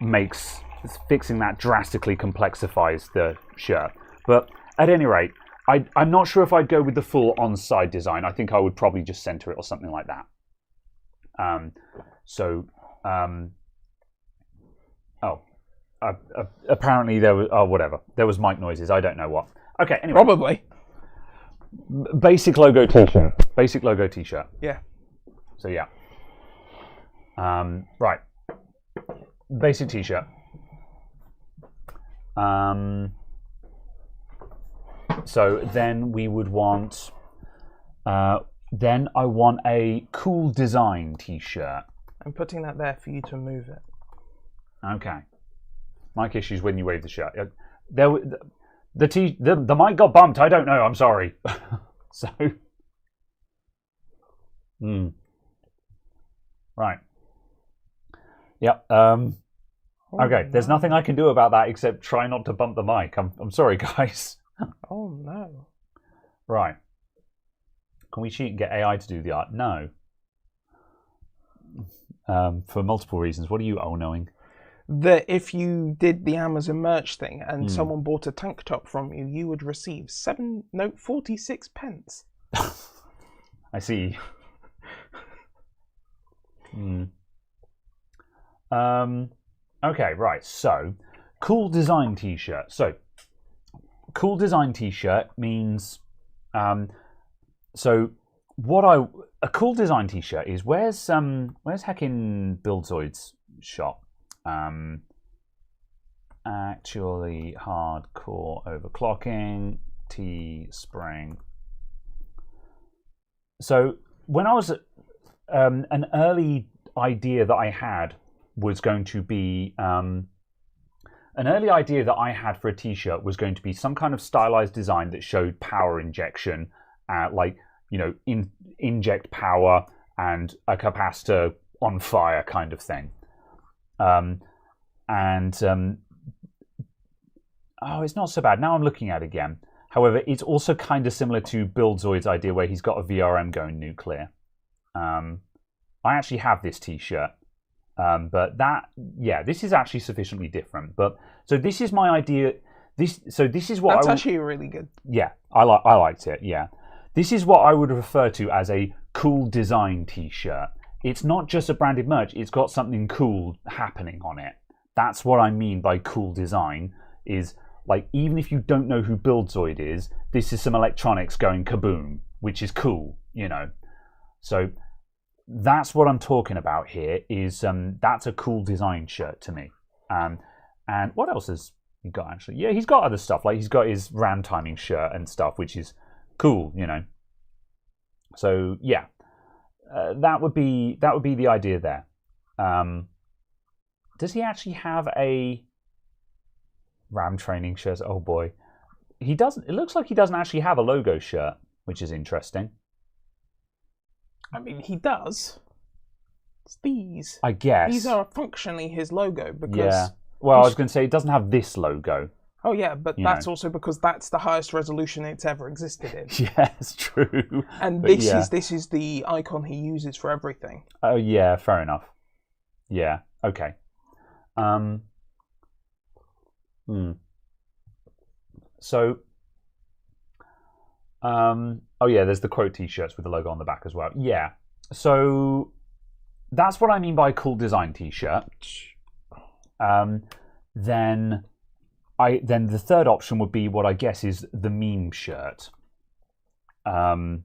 [SPEAKER 1] drastically complexifies the shirt. But at any rate, I'm not sure if I'd go with the full on-side design. I think I would probably just center it or something like that. Apparently there was whatever. There was mic noises. I don't know what. Okay, anyway.
[SPEAKER 2] Probably.
[SPEAKER 1] Basic logo T-shirt. Basic logo T-shirt.
[SPEAKER 2] Yeah.
[SPEAKER 1] So yeah. Right. Basic T-shirt. So then we would want. Then I want a cool design T-shirt.
[SPEAKER 2] I'm putting that there for you to move it.
[SPEAKER 1] Okay. Mic issues when you wave the shirt. The mic got bumped. I don't know. I'm sorry. So. Right. Yep. Okay. There's nothing I can do about that except try not to bump the mic. I'm sorry, guys.
[SPEAKER 2] Oh no.
[SPEAKER 1] Right. Can we cheat and get AI to do the art? No. For multiple reasons. What are you knowing?
[SPEAKER 2] That if you did the Amazon merch thing and someone bought a tank top from you, you would receive 46 pence.
[SPEAKER 1] I see. Okay, right. So, cool design T-shirt. So, cool design T-shirt means. So, a cool design T-shirt is where's heckin' Buildzoid's shop? Actually, hardcore overclocking Teespring. So when I was an early idea that I had was going to be an early idea that I had for a T-shirt was going to be some kind of stylized design that showed power injection, inject power and a capacitor on fire kind of thing. It's not so bad. Now I'm looking at it again. However, it's also kind of similar to Buildzoid's idea where he's got a VRM going nuclear. I actually have this T-shirt, but this is actually sufficiently different. But so this is my idea. This is what
[SPEAKER 2] that's actually really good.
[SPEAKER 1] Yeah, I liked it. Yeah, this is what I would refer to as a cool design T-shirt. It's not just a branded merch. It's got something cool happening on it. That's what I mean by cool design. Is like, even if you don't know who Buildzoid is, this is some electronics going kaboom, which is cool, So that's what I'm talking about here. Is that's a cool design shirt to me. And what else has he got actually? Yeah, he's got other stuff. Like he's got his RAM timing shirt and stuff, which is cool, So yeah. That would be the idea there. Does he actually have a RAM training shirt? Oh boy, he doesn't. It looks like he doesn't actually have a logo shirt, which is interesting.
[SPEAKER 2] I mean, he does. It's these.
[SPEAKER 1] I guess
[SPEAKER 2] these are functionally his logo because.
[SPEAKER 1] Yeah. Well, I was going to say it doesn't have this logo.
[SPEAKER 2] Oh yeah, but that's also because that's the highest resolution it's ever existed in.
[SPEAKER 1] Yeah, it's true.
[SPEAKER 2] And this is the icon he uses for everything.
[SPEAKER 1] Oh yeah, fair enough. Yeah. Okay. So. Oh yeah, there's the quote T-shirts with the logo on the back as well. Yeah. So that's what I mean by cool design T-shirt. Then the third option would be what I guess is the meme shirt. Or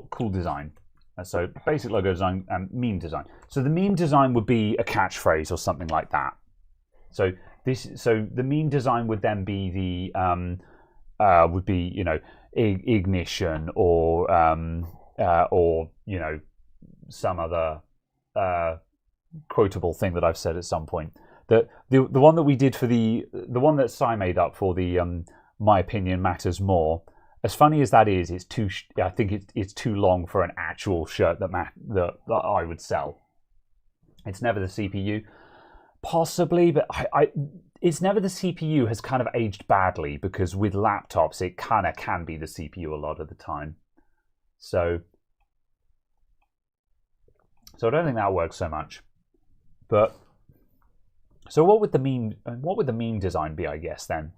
[SPEAKER 1] cool design. So basic logo design and meme design. So the meme design would be a catchphrase or something like that. So the meme design would then be ignition or some other quotable thing that I've said at some point. The one that we did for the one that Sai made up for the my opinion matters more. As funny as that is, it's too. I think it's too long for an actual shirt that I would sell. It's never the CPU, possibly, but it's never the CPU has kind of aged badly because with laptops it kind of can be the CPU a lot of the time. So I don't think that works so much. But so what would the meme design be, I guess, then?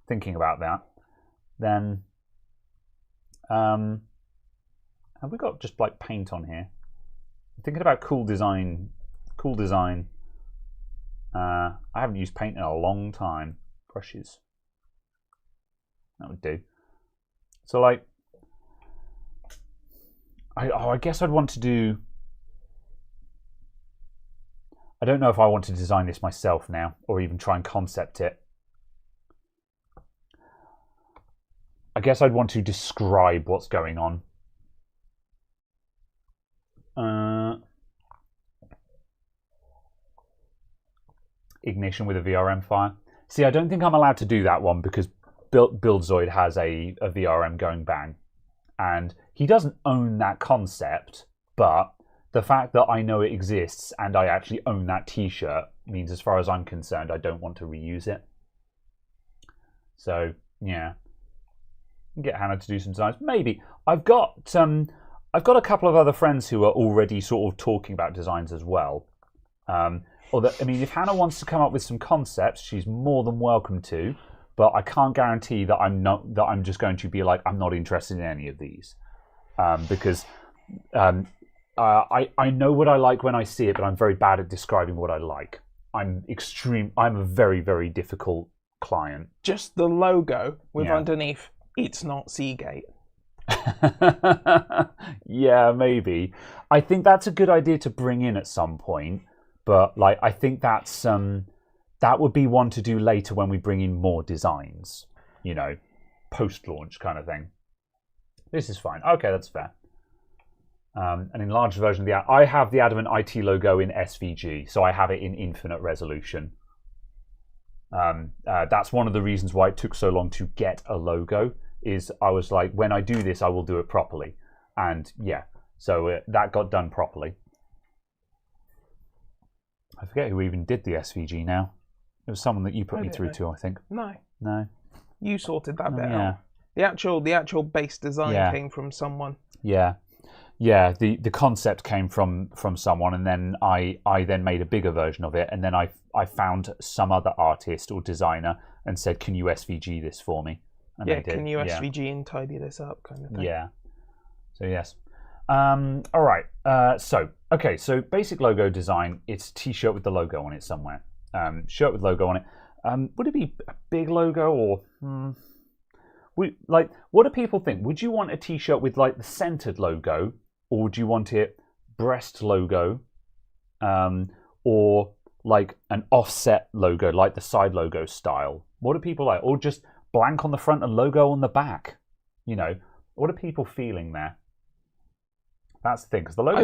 [SPEAKER 1] Thinking about that. Then have we got just like paint on here? I'm thinking about cool design. I haven't used paint in a long time. Brushes. That would do. So like I guess I'd want to do. I don't know if I want to design this myself now or even try and concept it. I guess I'd want to describe what's going on. Ignition with a VRM fire. See, I don't think I'm allowed to do that one because Buildzoid has a VRM going bang. And he doesn't own that concept, but the fact that I know it exists and I actually own that t-shirt means, as far as I'm concerned, I don't want to reuse it. So, yeah. Get Hannah to do some designs. Maybe. I've got a couple of other friends who are already sort of talking about designs as well. Although, I mean, if Hannah wants to come up with some concepts, she's more than welcome to. But I can't guarantee that I'm just going to be like, I'm not interested in any of these, because I know what I like when I see it, but I'm very bad at describing what I like. I'm a very, very difficult client.
[SPEAKER 2] Just the logo with underneath, it's not Seagate.
[SPEAKER 1] Yeah, maybe. I think that's a good idea to bring in at some point, but like I think that's that would be one to do later when we bring in more designs, you know, post-launch kind of thing. This is fine. Okay, that's fair. An enlarged version of I have the Adamant IT logo in SVG, so I have it in infinite resolution. That's one of the reasons why it took so long to get a logo, is I was like, when I do this, I will do it properly. And yeah, so that got done properly. I forget who even did the SVG now. It was someone that you put me through to, I think. No.
[SPEAKER 2] You sorted that bit out. The actual base design came from someone.
[SPEAKER 1] Yeah. The concept came from someone, and then I then made a bigger version of it, and then I found some other artist or designer and said, "Can you SVG this for me?" And they did.
[SPEAKER 2] Can you SVG and tidy this up, kind of thing.
[SPEAKER 1] Yeah. So yes. All right. So basic logo design. It's a t-shirt with the logo on it somewhere. Shirt with logo on it. Would it be a big logo or? What do people think? Would you want a t-shirt with like the centered logo, or would you want it breast logo, or like an offset logo, like the side logo style? What do people like? Or just blank on the front and logo on the back? You know, what are people feeling there? That's the thing, because the logo.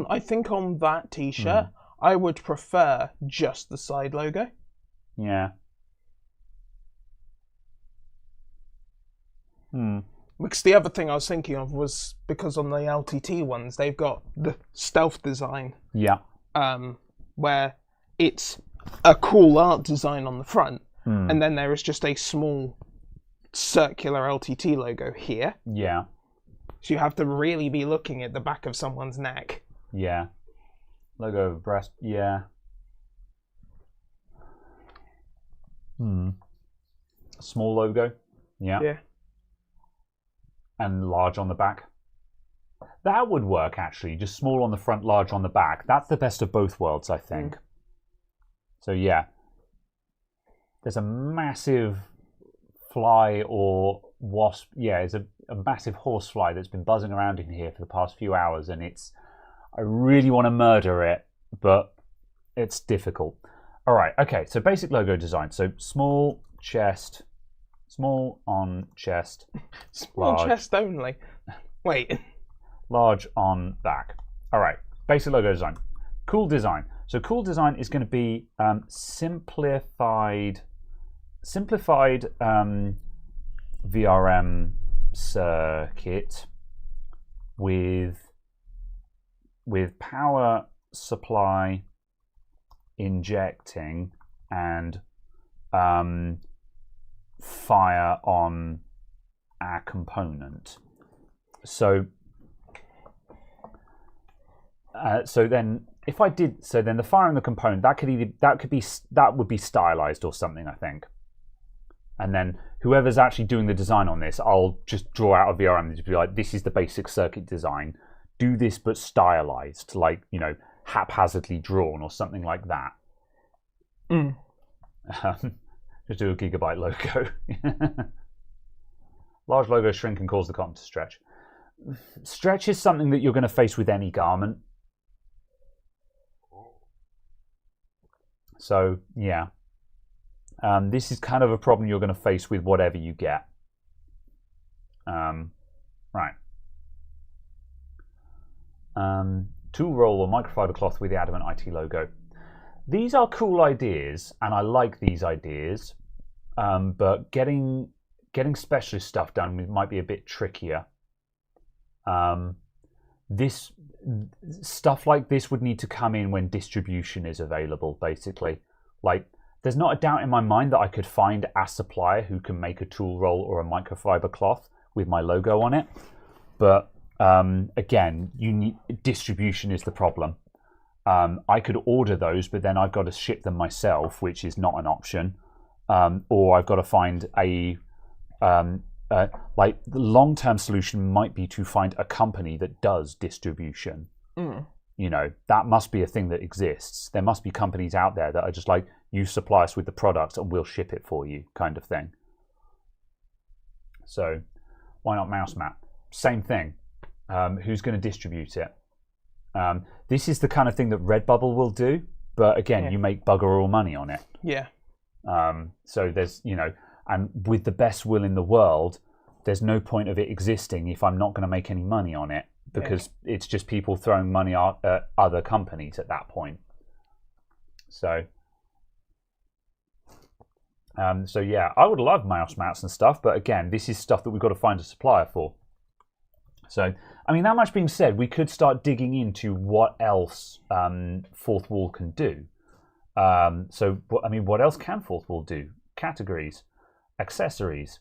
[SPEAKER 2] I think on that t-shirt, I would prefer just the side logo.
[SPEAKER 1] Yeah.
[SPEAKER 2] Because the other thing I was thinking of was, because on the LTT ones, they've got the stealth design.
[SPEAKER 1] Yeah.
[SPEAKER 2] Where it's a cool art design on the front, and then there is just a small circular LTT logo here.
[SPEAKER 1] Yeah.
[SPEAKER 2] So you have to really be looking at the back of someone's neck.
[SPEAKER 1] Yeah. Logo of breast. Yeah. Small logo. Yeah.
[SPEAKER 2] Yeah.
[SPEAKER 1] And large on the back. That would work, actually. Just small on the front, large on the back. That's the best of both worlds, I think. So yeah. There's a massive fly or wasp. Yeah, it's a massive horsefly that's been buzzing around in here for the past few hours, and I really want to murder it, but it's difficult. All right, okay, so basic logo design. So small chest, small on chest,
[SPEAKER 2] small
[SPEAKER 1] large,
[SPEAKER 2] chest only. Wait.
[SPEAKER 1] Large on back. All right, basic logo design. Cool design. So cool design is going to be simplified VRM circuit with power supply injecting and fire on our component. So then if I did, so then the fire on the component, that would be stylized or something, I think. And then whoever's actually doing the design on this, I'll just draw out a VRM and just be like, this is the basic circuit design. Do this but stylized, like, you know, haphazardly drawn or something like that. Just do a gigabyte logo. Large logo shrink and cause the cotton to stretch. Stretch is something that you're going to face with any garment. So yeah, this is kind of a problem you're going to face with whatever you get. Right. Tool roll or microfiber cloth with the Adamant IT logo. These are cool ideas, and I like these ideas, but getting specialist stuff done might be a bit trickier. This stuff like this would need to come in when distribution is available, basically. Like, there's not a doubt in my mind that I could find a supplier who can make a tool roll or a microfiber cloth with my logo on it, but again, distribution is the problem. I could order those, but then I've got to ship them myself, which is not an option. Or I've got to find like the long-term solution might be to find a company that does distribution. You know, that must be a thing that exists. There must be companies out there that are just like, you supply us with the product and we'll ship it for you, kind of thing. So why not mouse mat? Same thing. Who's going to distribute it? This is the kind of thing that Redbubble will do, but again, you make bugger all money on it.
[SPEAKER 2] Yeah.
[SPEAKER 1] So there's, you know, and with the best will in the world, there's no point of it existing if I'm not going to make any money on it, because it's just people throwing money at other companies at that point. So, so yeah, I would love mouse mats and stuff, but again, this is stuff that we've got to find a supplier for. So, I mean, that much being said, we could start digging into what else Fourth Wall can do. So, I mean, what else can Fourth Wall do? Categories, accessories,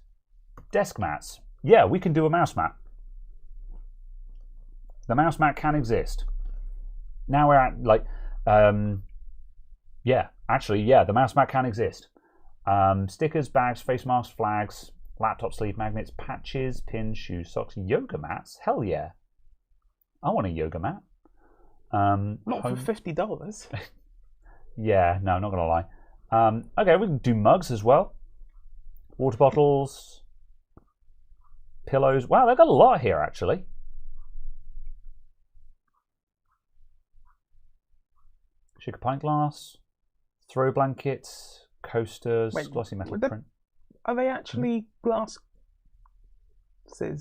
[SPEAKER 1] desk mats. Yeah, we can do a mouse mat. The mouse mat can exist. Now we're at, like, yeah, actually, yeah, the mouse mat can exist. Stickers, bags, face masks, flags, laptop sleeve magnets, patches, pins, shoes, socks, yoga mats. Hell yeah. I want a yoga mat.
[SPEAKER 2] Not for $50.
[SPEAKER 1] Yeah, no, not going to lie. Okay, we can do mugs as well. Water bottles, pillows. Wow, they've got a lot here, actually. Shaker pint glass, throw blankets, coasters, glossy metal print.
[SPEAKER 2] Are they actually glasses,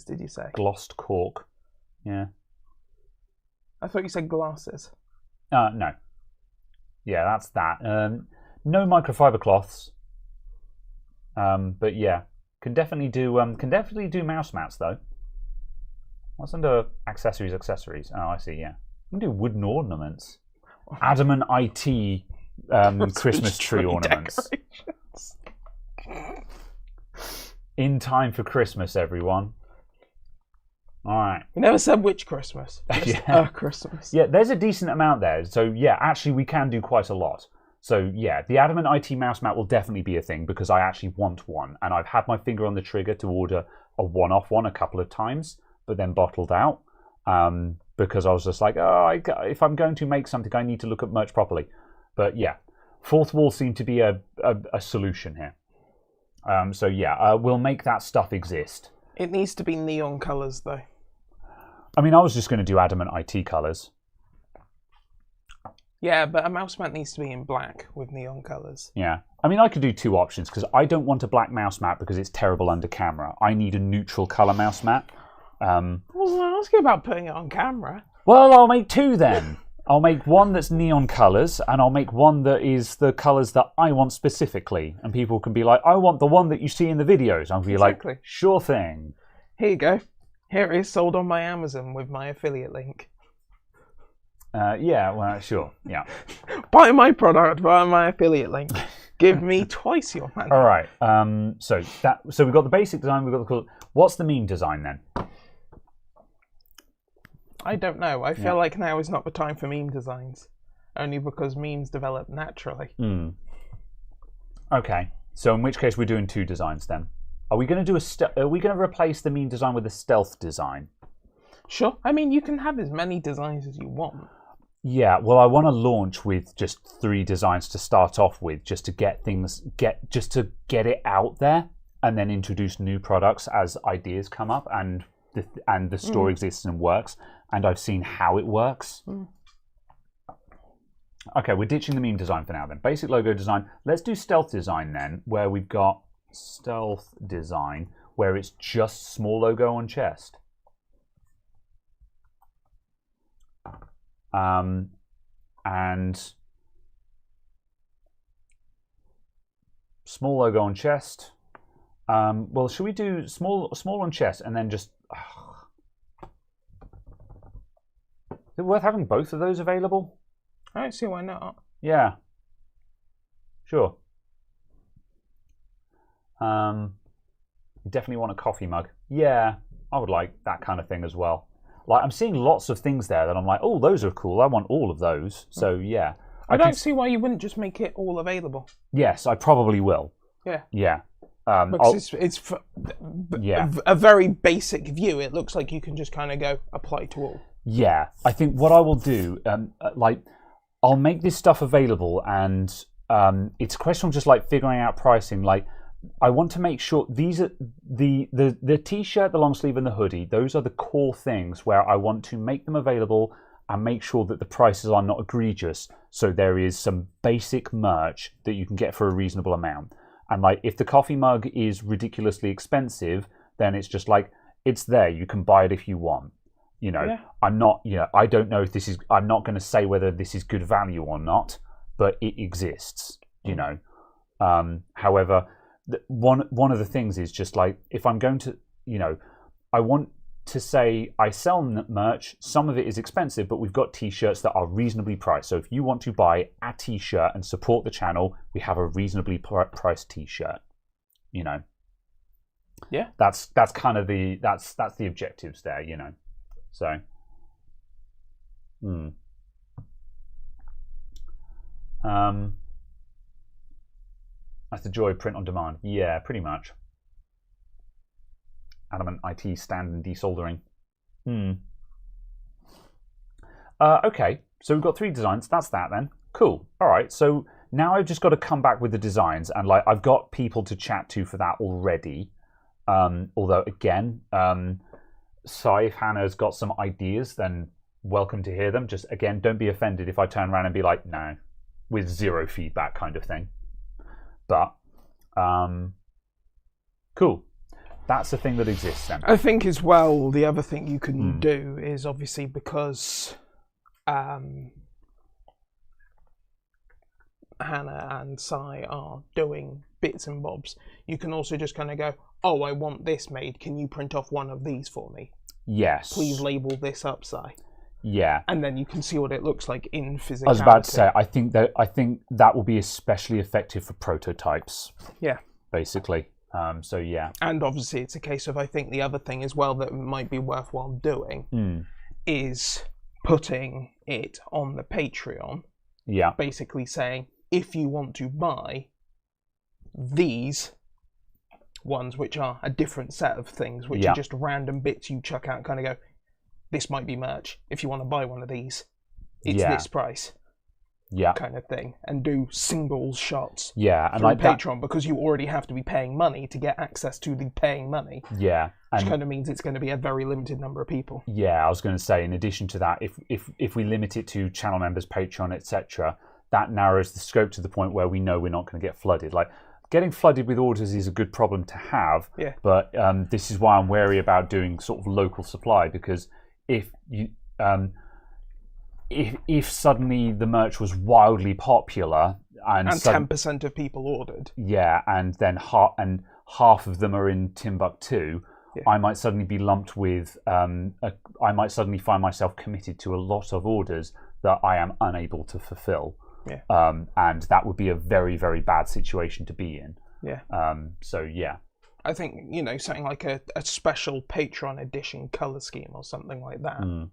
[SPEAKER 2] did you say?
[SPEAKER 1] Glossed cork, yeah.
[SPEAKER 2] I thought you said glasses.
[SPEAKER 1] No. Yeah, that's that. No microfiber cloths. But yeah, can definitely do mouse mats though. What's under accessories? Accessories. Oh, I see. Yeah, we can do wooden ornaments. Adamant IT Christmas tree ornaments. In time for Christmas, everyone. All right.
[SPEAKER 2] We never said which Christmas.
[SPEAKER 1] Yeah.
[SPEAKER 2] Christmas.
[SPEAKER 1] Yeah, there's a decent amount there. So yeah, actually we can do quite a lot. So yeah, the Adamant IT mouse mat will definitely be a thing because I actually want one. And I've had my finger on the trigger to order a one-off one a couple of times, but then bottled out. Because I was just like, oh, if I'm going to make something, I need to look at merch properly. But yeah, Fourth Wall seemed to be a solution here. So yeah, we'll make that stuff exist.
[SPEAKER 2] It needs to be neon colours though.
[SPEAKER 1] I mean, I was just going to do Adamant IT colours.
[SPEAKER 2] Yeah, but a mouse mat needs to be in black with neon colours.
[SPEAKER 1] Yeah. I mean, I could do two options because I don't want a black mouse mat because it's terrible under camera. I need a neutral colour mouse mat.
[SPEAKER 2] I wasn't asking about putting it on camera.
[SPEAKER 1] Well, I'll make two then. I'll make one that's neon colours and I'll make one that is the colours that I want specifically. And people can be like, I want the one that you see in the videos. I'll be like, sure thing.
[SPEAKER 2] Here you go. Here it is, sold on my Amazon with my affiliate link.
[SPEAKER 1] Yeah, well, sure, yeah.
[SPEAKER 2] Buy my product via my affiliate link. Give me twice your money.
[SPEAKER 1] All right. So we've got the basic design. We've got the what's the meme design then?
[SPEAKER 2] I don't know. I feel like now is not the time for meme designs, only because memes develop naturally.
[SPEAKER 1] Okay. So in which case we're doing two designs then. Are we going to do Are we going to replace the meme design with a stealth design?
[SPEAKER 2] Sure. I mean, you can have as many designs as you want.
[SPEAKER 1] Yeah, well, I want to launch with just 3 designs to start off with, just to get it out there, and then introduce new products as ideas come up and the store exists and works, and I've seen how it works. Okay, we're ditching the meme design for now then. Basic logo design. Let's do stealth design then, where we've got stealth design, where it's just small logo on chest. And small logo on chest. Well, should we do small on chest and then just... Is it worth having both of those available?
[SPEAKER 2] I don't see why not.
[SPEAKER 1] Yeah. Sure. You definitely want a coffee mug. Yeah, I would like that kind of thing as well. Like, I'm seeing lots of things there that I'm like, oh, those are cool. I want all of those. So, yeah.
[SPEAKER 2] I don't see why you wouldn't just make it all available.
[SPEAKER 1] Yes, I probably will.
[SPEAKER 2] Yeah.
[SPEAKER 1] Yeah.
[SPEAKER 2] Because it's a very basic view. It looks like you can just kind of go apply to all.
[SPEAKER 1] Yeah. I think what I will do, I'll make this stuff available, and it's a question of just like figuring out pricing. Like, I want to make sure these are the t-shirt, the long sleeve, and the hoodie. Those are the core things where I want to make them available and make sure that the prices are not egregious. So there is some basic merch that you can get for a reasonable amount. And like, if the coffee mug is ridiculously expensive, then it's just like, it's there. You can buy it if you want. You know, yeah. I'm not. You know, I don't know if this is. I'm not going to say whether this is good value or not, but it exists. You know, however. One of the things is just like, if I'm going to, you know, I want to say I sell merch. Some of it is expensive, but we've got t-shirts that are reasonably priced. So if you want to buy a t-shirt and support the channel, we have a reasonably priced t-shirt. You know,
[SPEAKER 2] yeah,
[SPEAKER 1] that's kind of that's the objectives there. You know, so. That's the joy of print on demand. Yeah, pretty much. Adamant IT stand and desoldering. Okay, so we've got 3 designs. That's that then. Cool. All right, so now I've just got to come back with the designs, and like, I've got people to chat to for that already. Although again, so if Hannah's got some ideas, then welcome to hear them. Just again, don't be offended if I turn around and be like, no, with 0 feedback kind of thing. But, cool. That's the thing that exists then.
[SPEAKER 2] I think as well, the other thing you can do is obviously because Hannah and Sai are doing bits and bobs, you can also just kind of go, oh, I want this made. Can you print off one of these for me?
[SPEAKER 1] Yes.
[SPEAKER 2] Please label this up, Sai.
[SPEAKER 1] Yeah,
[SPEAKER 2] and then you can see what it looks like in physicality.
[SPEAKER 1] I was about to say, I think that will be especially effective for prototypes.
[SPEAKER 2] Yeah,
[SPEAKER 1] basically. So yeah,
[SPEAKER 2] and obviously it's a case of, I think the other thing as well that might be worthwhile doing is putting it on the Patreon.
[SPEAKER 1] Yeah,
[SPEAKER 2] basically saying, if you want to buy these ones, which are a different set of things, which are just random bits you chuck out, and kind of go, this might be merch. If you want to buy one of these, it's this price. Yeah, kind of thing, and do single shots.
[SPEAKER 1] Yeah, and
[SPEAKER 2] through
[SPEAKER 1] like
[SPEAKER 2] Patreon, because you already have to be paying money to get access to the paying money.
[SPEAKER 1] Yeah,
[SPEAKER 2] which kind of means it's going to be a very limited number of people.
[SPEAKER 1] Yeah, I was going to say, in addition to that, if we limit it to channel members, Patreon, etc., that narrows the scope to the point where we know we're not going to get flooded. Like, getting flooded with orders is a good problem to have.
[SPEAKER 2] Yeah.
[SPEAKER 1] But this is why I'm wary about doing sort of local supply, because if you if suddenly the merch was wildly popular and
[SPEAKER 2] 10% of people ordered,
[SPEAKER 1] and then half of them are in Timbuktu, I might suddenly be lumped with I might suddenly find myself committed to a lot of orders that I am unable to fulfill. And that would be a very, very bad situation to be in. So yeah,
[SPEAKER 2] I think, you know, something like a special Patreon edition color scheme or something like that.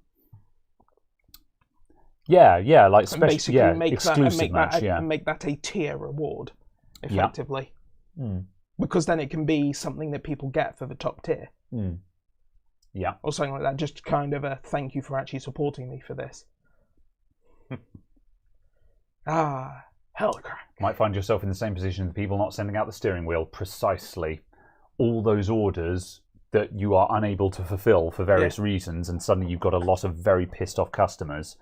[SPEAKER 1] Yeah, like special,
[SPEAKER 2] make
[SPEAKER 1] exclusive match,
[SPEAKER 2] and make that a tier reward, effectively. Because then it can be something that people get for the top tier.
[SPEAKER 1] Yeah,
[SPEAKER 2] or something like that. Just kind of a thank you for actually supporting me for this. Hellcrack.
[SPEAKER 1] Might find yourself in the same position as people not sending out the steering wheel. Precisely. All those orders that you are unable to fulfill for various reasons, and suddenly you've got a lot of very pissed off customers.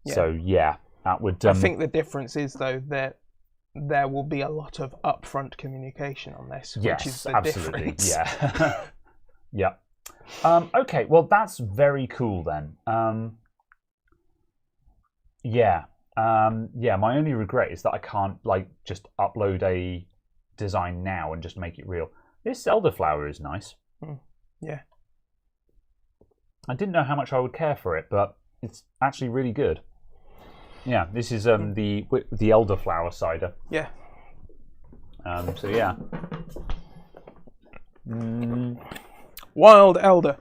[SPEAKER 1] So yeah, That would.
[SPEAKER 2] I think the difference is though that there will be a lot of upfront communication on this,
[SPEAKER 1] yes,
[SPEAKER 2] which is the
[SPEAKER 1] absolutely.
[SPEAKER 2] difference.
[SPEAKER 1] Yeah. Yeah. Okay, well, that's very cool then. Yeah. Yeah, my only regret is that I can't, like, just upload a design now and just make it real. This elderflower is nice.
[SPEAKER 2] Yeah.
[SPEAKER 1] I didn't know how much I would care for it, but it's actually really good. Yeah, this is the elderflower cider.
[SPEAKER 2] Yeah.
[SPEAKER 1] So, yeah.
[SPEAKER 2] Wild Elder.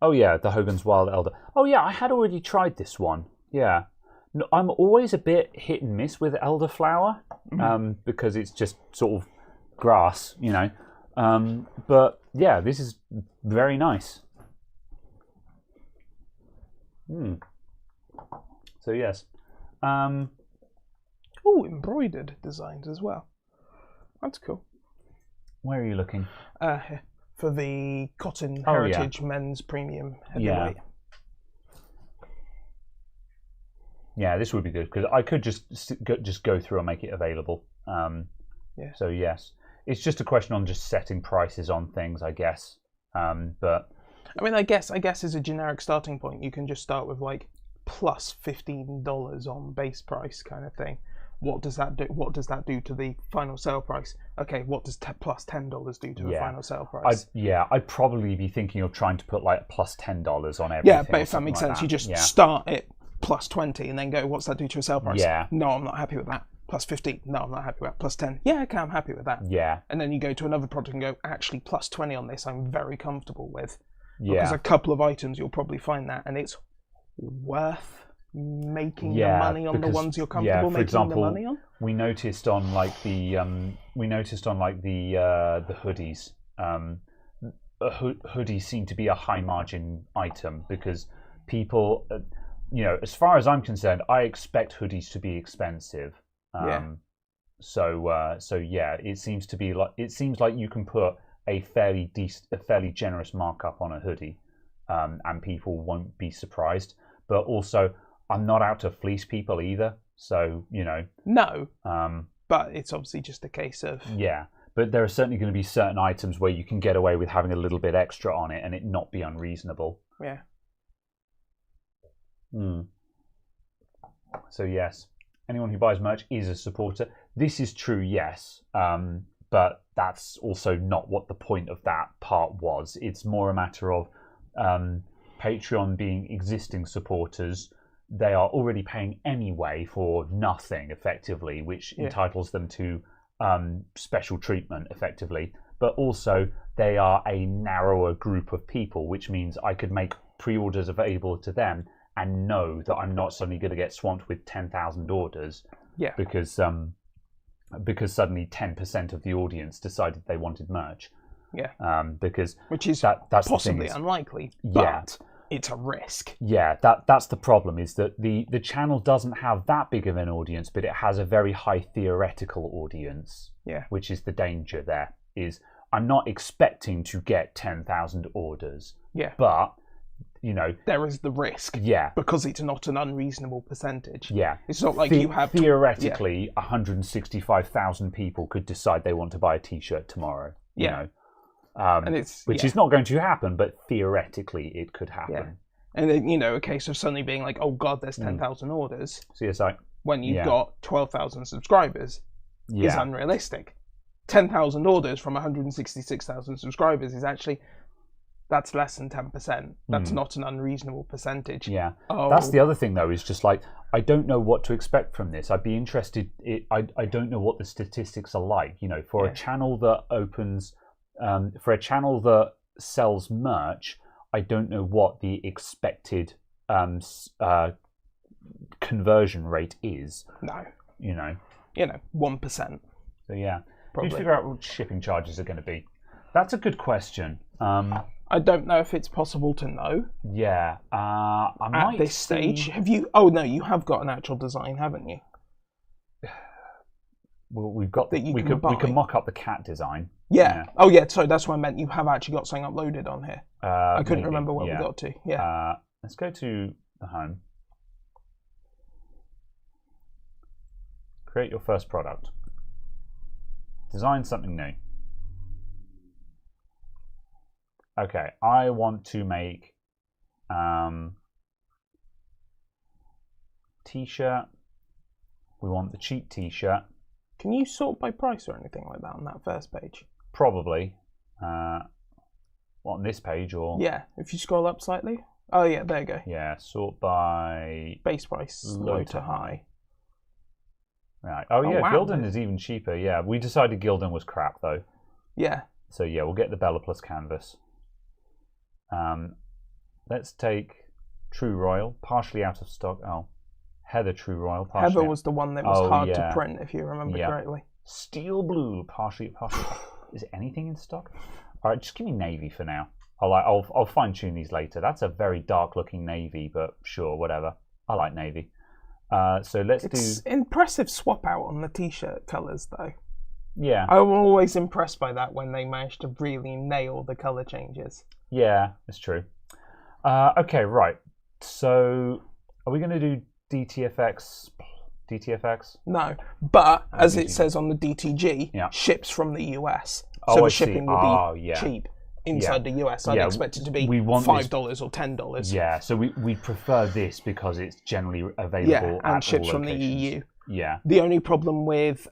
[SPEAKER 1] Oh yeah, the Hogan's Wild Elder. Oh yeah, I had already tried this one. Yeah, no, I'm always a bit hit and miss with elderflower because it's just sort of grass, you know. But yeah, this is very nice. So yes.
[SPEAKER 2] Oh, embroidered designs as well. That's cool.
[SPEAKER 1] Where are you looking?
[SPEAKER 2] Here. For the Cotton Heritage Men's Premium Heavyweight.
[SPEAKER 1] Yeah, this would be good because I could just go through and make it available. So yes, it's just a question on just setting prices on things, I guess. But
[SPEAKER 2] I mean, I guess as a generic starting point, you can just start with like plus $15 on base price kind of thing. What does that do? What does that do to the final sale price? Okay, what does plus $10 do to the final sale price?
[SPEAKER 1] I'd probably be thinking of trying to put like plus $10 on everything.
[SPEAKER 2] Yeah, but if that makes sense, you just start it plus 20 and then go, what's that do to a sale price?
[SPEAKER 1] Yeah.
[SPEAKER 2] No, I'm not happy with that. Plus 15. No, I'm not happy with that. Plus 10. Yeah, okay, I'm happy with that.
[SPEAKER 1] Yeah.
[SPEAKER 2] And then you go to another product and go, actually, plus 20 on this, I'm very comfortable with.
[SPEAKER 1] Yeah.
[SPEAKER 2] Because a couple of items, you'll probably find that, and it's worth making the money on the ones you're comfortable making the money on.
[SPEAKER 1] We noticed on like the hoodies. Hoodies seem to be a high margin item because people, as far as I'm concerned, I expect hoodies to be expensive. So yeah, it seems like you can put a fairly generous markup on a hoodie, and people won't be surprised. But also, I'm not out to fleece people either, so
[SPEAKER 2] No. But it's obviously just a case of
[SPEAKER 1] But there are certainly going to be certain items where you can get away with having a little bit extra on it and it not be unreasonable.
[SPEAKER 2] Yeah.
[SPEAKER 1] So yes, anyone who buys merch is a supporter. This is true, yes, but that's also not what the point of that part was. It's more a matter of Patreon being existing supporters. They are already paying anyway for nothing, effectively, which entitles them to special treatment, effectively. But also, they are a narrower group of people, which means I could make pre-orders available to them and know that I'm not suddenly going to get swamped with 10,000 orders. Yeah. Because suddenly 10% of the audience decided they wanted merch.
[SPEAKER 2] Yeah.
[SPEAKER 1] Which
[SPEAKER 2] is that's possibly unlikely, but it's a risk.
[SPEAKER 1] Yeah, that's the problem, is that the channel doesn't have that big of an audience, but it has a very high theoretical audience.
[SPEAKER 2] Yeah.
[SPEAKER 1] Which is the danger there, is I'm not expecting to get 10,000 orders.
[SPEAKER 2] Yeah.
[SPEAKER 1] But,
[SPEAKER 2] there is the risk.
[SPEAKER 1] Yeah.
[SPEAKER 2] Because it's not an unreasonable percentage.
[SPEAKER 1] Yeah.
[SPEAKER 2] It's not like you have...
[SPEAKER 1] Theoretically, 165,000 people could decide they want to buy a T-shirt tomorrow. You know.
[SPEAKER 2] And
[SPEAKER 1] which is not going to happen, but theoretically it could happen.
[SPEAKER 2] Yeah. And then, a case of suddenly being like, oh God, there's 10,000 orders.
[SPEAKER 1] CSI.
[SPEAKER 2] When you've got 12,000 subscribers is unrealistic. 10,000 orders from 166,000 subscribers is actually, that's less than 10%. That's not an unreasonable percentage.
[SPEAKER 1] Yeah. That's the other thing, though, is just like, I don't know what to expect from this. I'd be interested, I don't know what the statistics are like, for a channel that opens... for a channel that sells merch, I don't know what the expected conversion rate is.
[SPEAKER 2] No. 1%.
[SPEAKER 1] So yeah, probably. Need to figure out what shipping charges are going to be. That's a good question.
[SPEAKER 2] I don't know if it's possible to know.
[SPEAKER 1] Yeah.
[SPEAKER 2] At this stage, have you? Oh no, you have got an actual design, haven't you?
[SPEAKER 1] Well, we can mock up the cat design.
[SPEAKER 2] Yeah. Oh yeah. Sorry, that's what I meant. You have actually got something uploaded on here. I couldn't remember where we got to. Yeah.
[SPEAKER 1] Let's go to the home. Create your first product. Design something new. Okay, I want to make t-shirt. We want the cheap t-shirt.
[SPEAKER 2] Can you sort by price or anything like that on that first page?
[SPEAKER 1] Probably. On this page or?
[SPEAKER 2] Yeah, if you scroll up slightly. Oh yeah, there you go.
[SPEAKER 1] Yeah, sort by
[SPEAKER 2] base price, low to high.
[SPEAKER 1] Right. Oh yeah,
[SPEAKER 2] wow.
[SPEAKER 1] Gildan is even cheaper. Yeah, we decided Gildan was crap though.
[SPEAKER 2] Yeah.
[SPEAKER 1] So yeah, we'll get the Bella Plus canvas. Let's take True Royal, partially out of stock. Oh, Heather True Royal.
[SPEAKER 2] Heather was the one that was hard to print, if you remember correctly.
[SPEAKER 1] Steel Blue, partially. Is anything in stock? All right, just give me navy for now. I'll fine tune these later. That's a very dark looking navy, but sure, whatever. I like navy. So it's
[SPEAKER 2] impressive swap out on the t-shirt colours though.
[SPEAKER 1] Yeah.
[SPEAKER 2] I'm always impressed by that when they manage to really nail the colour changes.
[SPEAKER 1] Yeah, it's true. Okay, right. So are we going to do DTFX?
[SPEAKER 2] No, but as it says on the DTG, ships from the US. So the shipping will be cheap inside the US. I'd expect it to be $5 or $10.
[SPEAKER 1] Yeah, so we prefer this because it's generally available
[SPEAKER 2] and
[SPEAKER 1] at
[SPEAKER 2] ships
[SPEAKER 1] all
[SPEAKER 2] from the
[SPEAKER 1] locations.
[SPEAKER 2] EU.
[SPEAKER 1] Yeah.
[SPEAKER 2] The only problem with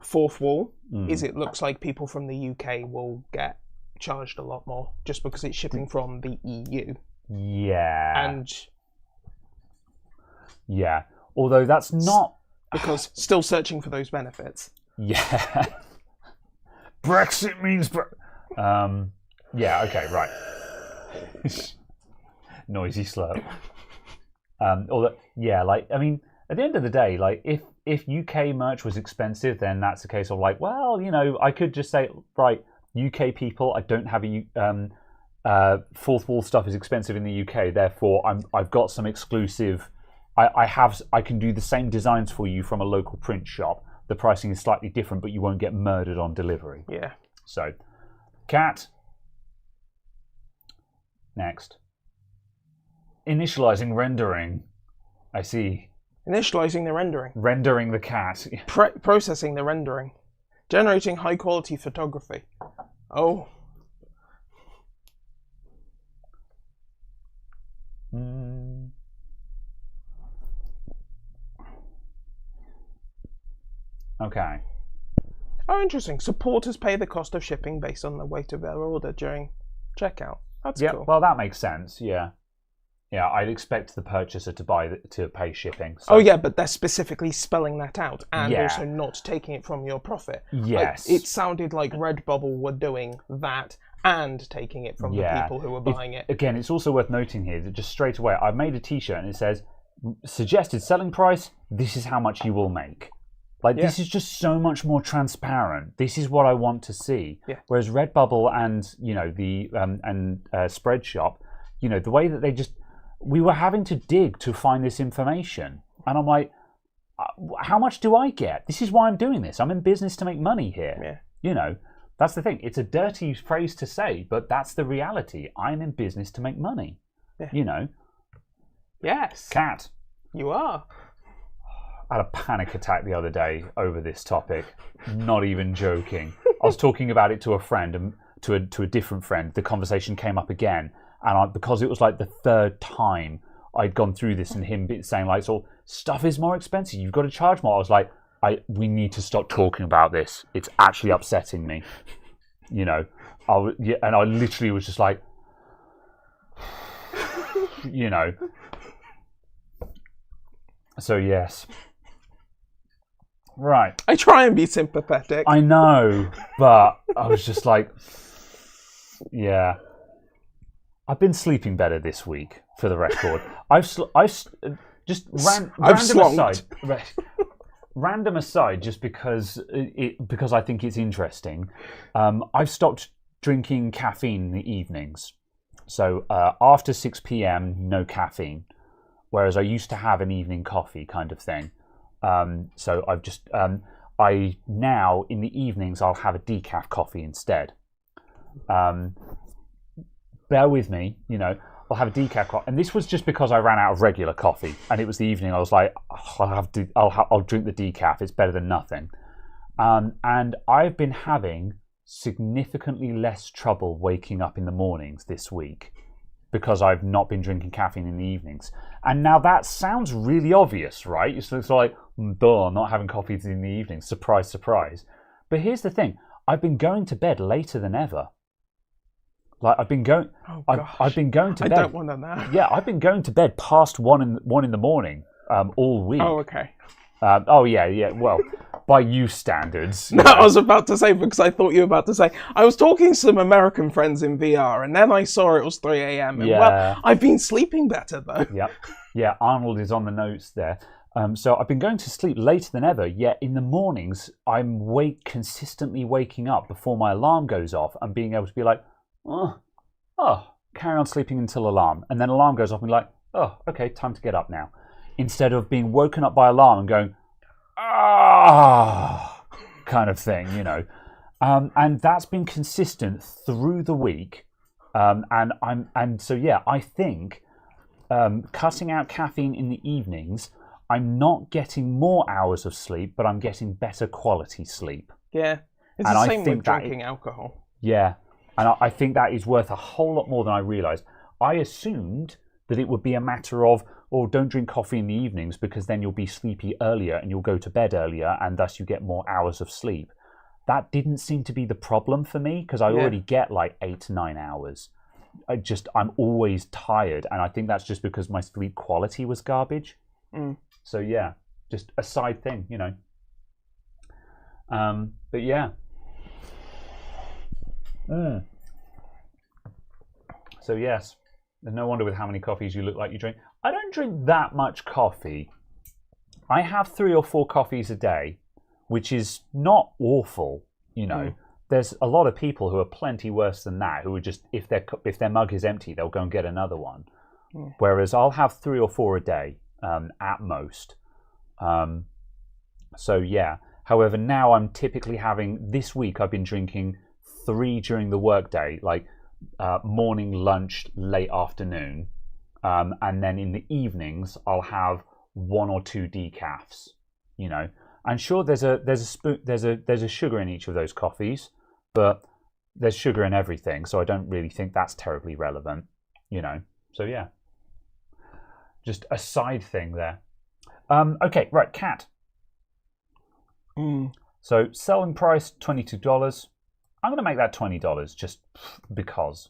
[SPEAKER 2] Fourth Wall is it looks like people from the UK will get charged a lot more just because it's shipping from the EU.
[SPEAKER 1] Yeah.
[SPEAKER 2] And
[SPEAKER 1] yeah, although that's not
[SPEAKER 2] because still searching for those benefits.
[SPEAKER 1] Yeah. Brexit means yeah, okay, right. Noisy slurp. Although yeah, like I mean at the end of the day, like if UK merch was expensive, then that's a case of like, well, you know, I could just say, right, UK people, I don't have a Fourth Wall stuff is expensive in the UK, therefore I've got some exclusive. I can do the same designs for you from a local print shop. The pricing is slightly different, but you won't get murdered on delivery.
[SPEAKER 2] Yeah.
[SPEAKER 1] So, cat. Next. Initializing rendering. I see.
[SPEAKER 2] Initializing the rendering.
[SPEAKER 1] Rendering the cat.
[SPEAKER 2] Processing the rendering. Generating high quality photography. Oh. Okay. Oh, interesting. Supporters pay the cost of shipping based on the weight of their order during checkout. That's cool.
[SPEAKER 1] Well, that makes sense. Yeah. Yeah, I'd expect the purchaser to pay shipping. So.
[SPEAKER 2] Oh yeah, but they're specifically spelling that out and also not taking it from your profit.
[SPEAKER 1] Yes.
[SPEAKER 2] Like, it sounded like Redbubble were doing that and taking it from the people who were buying it.
[SPEAKER 1] Again, it's also worth noting here that just straight away, I've made a t-shirt and it says, suggested selling price, this is how much you will make. Like, this is just so much more transparent. This is what I want to see.
[SPEAKER 2] Yeah.
[SPEAKER 1] Whereas Redbubble and, you know, the Spreadshop, you know, the way that they just... We were having to dig to find this information. And I'm like, how much do I get? This is why I'm doing this. I'm in business to make money here.
[SPEAKER 2] Yeah.
[SPEAKER 1] You know, that's the thing. It's a dirty phrase to say, but that's the reality. I'm in business to make money.
[SPEAKER 2] Yeah.
[SPEAKER 1] You know.
[SPEAKER 2] Yes.
[SPEAKER 1] Cat.
[SPEAKER 2] You are.
[SPEAKER 1] I had a panic attack the other day over this topic. Not even joking. I was talking about it to a friend and to a different friend. The conversation came up again. And because it was like the third time I'd gone through this and him saying like, so stuff is more expensive. You've got to charge more. I was like, we need to stop talking about this. It's actually upsetting me. You know, and I literally was just like, you know. So yes. Right.
[SPEAKER 2] I try and be sympathetic.
[SPEAKER 1] I know, but I was just like, yeah. I've been sleeping better this week, for the record. Random aside, just because I think it's interesting. I've stopped drinking caffeine in the evenings, so after 6 p.m. no caffeine. Whereas I used to have an evening coffee kind of thing. So I've just I now in the evenings I'll have a decaf coffee instead. Bear with me, you know. I'll have a decaf coffee. And this was just because I ran out of regular coffee, and it was the evening. I was like, I'll drink the decaf. It's better than nothing. And I've been having significantly less trouble waking up in the mornings this week because I've not been drinking caffeine in the evenings. And now that sounds really obvious, right? It's like, duh, I'm not having coffee in the evening. Surprise, surprise. But here's the thing. I've been going to bed later than ever. Like I've been going to bed.
[SPEAKER 2] I don't want to know.
[SPEAKER 1] Yeah, I've been going to bed past one in the morning all week.
[SPEAKER 2] Oh, okay.
[SPEAKER 1] Yeah. Well, by you standards.
[SPEAKER 2] No, I was about to say, because I thought you were about to say, I was talking to some American friends in VR, and then I saw it was 3 a.m. And well, I've been sleeping better though.
[SPEAKER 1] Yep. Yeah, Arnold is on the notes there. So I've been going to sleep later than ever, yet in the mornings I'm consistently waking up before my alarm goes off and being able to be like, carry on sleeping until alarm. And then alarm goes off and be like, oh, okay, time to get up now. Instead of being woken up by alarm and going, kind of thing, you know. And that's been consistent through the week. I think cutting out caffeine in the evenings, I'm not getting more hours of sleep, but I'm getting better quality sleep.
[SPEAKER 2] Yeah, it's the same with drinking alcohol.
[SPEAKER 1] Yeah, and I think that is worth a whole lot more than I realised. I assumed that it would be a matter of, don't drink coffee in the evenings because then you'll be sleepy earlier and you'll go to bed earlier and thus you get more hours of sleep. That didn't seem to be the problem for me because I already get like 8 to 9 hours. I'm always tired, and I think that's just because my sleep quality was garbage. So yeah, just a side thing, you know. But yeah. So yes, no wonder with how many coffees you look like you drink. I don't drink that much coffee. I have 3 or 4 coffees a day, which is not awful, you know. There's a lot of people who are plenty worse than that, who are just, if their mug is empty, they'll go and get another one. Whereas I'll have 3 or 4 a day at most. So yeah. However, now I'm typically this week I've been drinking 3 during the workday, like morning, lunch, late afternoon. And then in the evenings I'll have 1 or 2 decafs, you know. And sure, there's a sugar in each of those coffees, but there's sugar in everything, so I don't really think that's terribly relevant, you know. So yeah, just a side thing there. Okay, right, Cat. So selling price $22. I'm going to make that $20 just because.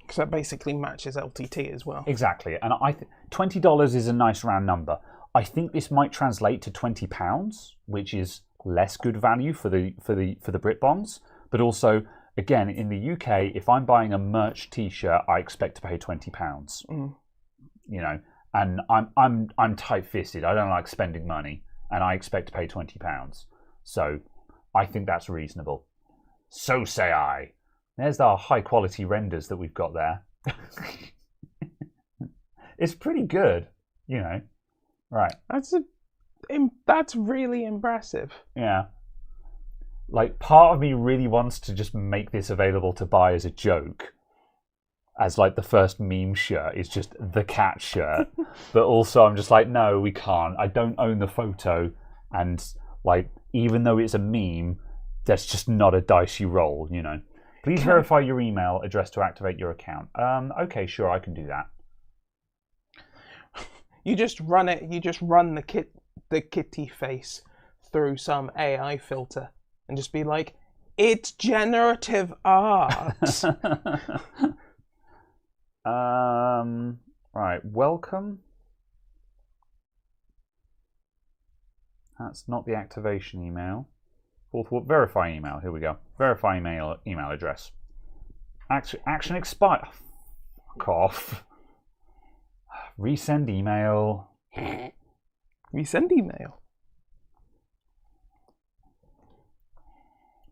[SPEAKER 2] Because that basically matches LTT as well.
[SPEAKER 1] Exactly, and $20 is a nice round number. I think this might translate to £20, which is less good value for the Brit bonds. But also, again, in the UK, if I'm buying a merch T-shirt, I expect to pay £20. You know, and I'm tight-fisted. I don't like spending money, and I expect to pay £20. So I think that's reasonable. So say I. There's our high-quality renders that we've got there. It's pretty good, you know. Right.
[SPEAKER 2] That's really impressive.
[SPEAKER 1] Yeah. Like, part of me really wants to just make this available to buy as a joke. As, like, the first meme shirt is just the Cat shirt. But also I'm just like, no, we can't. I don't own the photo. And, like, even though it's a meme, that's just not a dice you roll, you know. Please verify your email address to activate your account. Okay, sure, I can do that.
[SPEAKER 2] You just run it. You just run the kitty face through some AI filter, and just be like, "It's generative art."
[SPEAKER 1] Right. Welcome. That's not the activation email. Verify email. Here we go. Verify email address. Action expire. Fuck off. Resend email.
[SPEAKER 2] Resend email.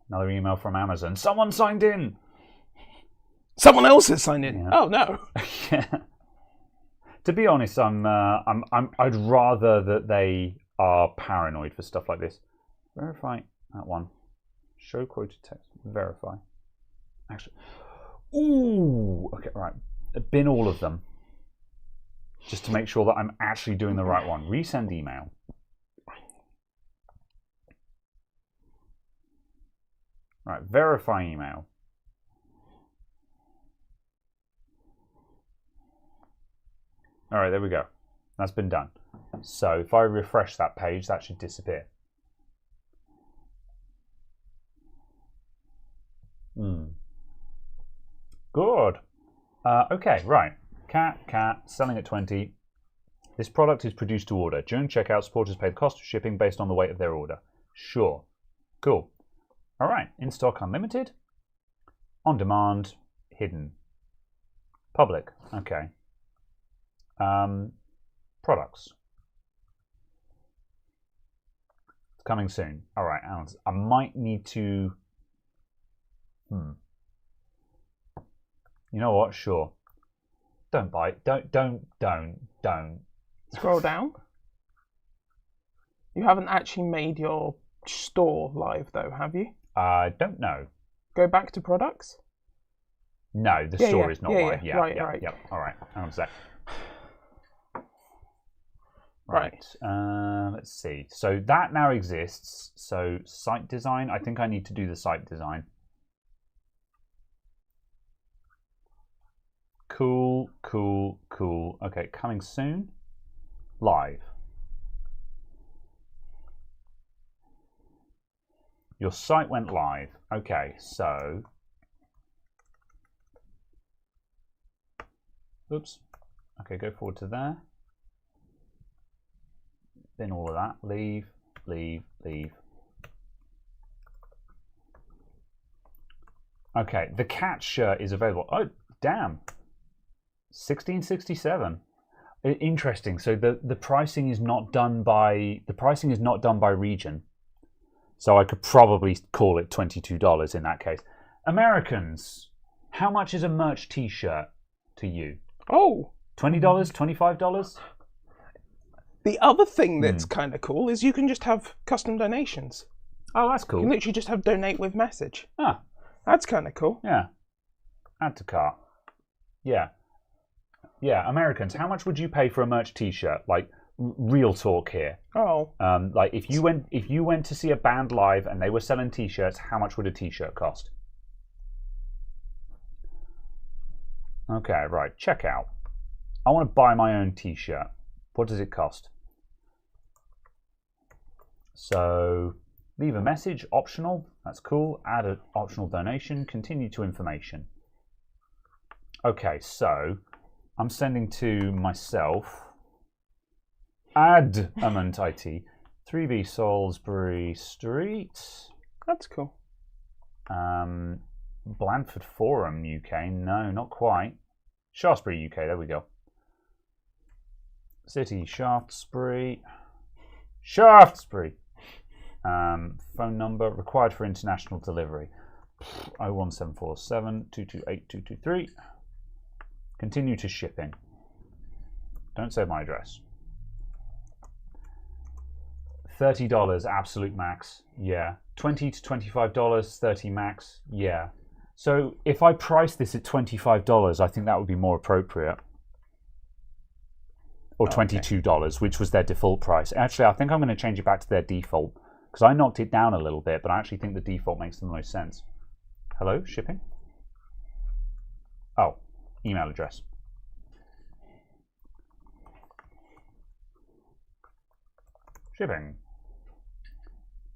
[SPEAKER 1] Another email from Amazon. Someone signed in.
[SPEAKER 2] Someone else has signed in.
[SPEAKER 1] Yeah.
[SPEAKER 2] Oh no.
[SPEAKER 1] Yeah. To be honest, I'd rather that they are paranoid for stuff like this. Verify that one. Show quoted text. Verify. Actually. Ooh. Okay. Right. bin all of them, just to make sure that I'm actually doing the right one. Resend email. Right, verify email. All right, there we go. That's been done. So if I refresh that page, that should disappear. Good. Okay, right. Cat, selling at 20. This product is produced to order. During checkout, supporters pay the cost of shipping based on the weight of their order. Sure. Cool. All right. In stock, unlimited. On demand, hidden. Public. Okay. Products. It's coming soon. All right, Alex. I might need to... You know what? Sure. Don't buy it. Don't.
[SPEAKER 2] Scroll down. You haven't actually made your store live though, have you?
[SPEAKER 1] I don't know.
[SPEAKER 2] Go back to products.
[SPEAKER 1] No, the store is not live.
[SPEAKER 2] Yeah,
[SPEAKER 1] Right. All right. Hang on a sec. Right. Let's see. So that now exists. So site design. I think I need to do the site design. Cool. Okay, coming soon. Live. Your site went live. Okay, so... Oops. Okay, go forward to there. Bin all of that. Leave. Okay, the cat shirt is available. Oh, damn. 1667. Interesting. So the pricing is not done by region. So I could probably call it $22 in that case. Americans, how much is a merch T-shirt to you?
[SPEAKER 2] Oh,
[SPEAKER 1] $20, $25.
[SPEAKER 2] The other thing that's kind of cool is you can just have custom donations.
[SPEAKER 1] Oh, that's cool.
[SPEAKER 2] You can literally just have donate with message.
[SPEAKER 1] Ah,
[SPEAKER 2] that's kind of cool.
[SPEAKER 1] Yeah. Add to cart. Yeah. Yeah, Americans, how much would you pay for a merch T-shirt? Like, real talk here.
[SPEAKER 2] Oh.
[SPEAKER 1] Like, if you went to see a band live and they were selling T-shirts, how much would a T-shirt cost? Okay, right. Checkout. I want to buy my own T-shirt. What does it cost? So, leave a message, optional. That's cool. Add an optional donation. Continue to information. Okay, so I'm sending to myself. Adamant IT. 3B Salisbury Street.
[SPEAKER 2] That's cool.
[SPEAKER 1] Blandford Forum, UK. No, not quite. Shaftesbury, UK. There we go. City, Shaftesbury. Phone number required for international delivery. 01747 228 223. Continue to shipping. Don't save my address. $30 absolute max. Yeah. $20 to $25, $30 max. Yeah. So if I price this at $25, I think that would be more appropriate. Or $22, which was their default price. Actually, I think I'm going to change it back to their default because I knocked it down a little bit, but I actually think the default makes the most sense. Hello, shipping? Oh, email address. Shipping.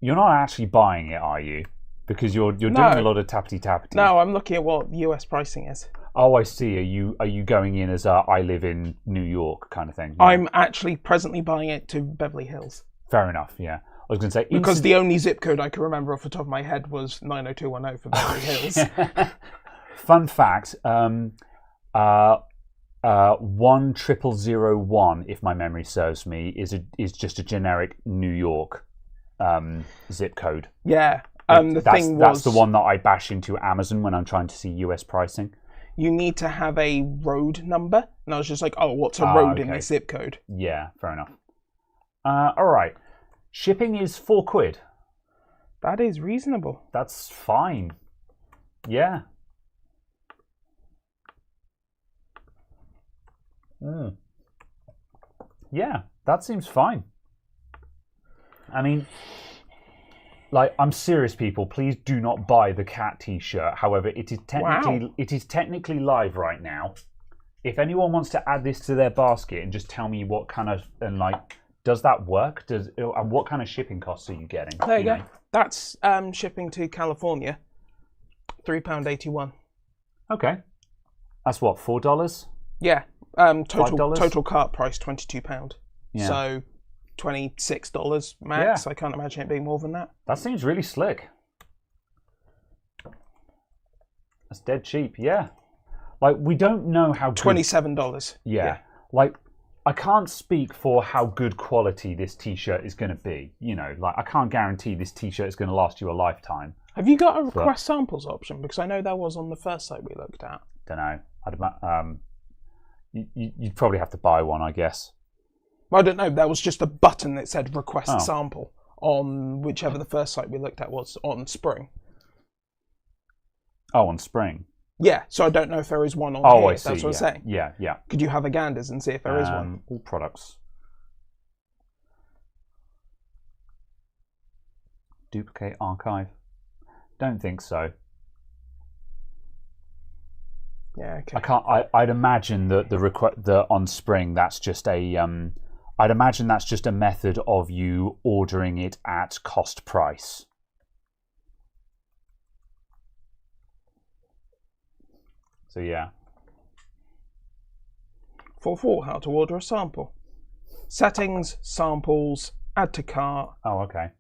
[SPEAKER 1] You're not actually buying it, are you? Because you're doing a lot of tappity-tappity.
[SPEAKER 2] No, I'm looking at what US pricing is.
[SPEAKER 1] Oh, I see. Are you going in as I live in New York kind of thing?
[SPEAKER 2] Yeah. I'm actually presently buying it to Beverly Hills.
[SPEAKER 1] Fair enough, yeah. I was going to say...
[SPEAKER 2] Because the only zip code I can remember off the top of my head was 90210 for Beverly Hills.
[SPEAKER 1] Fun fact, 10001, if my memory serves me, is just a generic New York zip code.
[SPEAKER 2] Yeah.
[SPEAKER 1] That's the one that I bash into Amazon when I'm trying to see US pricing.
[SPEAKER 2] You need to have a road number. And I was just like, oh, what's a road in this zip code?
[SPEAKER 1] Yeah, fair enough. All right. Shipping is £4.
[SPEAKER 2] That is reasonable.
[SPEAKER 1] That's fine. Yeah. Yeah, that seems fine. I mean, like, I'm serious, people. Please do not buy the cat T-shirt. However, it is technically live right now. If anyone wants to add this to their basket and just tell me what kind of does that work? And what kind of shipping costs are you getting?
[SPEAKER 2] There you go. That's shipping to California. £3.81.
[SPEAKER 1] Okay, that's what, $4?
[SPEAKER 2] Yeah. Total cart price £22.
[SPEAKER 1] Yeah.
[SPEAKER 2] So $26 max.
[SPEAKER 1] Yeah.
[SPEAKER 2] I can't imagine it being more than that.
[SPEAKER 1] That seems really slick. That's dead cheap. Yeah. Like, we don't know how good...
[SPEAKER 2] $27.
[SPEAKER 1] Yeah. Like, I can't speak for how good quality this T-shirt is going to be. You know, like, I can't guarantee this T-shirt is going to last you a lifetime.
[SPEAKER 2] Have you got a request samples option? Because I know there was on the first site we looked at.
[SPEAKER 1] Don't know. You'd probably have to buy one, I guess.
[SPEAKER 2] Well, I don't know. There was just a button that said request sample on whichever the first site we looked at was on Spring.
[SPEAKER 1] Oh, on Spring.
[SPEAKER 2] Yeah, so I don't know if there is one on here.
[SPEAKER 1] I see.
[SPEAKER 2] That's what I'm saying.
[SPEAKER 1] Yeah, yeah.
[SPEAKER 2] Could you have a ganders and see if there is one?
[SPEAKER 1] All products. Duplicate archive. Don't think so.
[SPEAKER 2] Yeah, okay.
[SPEAKER 1] I can't. I'd imagine that the on Spring, that's just a. I'd imagine that's just a method of you ordering it at cost price. So yeah.
[SPEAKER 2] 4.4, how to order a sample. Settings, samples, add to cart.
[SPEAKER 1] Oh, okay.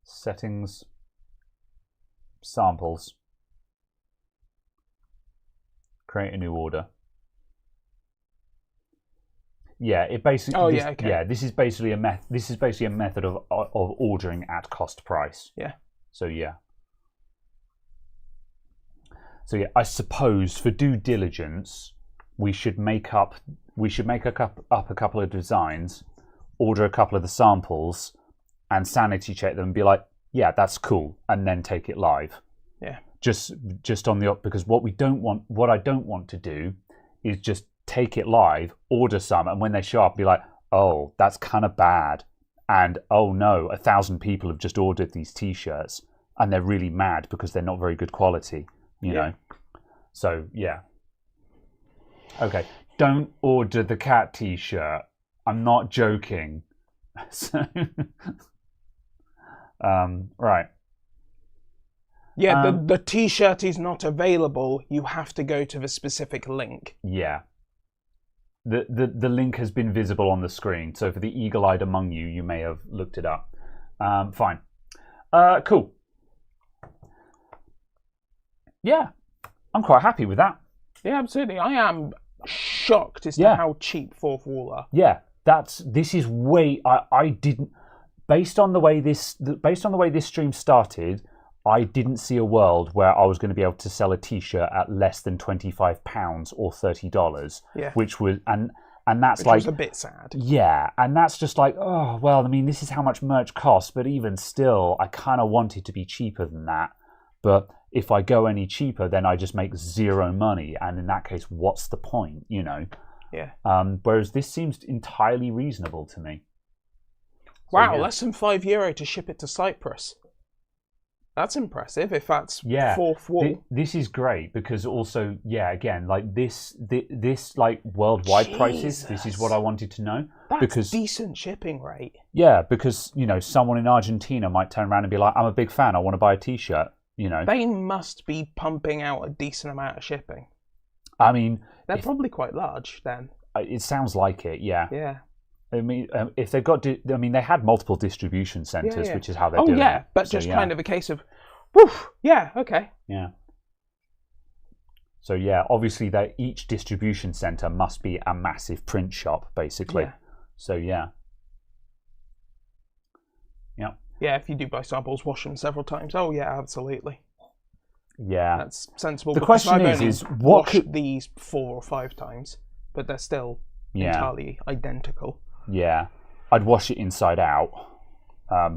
[SPEAKER 1] Settings, samples. Create a new order. Yeah, it basically.
[SPEAKER 2] Oh, yeah, okay.
[SPEAKER 1] Yeah, this is basically a method of ordering at cost price.
[SPEAKER 2] Yeah.
[SPEAKER 1] So yeah. So yeah, I suppose for due diligence, we should make up a couple of designs, order a couple of the samples, and sanity check them and be like, yeah, that's cool, and then take it live.
[SPEAKER 2] Yeah.
[SPEAKER 1] Just on the because what I don't want to do is just take it live, order some, and when they show up, be like, oh, that's kind of bad, and oh no, 1,000 people have just ordered these T-shirts, and they're really mad because they're not very good quality. You know, so yeah. Okay, don't order the cat T-shirt. I'm not joking. So, right.
[SPEAKER 2] Yeah, the T-shirt is not available. You have to go to the specific link.
[SPEAKER 1] Yeah. The link has been visible on the screen. So for the eagle-eyed among you, you may have looked it up. Fine. Cool. Yeah. I'm quite happy with that.
[SPEAKER 2] Yeah, absolutely. I am shocked as to how cheap Fourth Wall are.
[SPEAKER 1] Yeah, this is way. I didn't, based on the way this stream started, I didn't see a world where I was going to be able to sell a T-shirt at less than £25 or $30.
[SPEAKER 2] Yeah,
[SPEAKER 1] which was and that's
[SPEAKER 2] which
[SPEAKER 1] like
[SPEAKER 2] was a bit sad.
[SPEAKER 1] Yeah, and that's just like, oh well. I mean, this is how much merch costs, but even still, I kind of want it to be cheaper than that. But if I go any cheaper, then I just make zero money, and in that case, what's the point? You know.
[SPEAKER 2] Yeah.
[SPEAKER 1] Whereas this seems entirely reasonable to me.
[SPEAKER 2] Wow, less than €5 to ship it to Cyprus. That's impressive. If that's Fourth Wall.
[SPEAKER 1] This is great because also, again, like this like worldwide prices. This is what I wanted to know.
[SPEAKER 2] That's decent shipping rate.
[SPEAKER 1] Yeah, because someone in Argentina might turn around and be like, "I'm a big fan. I want to buy a T-shirt."
[SPEAKER 2] They must be pumping out a decent amount of shipping.
[SPEAKER 1] I mean,
[SPEAKER 2] they're probably quite large then.
[SPEAKER 1] It sounds like it, yeah.
[SPEAKER 2] Yeah.
[SPEAKER 1] I mean, if they've got, they had multiple distribution centers, which is how they're doing it.
[SPEAKER 2] Oh yeah, but so, just kind of a case of, woof, yeah, okay.
[SPEAKER 1] Yeah. So yeah, obviously each distribution center must be a massive print shop, basically.
[SPEAKER 2] Yeah.
[SPEAKER 1] So yeah. Yeah.
[SPEAKER 2] Yeah, if you do buy samples, wash them several times. Oh yeah, absolutely.
[SPEAKER 1] Yeah,
[SPEAKER 2] that's sensible.
[SPEAKER 1] The question is
[SPEAKER 2] what could these 4 or 5 times, but they're still entirely identical.
[SPEAKER 1] Yeah, I'd wash it inside out.
[SPEAKER 2] I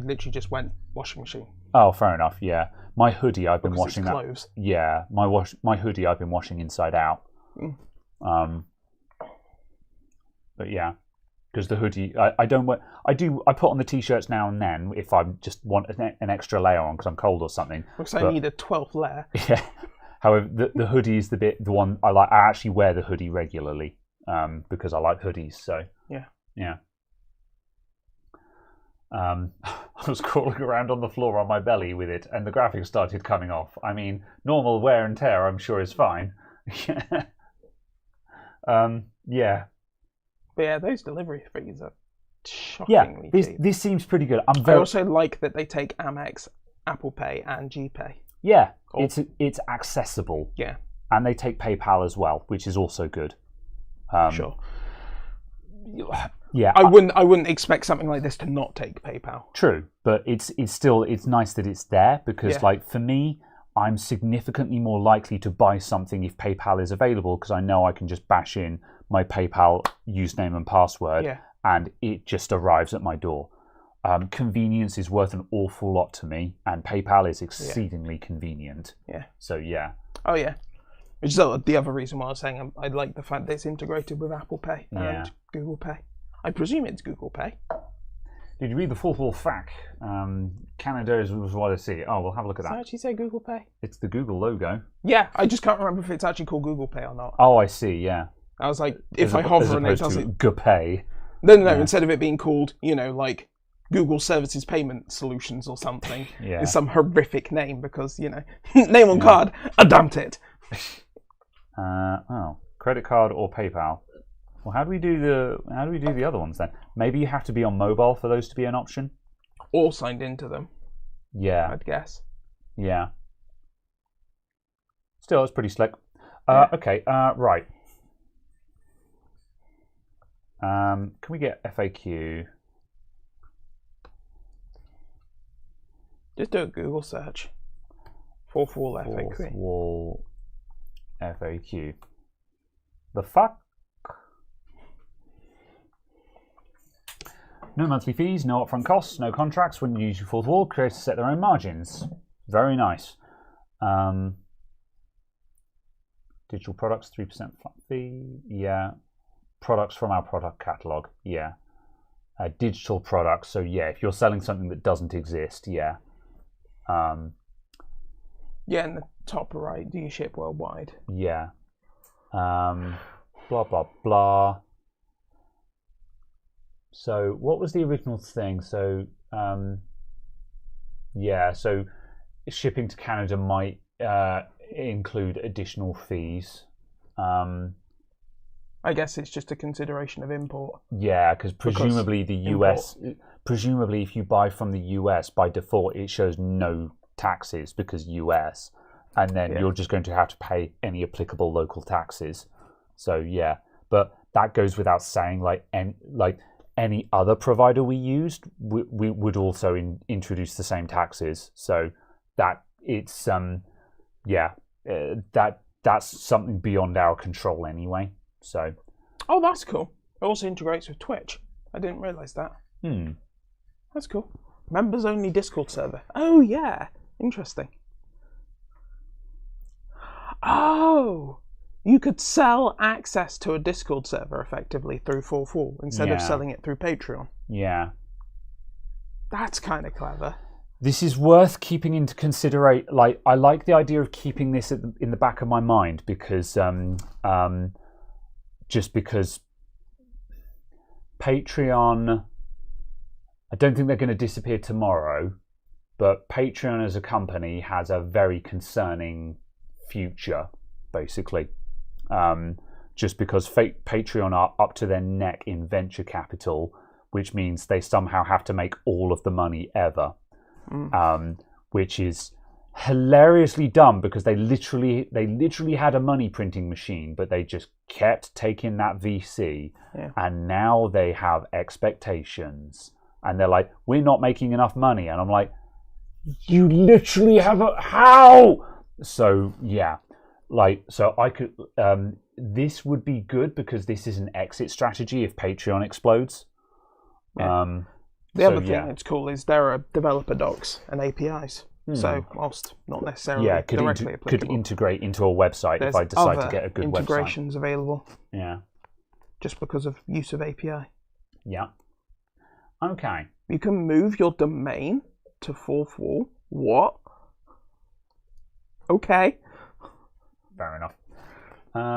[SPEAKER 2] literally just went washing machine.
[SPEAKER 1] Oh, fair enough. Yeah, my hoodie I've been washing that.
[SPEAKER 2] Clothes.
[SPEAKER 1] Yeah, my hoodie I've been washing inside out. But yeah, because the hoodie, I don't want. I put on the t-shirts now and then if I just want an extra layer on because I'm cold or something.
[SPEAKER 2] Because I need a 12th layer.
[SPEAKER 1] Yeah. However, the hoodie is the one I like. I actually wear the hoodie regularly because I like hoodies. So yeah. I was crawling around on the floor on my belly with it, and the graphics started coming off. I mean, normal wear and tear, I'm sure, is fine. Yeah.
[SPEAKER 2] But yeah, those delivery fees are shockingly cheap.
[SPEAKER 1] This seems pretty good.
[SPEAKER 2] I also like that they take Amex, Apple Pay, and GPay.
[SPEAKER 1] Yeah, it's accessible.
[SPEAKER 2] Yeah,
[SPEAKER 1] and they take PayPal as well, which is also good.
[SPEAKER 2] Sure.
[SPEAKER 1] Yeah,
[SPEAKER 2] I wouldn't expect something like this to not take PayPal.
[SPEAKER 1] True, but it's nice that it's there because, like, for me, I'm significantly more likely to buy something if PayPal is available because I know I can just bash in my PayPal username and password and it just arrives at my door. Convenience is worth an awful lot to me, and PayPal is exceedingly convenient. Yeah. So yeah.
[SPEAKER 2] Oh yeah. Which is the other reason why I was saying I like the fact that it's integrated with Apple Pay and Google Pay. I presume it's Google Pay.
[SPEAKER 1] Did you read the full fact? Canada was what I see. Oh, we'll have a look at that.
[SPEAKER 2] Does it actually say Google Pay?
[SPEAKER 1] It's the Google logo.
[SPEAKER 2] Yeah, I just can't remember if it's actually called Google Pay or not.
[SPEAKER 1] Oh, I see, yeah.
[SPEAKER 2] I was like, if I hover and it doesn't...
[SPEAKER 1] GoPay.
[SPEAKER 2] No, instead of it being called, like Google Services Payment Solutions or something, it's some horrific name because, name on card, adapt it.
[SPEAKER 1] Credit card or PayPal. Well, how do we do the other ones then? Maybe you have to be on mobile for those to be an option,
[SPEAKER 2] or signed into them.
[SPEAKER 1] Yeah,
[SPEAKER 2] I'd guess.
[SPEAKER 1] Yeah. Still, it's pretty slick. Okay, right. Can we get FAQ?
[SPEAKER 2] Just do a Google search. Fourth wall FAQ.
[SPEAKER 1] Fourth wall FAQ. The fuck? No monthly fees, no upfront costs, no contracts. When you use your fourth wall, creators set their own margins. Very nice. Digital products, 3% flat fee. Yeah. Products from our product catalog. Yeah. Digital products. So yeah, if you're selling something that doesn't exist, yeah.
[SPEAKER 2] Yeah, in the top right, do you ship worldwide?
[SPEAKER 1] Yeah. Blah, blah, blah. So what was the original thing? So, so shipping to Canada might include additional fees.
[SPEAKER 2] I guess it's just a consideration of import.
[SPEAKER 1] Yeah, because presumably the US, presumably if you buy from the US, by default it shows no taxes because US, and then you're just going to have to pay any applicable local taxes. So yeah, but that goes without saying. Like any other provider we used, we would also introduce the same taxes. So that it's that's something beyond our control anyway. So,
[SPEAKER 2] oh, that's cool. It also integrates with Twitch. I didn't realise that. That's cool. Members only Discord server. Oh yeah, interesting. Oh, you could sell access to a Discord server effectively through Fourth Wall instead of selling it through Patreon. Yeah. That's kind of clever.
[SPEAKER 1] This is worth keeping into consideration. Like, I like the idea of keeping this in the back of my mind because, just because Patreon, I don't think they're going to disappear tomorrow, but Patreon as a company has a very concerning future, basically. Just because Patreon are up to their neck in venture capital, which means they somehow have to make all of the money ever, which is hilariously dumb because they literally had a money printing machine, but they just kept taking that VC, and now they have expectations, and they're like, we're not making enough money, and I'm like, you literally have how? So yeah. So I could. This would be good because this is an exit strategy if Patreon explodes.
[SPEAKER 2] The other thing that's cool is there are developer docs and APIs. So whilst not necessarily directly applicable,
[SPEAKER 1] could integrate into a website if I decide to get a good
[SPEAKER 2] integrations
[SPEAKER 1] website.
[SPEAKER 2] Available.
[SPEAKER 1] Yeah.
[SPEAKER 2] just because of use of API.
[SPEAKER 1] Yeah. Okay.
[SPEAKER 2] You can move your domain to fourth wall. What? Okay.
[SPEAKER 1] Fair enough.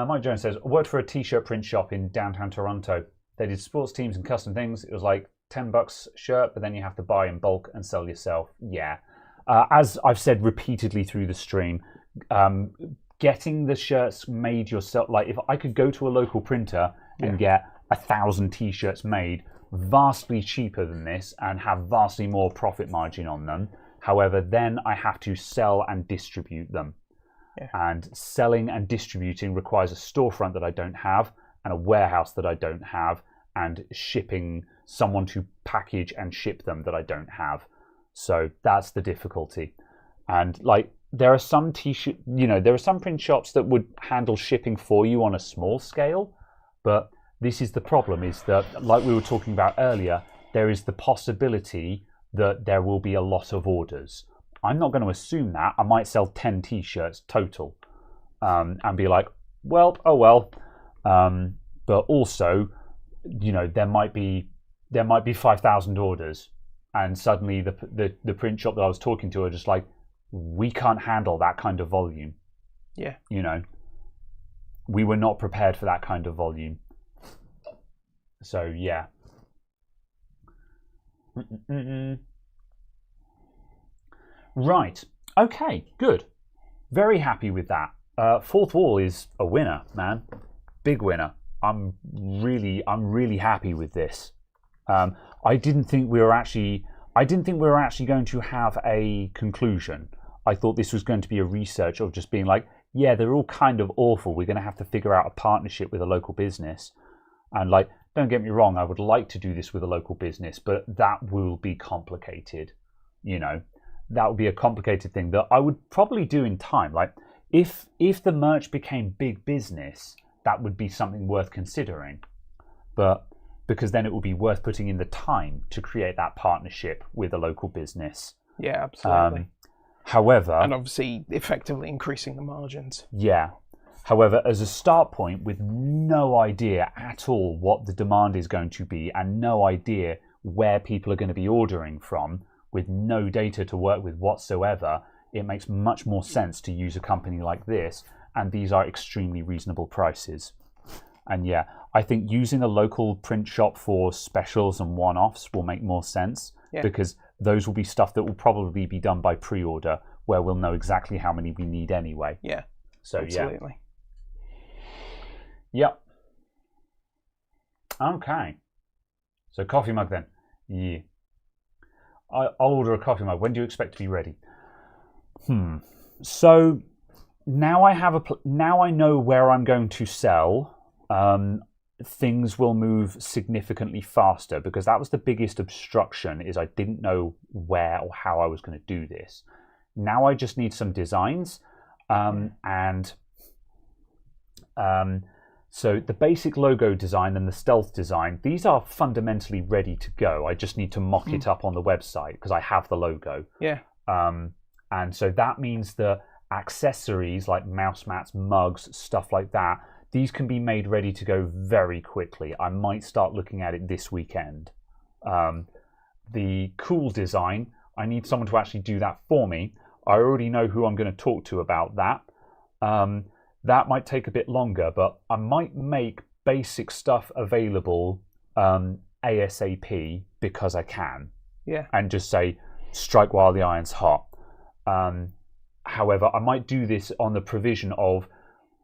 [SPEAKER 1] Mike Jones says, I worked for a t-shirt print shop in downtown Toronto. They did sports teams and custom things. It was like $10 a shirt, but then you have to buy in bulk and sell yourself. Yeah. As I've said repeatedly through the stream, getting the shirts made yourself, like if I could go to a local printer and get 1,000 t-shirts made, vastly cheaper than this and have vastly more profit margin on them. However, then I have to sell and distribute them. Yeah. And selling and distributing requires a storefront that I don't have and a warehouse that I don't have and shipping someone to package and ship them that I don't have. So that's the difficulty. And like there are some there are some print shops that would handle shipping for you on a small scale, but this is the problem, is that, like we were talking about earlier, there is the possibility that there will be a lot of orders. I'm not going to assume that. I might sell 10 t-shirts total and be like, well, oh well. But also, there might be 5,000 orders, and suddenly the print shop that I was talking to are just like, we can't handle that kind of volume.
[SPEAKER 2] Yeah.
[SPEAKER 1] We were not prepared for that kind of volume. So, yeah. Right. Okay, good. Very happy with that. Fourth wall is a winner, man. Big winner. I'm really happy with this. I didn't think we were actually going to have a conclusion. I thought this was going to be a research of just being like, yeah, they're all kind of awful. We're going to have to figure out a partnership with a local business. And like, don't get me wrong, I would like to do this with a local business, but that will be complicated. That would be a complicated thing that I would probably do in time. Like, if the merch became big business, that would be something worth considering. But because then it would be worth putting in the time to create that partnership with a local business.
[SPEAKER 2] Yeah, absolutely.
[SPEAKER 1] However,
[SPEAKER 2] and obviously effectively increasing the margins.
[SPEAKER 1] Yeah. However, as a start point, with no idea at all what the demand is going to be and no idea where people are going to be ordering from, with no data to work with whatsoever, it makes much more sense to use a company like this, and these are extremely reasonable prices. And yeah, I think using a local print shop for specials and one-offs will make more sense, because those will be stuff that will probably be done by pre-order, where we'll know exactly how many we need anyway.
[SPEAKER 2] Yeah,
[SPEAKER 1] so
[SPEAKER 2] absolutely.
[SPEAKER 1] Yep. Okay. So coffee mug then. Yeah. I'll order a coffee mug. When do you expect to be ready? So now I know where I'm going to sell. Things will move significantly faster, because that was the biggest obstruction, is I didn't know where or how I was going to do this. Now I just need some designs, so the basic logo design and the stealth design, these are fundamentally ready to go. I just need to mock it up on the website because I have the logo.
[SPEAKER 2] Yeah.
[SPEAKER 1] And so that means the accessories like mouse mats, mugs, stuff like that, these can be made ready to go very quickly. I might start looking at it this weekend. The cool design, I need someone to actually do that for me. I already know who I'm going to talk to about that. That might take a bit longer, but I might make basic stuff available ASAP because I can.
[SPEAKER 2] Yeah. And
[SPEAKER 1] just say, strike while the iron's hot. However, I might do this on the provision of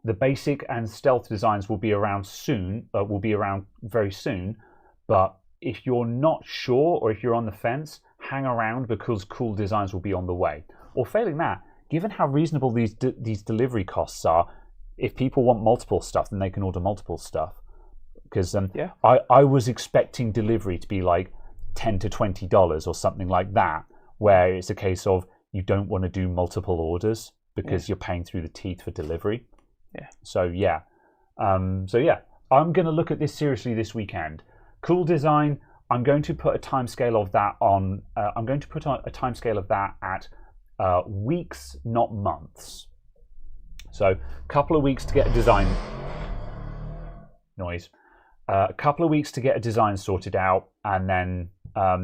[SPEAKER 1] the basic and stealth designs will be around very soon. But if you're not sure, or if you're on the fence, hang around, because cool designs will be on the way. Or failing that, given how reasonable these delivery costs are, if people want multiple stuff, then they can order multiple stuff. Because I was expecting delivery to be like $10 to $20 or something like that, where it's a case of you don't want to do multiple orders because you're paying through the teeth for delivery.
[SPEAKER 2] Yeah.
[SPEAKER 1] So I'm going to look at this seriously this weekend. Cool design. I'm going to put a timescale of that on. I'm going to put on a timescale of that at weeks, not months. So a couple of weeks to get a design noise. a couple of weeks to get a design sorted out, and then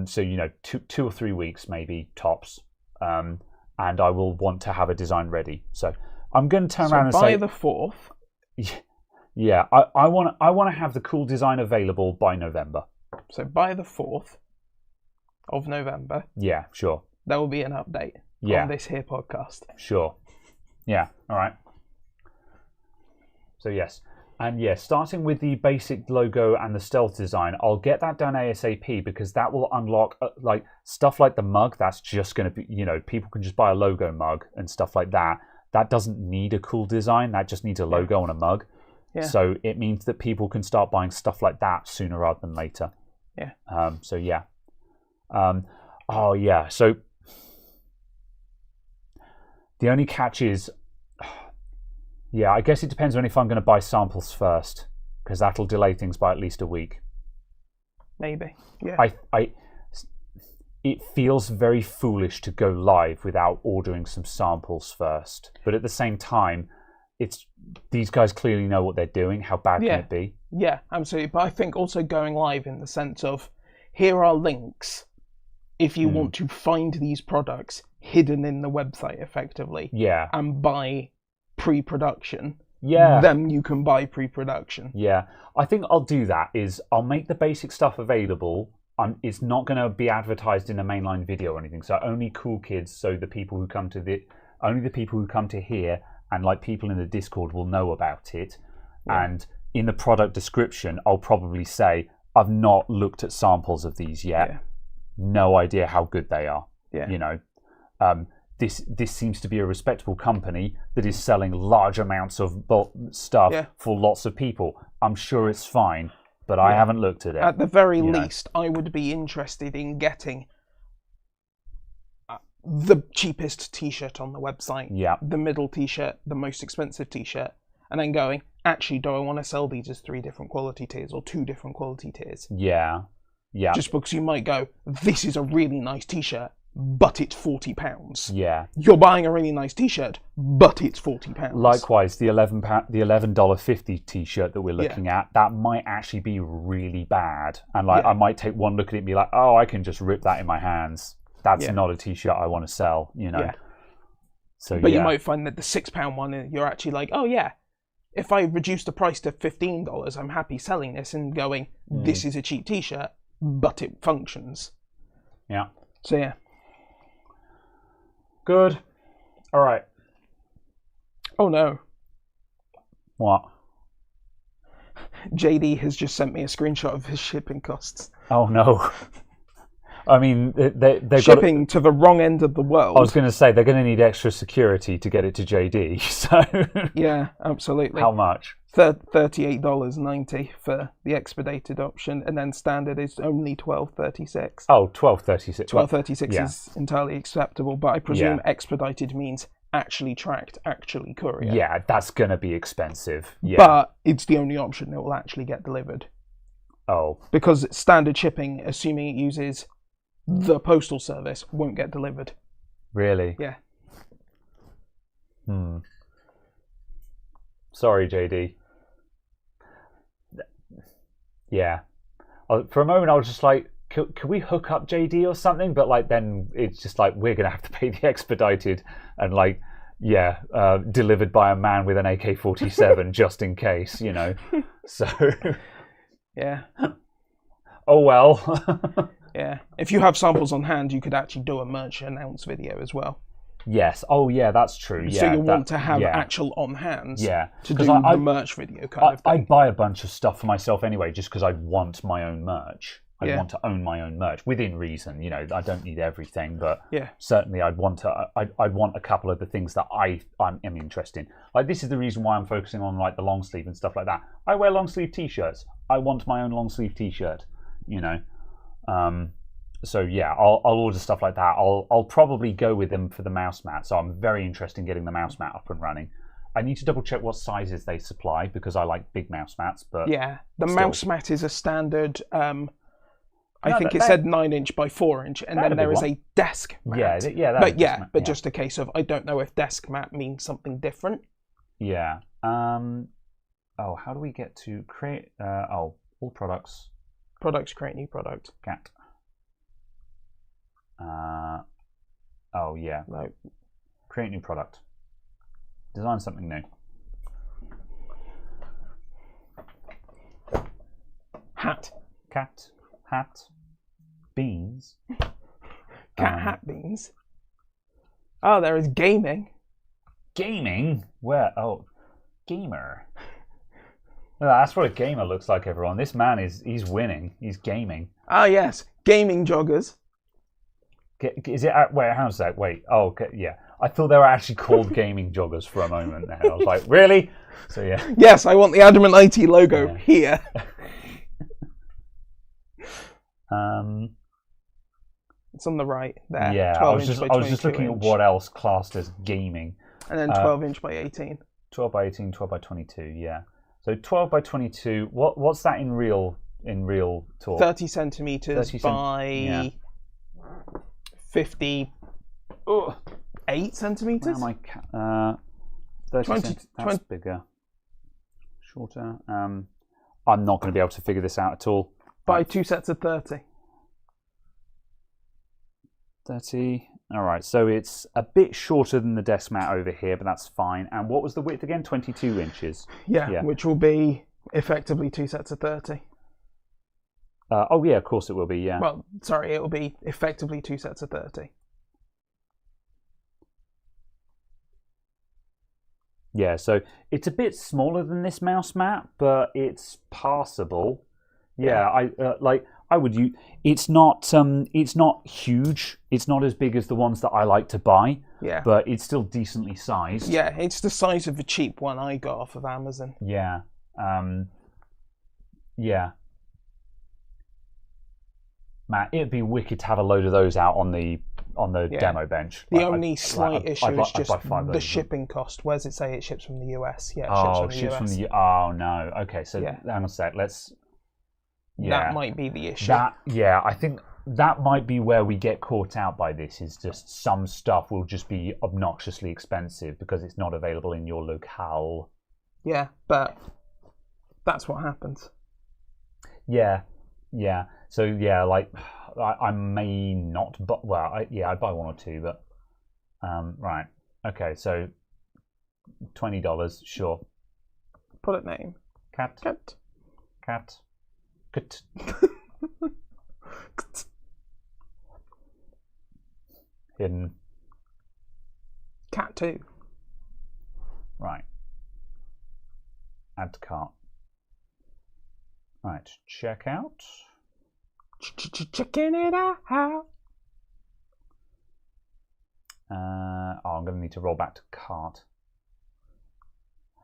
[SPEAKER 1] so 2 or 3 weeks maybe tops, and I will want to have a design ready. So I'm going to turn around and say
[SPEAKER 2] by the 4th.
[SPEAKER 1] Yeah, I want to have the cool design available by November.
[SPEAKER 2] So by the 4th of November.
[SPEAKER 1] Yeah, sure.
[SPEAKER 2] There will be an update on this here podcast.
[SPEAKER 1] Sure. Yeah. All right. So yes. And yes, starting with the basic logo and the stealth design, I'll get that done ASAP because that will unlock like stuff like the mug. That's just going to be, people can just buy a logo mug and stuff like that. That doesn't need a cool design. That just needs a logo on a mug. Yeah. So it means that people can start buying stuff like that sooner rather than later.
[SPEAKER 2] Yeah.
[SPEAKER 1] So yeah. Oh yeah. So the only catch is, yeah, I guess it depends on if I'm going to buy samples first, because that'll delay things by at least a week.
[SPEAKER 2] Maybe. Yeah.
[SPEAKER 1] It feels very foolish to go live without ordering some samples first, but at the same time, these guys clearly know what they're doing. How bad can it be?
[SPEAKER 2] Yeah, absolutely. But I think also going live in the sense of, here are links if you want to find these products hidden in the website effectively.
[SPEAKER 1] Yeah.
[SPEAKER 2] And buy pre-production.
[SPEAKER 1] Yeah.
[SPEAKER 2] Then you can buy pre-production.
[SPEAKER 1] Yeah. I think I'll do that. I'll make the basic stuff available. It's not going to be advertised in a mainline video or anything. So only cool kids. So the people who come to only the people who come to here and like people in the Discord will know about it. Yeah. And in the product description, I'll probably say, I've not looked at samples of these yet. Yeah. No idea how good they are. Yeah. This seems to be a respectable company that is selling large amounts of stuff for lots of people. I'm sure it's fine, but I haven't looked at it.
[SPEAKER 2] At the very least, I would be interested in getting the cheapest t-shirt on the website, the middle t-shirt, the most expensive t-shirt, and then going, actually, do I want to sell these as 3 different quality tiers or 2 different quality tiers?
[SPEAKER 1] Yeah. Yeah.
[SPEAKER 2] Just because you might go, this is a really nice t-shirt, but it's £40.
[SPEAKER 1] Yeah.
[SPEAKER 2] You're buying a really nice t-shirt, but it's £40.
[SPEAKER 1] Likewise, the $11.50 t-shirt that we're looking at, that might actually be really bad. And I might take one look at it and be like, oh, I can just rip that in my hands. That's not a t-shirt I want to sell, Yeah. So,
[SPEAKER 2] but you might find that the £6 one, you're actually like, oh yeah, if I reduce the price to $15, I'm happy selling this and going, this is a cheap t-shirt, but it functions.
[SPEAKER 1] Yeah.
[SPEAKER 2] So yeah.
[SPEAKER 1] Good. All right.
[SPEAKER 2] Oh no.
[SPEAKER 1] What?
[SPEAKER 2] JD has just sent me a screenshot of his shipping costs.
[SPEAKER 1] Oh no. I mean, they've
[SPEAKER 2] shipping to the wrong end of the world.
[SPEAKER 1] I was going to say they're going to need extra security to get it to JD. So
[SPEAKER 2] yeah, absolutely.
[SPEAKER 1] How much?
[SPEAKER 2] $38.90 for the expedited option, and then standard is only $12.36.
[SPEAKER 1] Oh, $12.36.
[SPEAKER 2] $12.36 is entirely acceptable, but I presume expedited means actually tracked, actually courier.
[SPEAKER 1] Yeah, that's going to be expensive. Yeah.
[SPEAKER 2] But it's the only option that will actually get delivered.
[SPEAKER 1] Oh.
[SPEAKER 2] Because standard shipping, assuming it uses the postal service, won't get delivered.
[SPEAKER 1] Really?
[SPEAKER 2] Yeah.
[SPEAKER 1] Sorry, JD. Yeah. For a moment, I was just like, can we hook up JD or something? But then it's just like, we're going to have to pay the expedited and delivered by a man with an AK-47 just in case, So.
[SPEAKER 2] Yeah.
[SPEAKER 1] Oh, well.
[SPEAKER 2] Yeah. If you have samples on hand, you could actually do a merch announce video as well.
[SPEAKER 1] Yes. Oh, yeah, that's true.
[SPEAKER 2] So you want to have actual on hand to do the merch video kind of thing.
[SPEAKER 1] I buy a bunch of stuff for myself anyway, just because I want my own merch. I want to own my own merch within reason. I don't need everything, but certainly I'd want a couple of the things that I'm interested in. Like, this is the reason why I'm focusing on the long sleeve and stuff like that. I wear long sleeve t-shirts. I want my own long sleeve t-shirt. So yeah, I'll order stuff like that. I'll probably go with them for the mouse mat. So I'm very interested in getting the mouse mat up and running. I need to double check what sizes they supply because I like big mouse mats. But
[SPEAKER 2] yeah, the mouse mat is a standard. I think it said 9-inch by 4-inch, and then there is a desk mat. But just a case of I don't know if desk mat means something different.
[SPEAKER 1] Yeah. How do we get to create? All products.
[SPEAKER 2] Products, create new product.
[SPEAKER 1] Cat. Oh, yeah.
[SPEAKER 2] No.
[SPEAKER 1] Create new product. Design something new.
[SPEAKER 2] Hat.
[SPEAKER 1] Cat. Hat. Beans.
[SPEAKER 2] Cat hat beans. Oh, there is gaming.
[SPEAKER 1] Gaming? Where? Oh, gamer. Well, that's what a gamer looks like, everyone. This man he's winning. He's gaming.
[SPEAKER 2] Ah, yes. Gaming joggers.
[SPEAKER 1] Is it? Wait, how's that? Wait. Oh, okay, yeah. I thought they were actually called gaming joggers for a moment there. I was like, really? So yeah.
[SPEAKER 2] Yes, I want the Adamant IT logo here. It's on the right there.
[SPEAKER 1] Yeah, I was just looking at what else classed as gaming.
[SPEAKER 2] And then 12 inch by 18.
[SPEAKER 1] 12 by 18, 12 by 22. Yeah. So 12 by 22. What's that in real talk?
[SPEAKER 2] 30 centimeters by 58 centimeters.
[SPEAKER 1] Where am I? 30 centimeters. That's bigger. Shorter. I'm not going to be able to figure this out at all.
[SPEAKER 2] By 2 sets of 30.
[SPEAKER 1] 30. All right, so it's a bit shorter than the desk mat over here, but that's fine. And what was the width again? 22 inches.
[SPEAKER 2] Yeah, which will be effectively 2 sets of 30.
[SPEAKER 1] Oh, yeah, of course it will be, yeah.
[SPEAKER 2] Well, sorry, it will be effectively 2 sets of 30.
[SPEAKER 1] Yeah, so it's a bit smaller than this mouse mat, but it's passable. Yeah, I would use. It's not huge. It's not as big as the ones that I like to buy.
[SPEAKER 2] Yeah.
[SPEAKER 1] But it's still decently sized.
[SPEAKER 2] Yeah, it's the size of a cheap one I got off of Amazon.
[SPEAKER 1] Yeah. Yeah. Matt, it'd be wicked to have a load of those out on the demo bench.
[SPEAKER 2] The only slight issue is just the shipping cost. Where does it say it ships from the US? Yeah, it ships from the US.
[SPEAKER 1] Oh no. Okay, so hang on a sec. Let's. Yeah.
[SPEAKER 2] That might be the issue.
[SPEAKER 1] I think that might be where we get caught out by this. Is just some stuff will just be obnoxiously expensive because it's not available in your locale.
[SPEAKER 2] Yeah, but that's what happens.
[SPEAKER 1] Yeah. So yeah, like I may not, but well, I'd buy one or two, but right, okay, so $20, sure.
[SPEAKER 2] Product name.
[SPEAKER 1] Cat. Hidden.
[SPEAKER 2] Cat 2.
[SPEAKER 1] Right. Add to cart. Right, check out.
[SPEAKER 2] Checking it out.
[SPEAKER 1] I'm going to need to roll back to cart.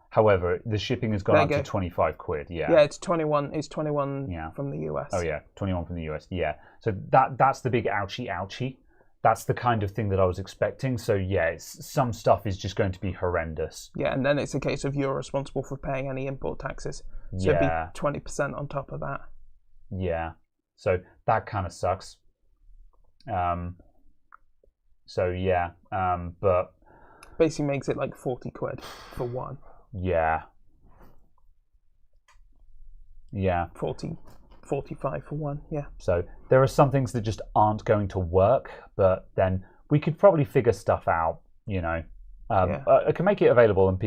[SPEAKER 1] However, the shipping has gone up to 25 quid. Yeah.
[SPEAKER 2] Yeah, it's 21. It's 21 from the US.
[SPEAKER 1] Oh yeah, 21 from the US. Yeah. So that's the big ouchie. That's the kind of thing that I was expecting. So yeah, some stuff is just going to be horrendous.
[SPEAKER 2] Yeah, and then it's a case of you're responsible for paying any import taxes. So it'd be 20% on top of that.
[SPEAKER 1] Yeah. So that kind of sucks. So yeah, but
[SPEAKER 2] basically makes it like 40 quid for one.
[SPEAKER 1] Yeah.
[SPEAKER 2] 40, 45 for one, yeah.
[SPEAKER 1] So there are some things that just aren't going to work, but then we could probably figure stuff out, you know. I can make it available and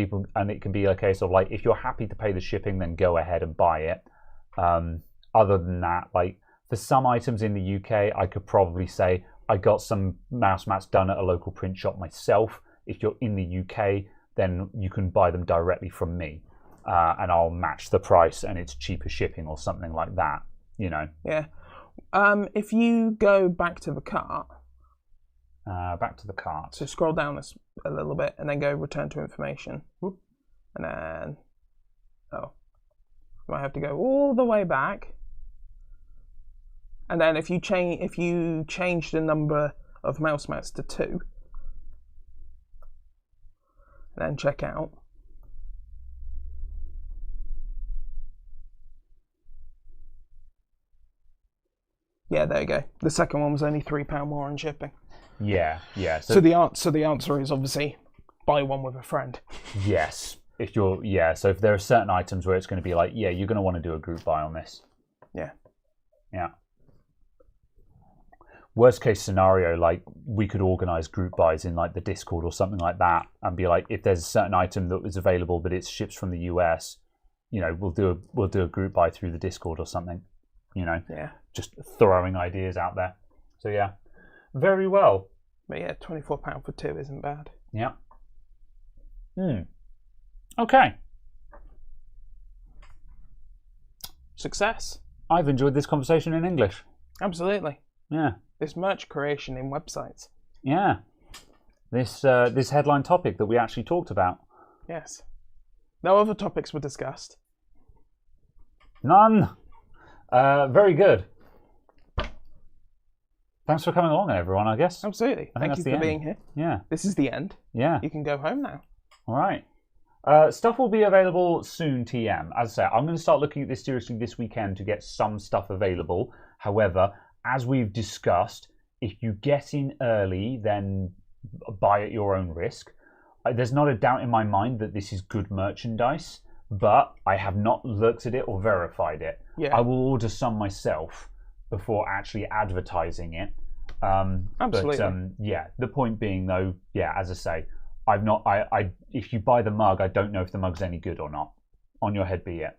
[SPEAKER 1] it can be a case of like, if you're happy to pay the shipping, then go ahead and buy it. Other than that, like for some items in the UK, I could probably say I got some mouse mats done at a local print shop myself. If you're in the UK, then you can buy them directly from me, and I'll match the price, and it's cheaper shipping or something like that. You know.
[SPEAKER 2] Yeah. If you go back to the cart. So scroll down a little bit, and then go return to information. Whoop. And then, you might have to go all the way back. And then if you change the number of mouse mats to 2. Then check out. Yeah, there you go. The second one was only £3 more on shipping.
[SPEAKER 1] Yeah.
[SPEAKER 2] So the answer is obviously buy one with a friend.
[SPEAKER 1] Yes. So if there are certain items where it's going to be like, yeah, you're going to want to do a group buy on this.
[SPEAKER 2] Yeah.
[SPEAKER 1] Yeah. Worst case scenario, like we could organize group buys in like the Discord or something like that, and be like, if there's a certain item that is available but it's ships from the US, you know, we'll do a group buy through the Discord or something. You know,
[SPEAKER 2] Yeah.
[SPEAKER 1] just throwing ideas out there. So yeah, very well.
[SPEAKER 2] But yeah, £24 for 2 isn't bad.
[SPEAKER 1] Yeah. Okay.
[SPEAKER 2] Success.
[SPEAKER 1] I've enjoyed this conversation in English.
[SPEAKER 2] Absolutely.
[SPEAKER 1] Yeah.
[SPEAKER 2] This merch creation in websites.
[SPEAKER 1] Yeah. This headline topic that we actually talked about.
[SPEAKER 2] Yes. No other topics were discussed.
[SPEAKER 1] None. Very good. Thanks for coming along, everyone, I guess.
[SPEAKER 2] Absolutely. Thank you for being here.
[SPEAKER 1] Yeah.
[SPEAKER 2] This is the end.
[SPEAKER 1] Yeah.
[SPEAKER 2] You can go home now.
[SPEAKER 1] All right. Stuff will be available soon, TM. As I say, I'm going to start looking at this seriously this weekend to get some stuff available. However, as we've discussed, if you get in early, then buy at your own risk. There's not a doubt in my mind that this is good merchandise, but I have not looked at it or verified it.
[SPEAKER 2] Yeah.
[SPEAKER 1] I will order some myself before actually advertising it.
[SPEAKER 2] Absolutely.
[SPEAKER 1] But yeah, the point being though, yeah, as I say, I've not. If you buy the mug, I don't know if the mug's any good or not. On your head be it.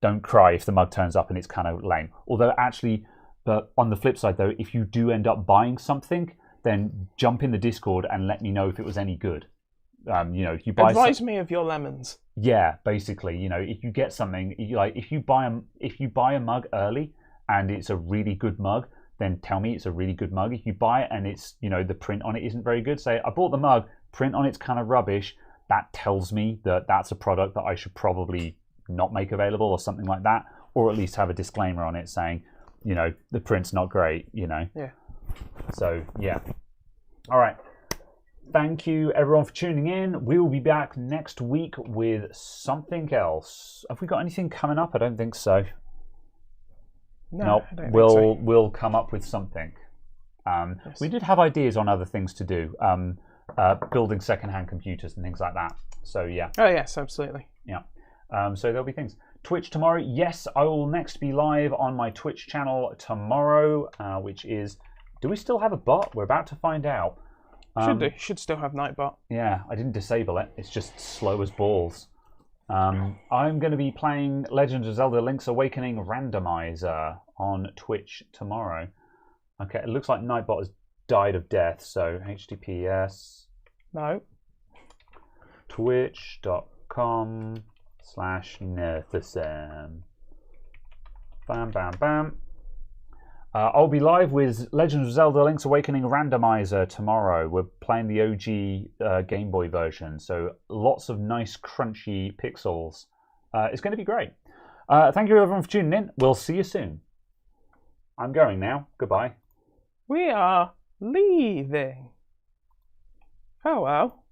[SPEAKER 1] Don't cry if the mug turns up and it's kind of lame. Although actually, but on the flip side though, if you do end up buying something, then jump in the Discord and let me know if it was any good. You know, if you buy.
[SPEAKER 2] Advise me of your lemons.
[SPEAKER 1] Yeah, basically, you know, if you get something, if you buy a mug early and it's a really good mug, then tell me it's a really good mug. If you buy it and it's, you know, the print on it isn't very good, say I bought the mug, print on it's kind of rubbish. That tells me that that's a product that I should probably not make available or something like that, or at least have a disclaimer on it saying, you know, the print's not great, you know.
[SPEAKER 2] Yeah.
[SPEAKER 1] So yeah. All right. Thank you everyone for tuning in. We will be back next week with something else. Have we got anything coming up? I don't think so.
[SPEAKER 2] No,
[SPEAKER 1] nope.
[SPEAKER 2] I don't think so.
[SPEAKER 1] We'll come up with something.
[SPEAKER 2] Yes.
[SPEAKER 1] We did have ideas on other things to do, building secondhand computers and things like that. So yeah.
[SPEAKER 2] Oh yes, absolutely.
[SPEAKER 1] Yeah. So there'll be things. Twitch tomorrow. Yes, I will next be live on my Twitch channel tomorrow, which is. Do we still have a bot? We're about to find out.
[SPEAKER 2] Should do. Should still have Nightbot.
[SPEAKER 1] Yeah, I didn't disable it. It's just slow as balls. I'm going to be playing Legend of Zelda Link's Awakening Randomizer on Twitch tomorrow. Okay, it looks like Nightbot has died of death, so https
[SPEAKER 2] No.
[SPEAKER 1] twitch.com/Nerthasem. Bam, bam, bam. I'll be live with Legend of Zelda Link's Awakening Randomizer tomorrow. We're playing the OG Game Boy version, so lots of nice crunchy pixels. It's going to be great. Thank you everyone for tuning in. We'll see you soon. I'm going now. Goodbye.
[SPEAKER 2] We are leaving. Oh well.